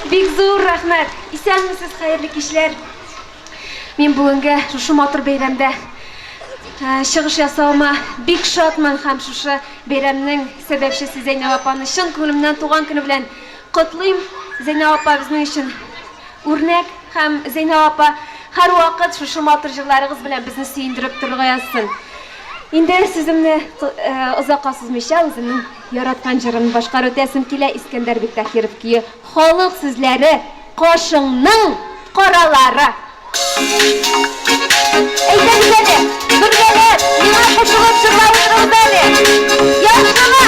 Бик зур рәхмәт. Исәнмесез, хәерле кичләр. Мин бүгенге шушы матур бәйрәмдә чыгыш ясауыма бик шатмын һәм шушы бәйрәмнең сәбәпчесе Зәйнәп апаны чын күңелемнән туган көне белән котлыйм. Зәйнәп апа безнең өчен үрнәк hem Zeynep apa her vakit şu matır jırlarınız bilen bizni suyundurup durğayasın. İndi sizimle uzakka sızmışa özünün yaratkan jırını başkar ötesim kile İskender Biktahirov ki halıq sizleri koşunun koraları. Eyde güzeli, dur gelir, yine koşulup jırlayırız beni. Yaşlı.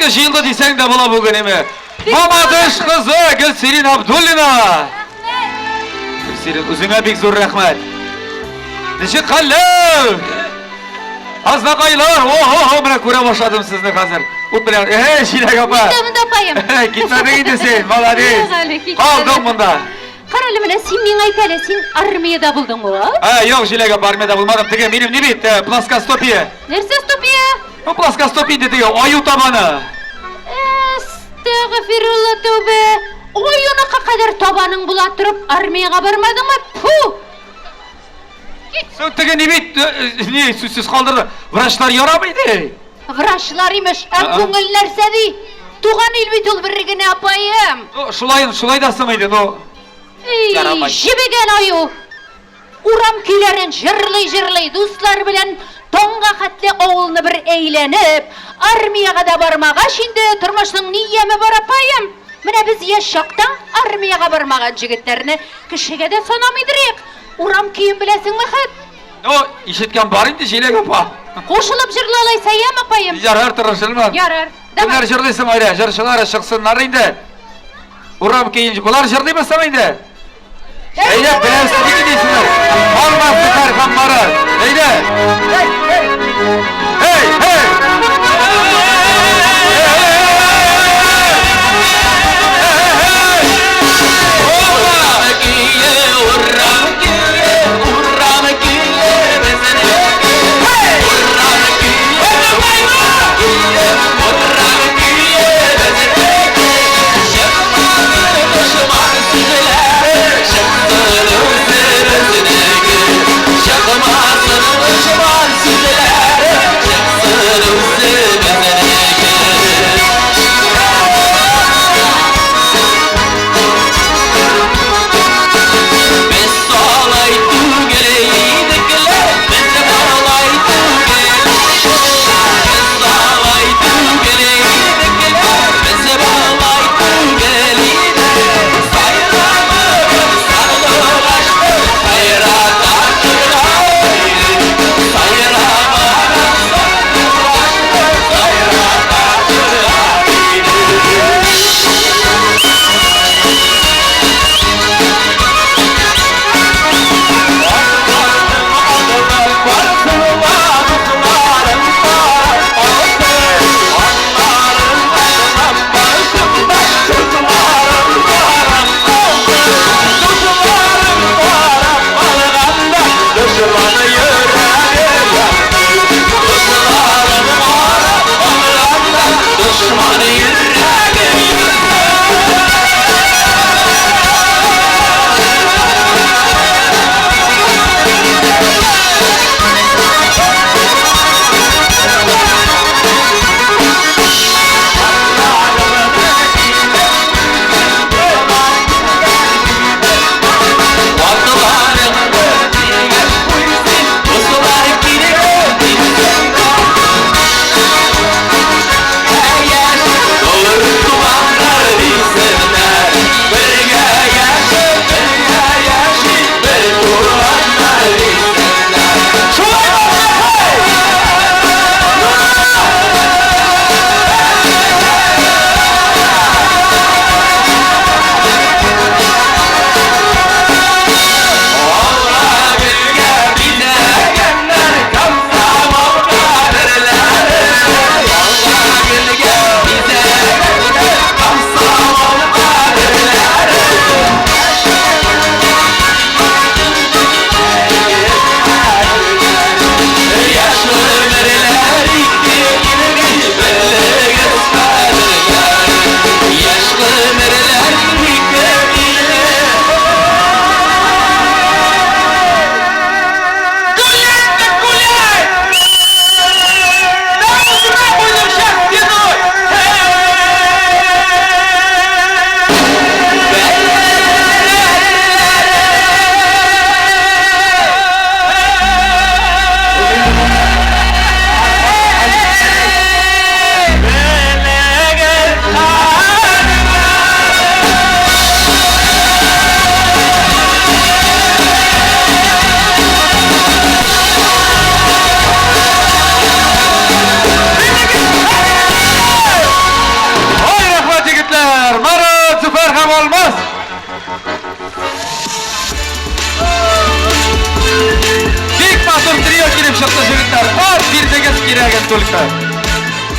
Jıyıldı desen de bula bugün emi. Mamadış kızı Gülserin Abdullina. Gülserin üzüme bek zor rahmet. Dişi kallı. Azna kaylar. Oho bana kura başladım sizni hazır. Ut bilen. Şile kapa. Gittim de payım. Gitmedi gidesin. Malades. Kaldım bunda. Karalı mene sen ne aytale sen armiyada buldun mu? Yok Şile kapa armiyada bulmadım. Tige benim ne bit? Plaskastopiye. Neresi stopiye? O plaskastopiye dedi ya. Ayu tabanı. Estağfirullah tövbe. Oyuna kadar tabanın bulattırıp armiyaga barmadın mı? Puh! Sen tige ne bit? Niye süssüz kaldırdı? Vraçlar yaramaydı. Vraçlar imiş. Köngüller sedi. Tuğan ilbit ol birine yapayım. Şulay da sımıydı o. Jibegen ayu. Uram kilerin jırlay dostlar bilen tonga hatli oğulunu bir eğlenip armiyaga da barmaga şimdi turmuşның niyemi var apayım. Mine biz yaşaktan armiyaga barmagan jigitlerini kişiге de sanamıydırık. Uram kiyim bilesin mi hat? O işitken barındı şeyle kapa. Koşulup jırlalaysayyam apayım. Yarar tırışılmaz. Yarar. Bunlar jırlaysam ayrı, jırşılar çıksınlar indi. Uram kiyinci, bunlar jırlaymasam indi. Eyde, ben sizi gidiyorsunuz. Olmaz tutar kanları. Eyde. Hey. Urram kiye, urram kiye, düşmanı yüreğe Kızlarım arabalarla düşmanı yüreğe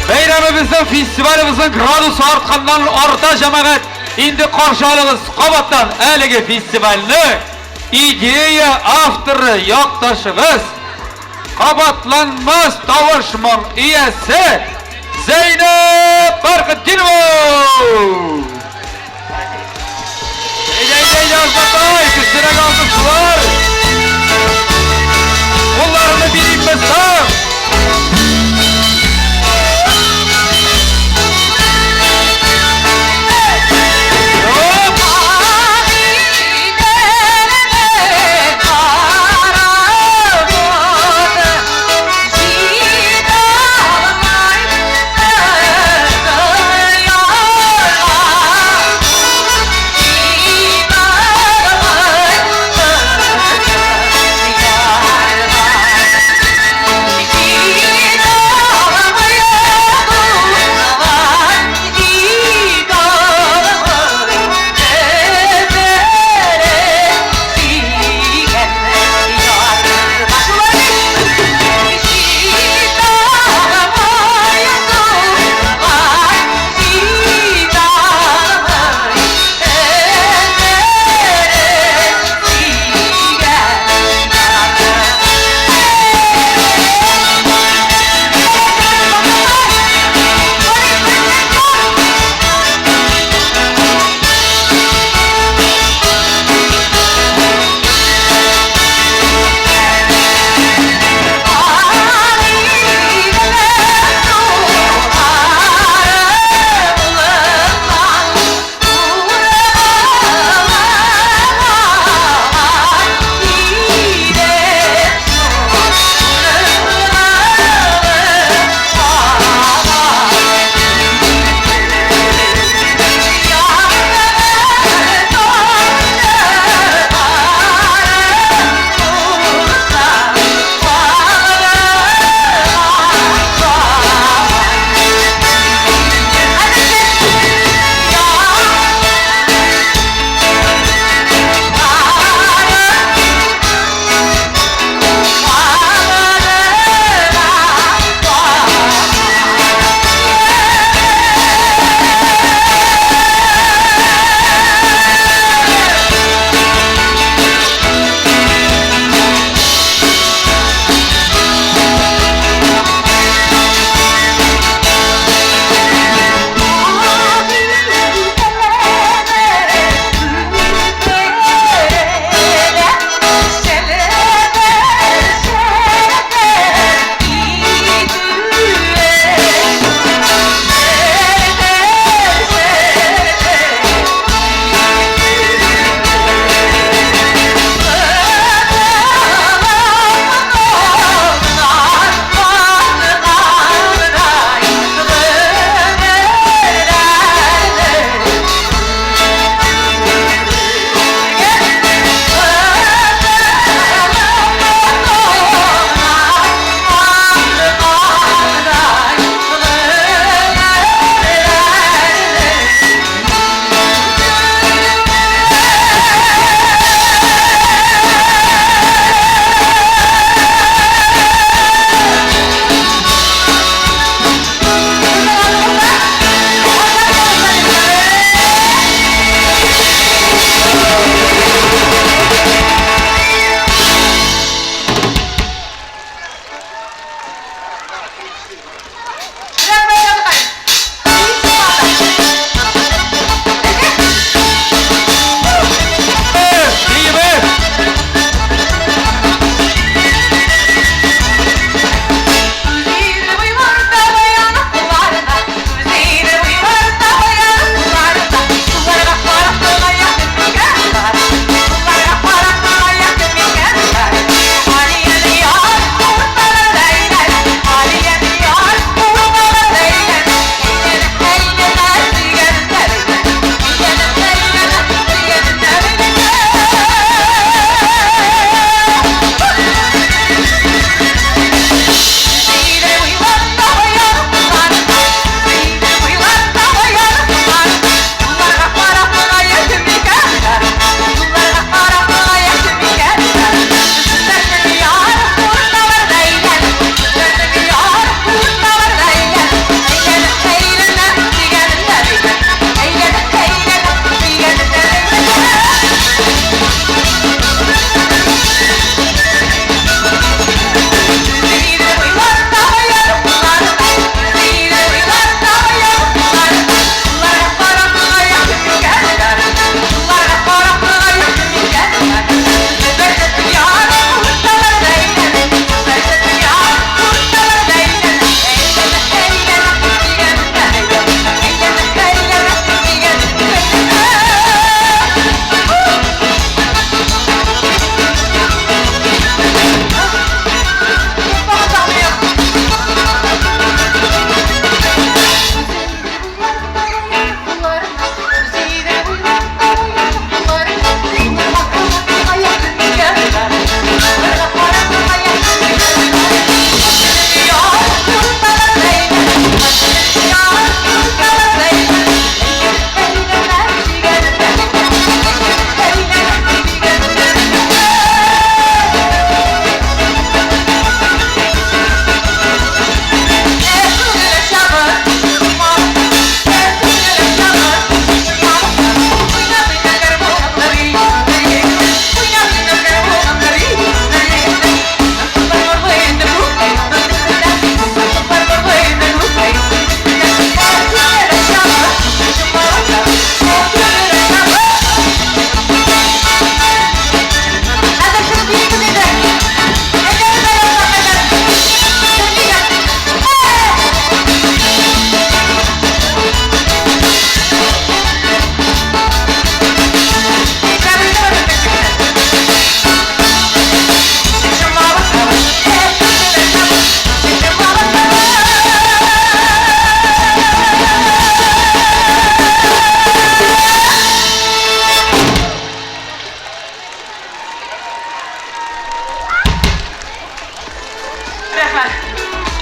Bayramımızın, festivalimizin gradusu artkandan orta cemaat indi karşı alığız qabattan әлігі festivalini ideya avtoru yoktaşığız qabatlanmaz tavışmın iyesi Zeynep Barkıdinova Yazdatay küstüre kaldırsılar Kullarını bilinmezler Bye.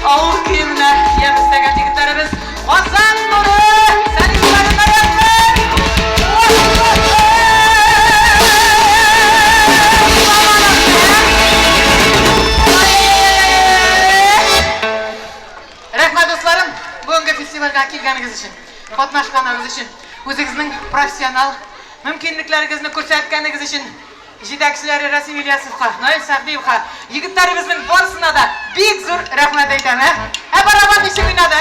Avul kiyimine yemizdeğen yigitlerimiz Hasan Nuri senin yuvarında yaptı. Rahmet dostlarım, bugünkü festivalga kelganınız için, qatnaşqanınız için, o'zingizning professional mümkinliklarıngizni ko'rsatganingiz için yetakchilari Rasim Ilyasovga, Noil Saxdiyevga, yigitlarimizning barisina da bek zo'r rahmat aytaman. Barabar necha minada?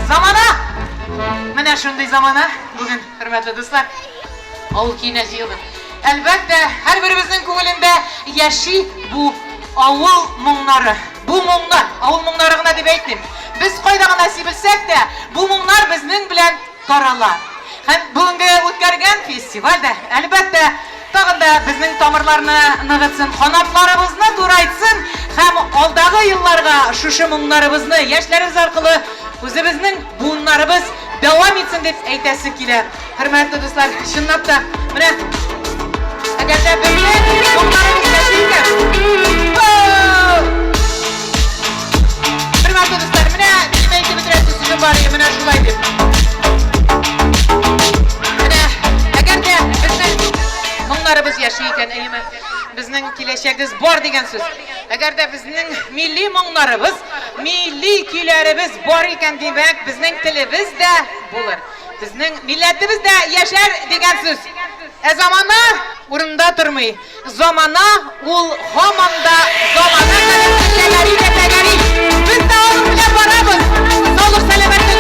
Zamana! Mana shunday zamana, bugun hurmatli do'stlar, avul kiyinasi yig'di. Albatta, har birimizning ko'nglida yashi bu avul mung'lari. Bu mung'lar, avul mung'larigina deb aytdim. Biz qaydaga nasib bilsak da, bu mung'lar bizning bilan taralar. Ham bugungi o'tkazgan festivalda albatta tag'inda bizning tomirlarni nig'itsin, qanotlarimizni to'raytsin, ham oldagi yillarga shu mung'larimizni yoshlarimiz orqali o'zimizning buvinlarimiz davom etsin deb aytasi kelar. Hurmatli do'stlar, shunlab da mana agarda bizning mung'larimiz yashaydi. Hurmatli do'stlar, mana nima aytib o'tirasiz sizga bari, mana shunday deb. Mana agarda bizning mung'larimiz yashayotgan ayman, bizning kelajagimiz bor degan so'z. Agarda bizning milliy mung'larimiz, milliy kuylarimiz bor ekan, demak bizning tilimiz da bo'lar. Bizning millatimiz da yashar degan so'z. Zamona o'rinda turmay, zamona ul hamanda zamona tagari tagari. Biz da o'z bilan boramiz. Sog'lik salomatlik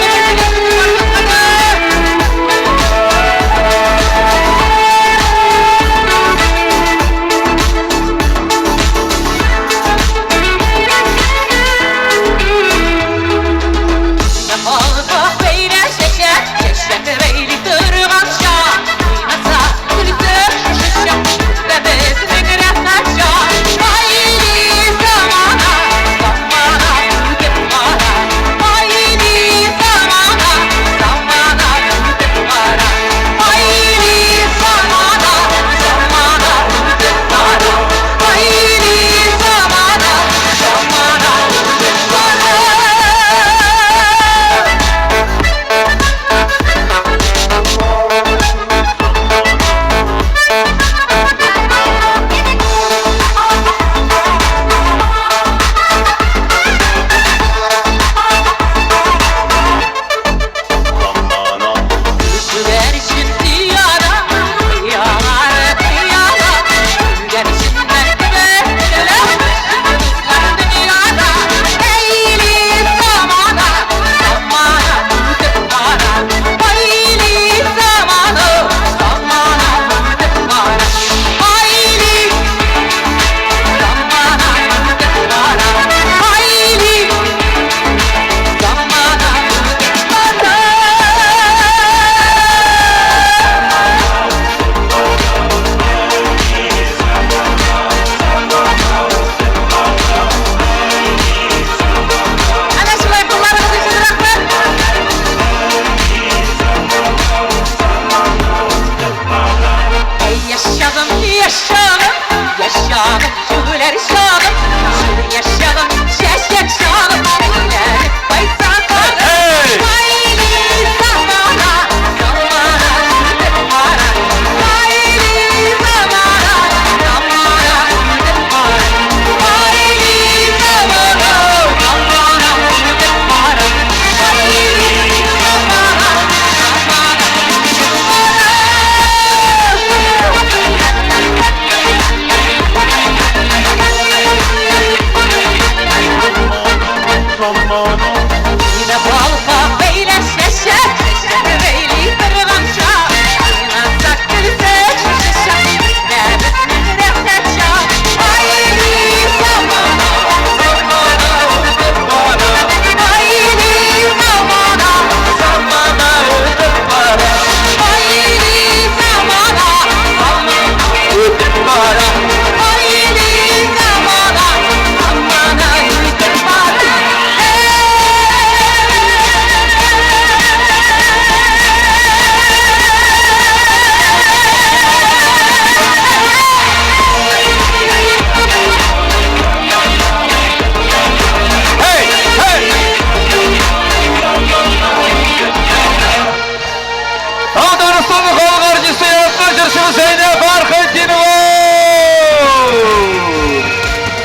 Yarışımız Zeynep Farkıddinova!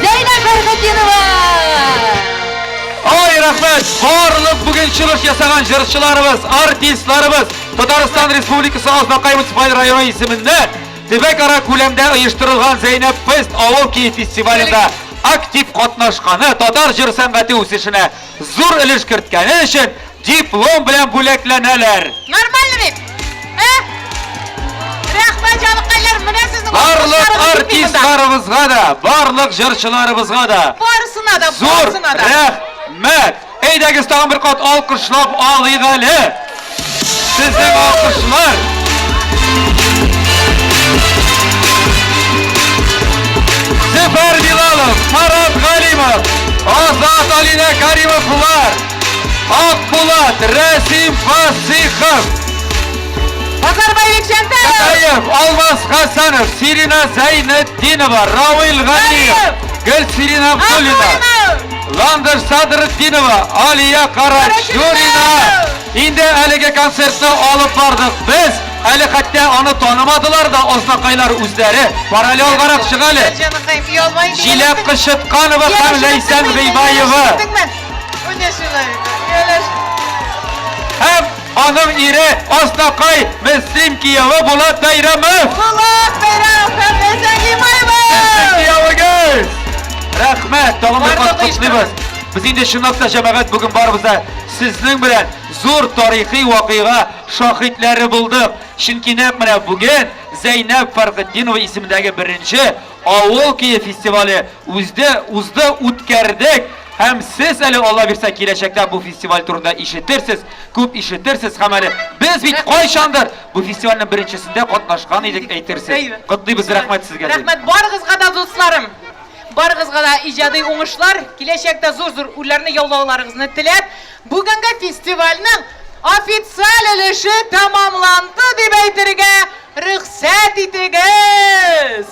Zeynep Farkıddinova! Ay rahmet! Barlık bugün çılış yasagan jırışçılarımız, artistlarımız Tataristan Respublikası Aznakay Municipal Rayonu isiminden Tibek ara kulemde uyuşturulgan Zeynep Fest Avul Keyif Festivalinde aktif katnaşkanı Tatar jır sanatı üsüşüne zor ülüş kirtkeni için diplom bilen bulekleneler. Normal mi? Rahmet canlıkaylar, mene sizin Barlık artistlarımızga da, barlık jırçılarımızga da Barısına da, zor barısına da. rahmet. Eydagistağın bir kat alkışlap ağlaygalı. Sizin alkışlar. Sefer Bilalov, Marat Galimov, Azat Aline Karimovlar, Akbulat, Resim Fasihov, Azerbaycan Şente. Katayev, Almaz Hasanov, Sirina Zeyneddinova, Ravil Ganiyev, Gülsirina Abdulina, Lander Sadrettinova, Aliya Karaçurina. Indi әлеге konsertni olib bardık biz. Әлі hatta onu tanımadılar da Oznakaylar üzleri. Paralel olarak çıgalı. Canlıkayım, iyi olmayın. Jilep Kışıtkanova hem Leysen Gıybayeva. Hem hanım iri Oznakay Müslim Kiyeva Bulat Bayramov. Bulat Bayramov hem Leysen Gıybayeva. Kiyeva göz. Rahmet, tamam kutlayız. Biz indi şunlakta cemaat bugün barımızda sizning bilan zo'r tarixiy voqea shohidlari bulduk. Chunki nima bugün Zeynep Farkıddinova ismidagi birinchi Avul Keyif festivali o'zida o'tkazdik. Hem siz hali Allah bersa kelajakda bu festival turida eshitirsiz, ko'p eshitirsiz ham hali. Biz bit qachondir bu festivalning birinchisida qatnashgan edik aytirsiz. Qutlaymiz, rahmat sizga. Rahmat barıgızga da dostlarım. Barıgızga da icadi oңышlar, kelajakda zo'r ularni yo'llovlaringizni tilab, bugungi festivalning ofisial ilishi tamomlandi deb aytirga ruxsat etingiz.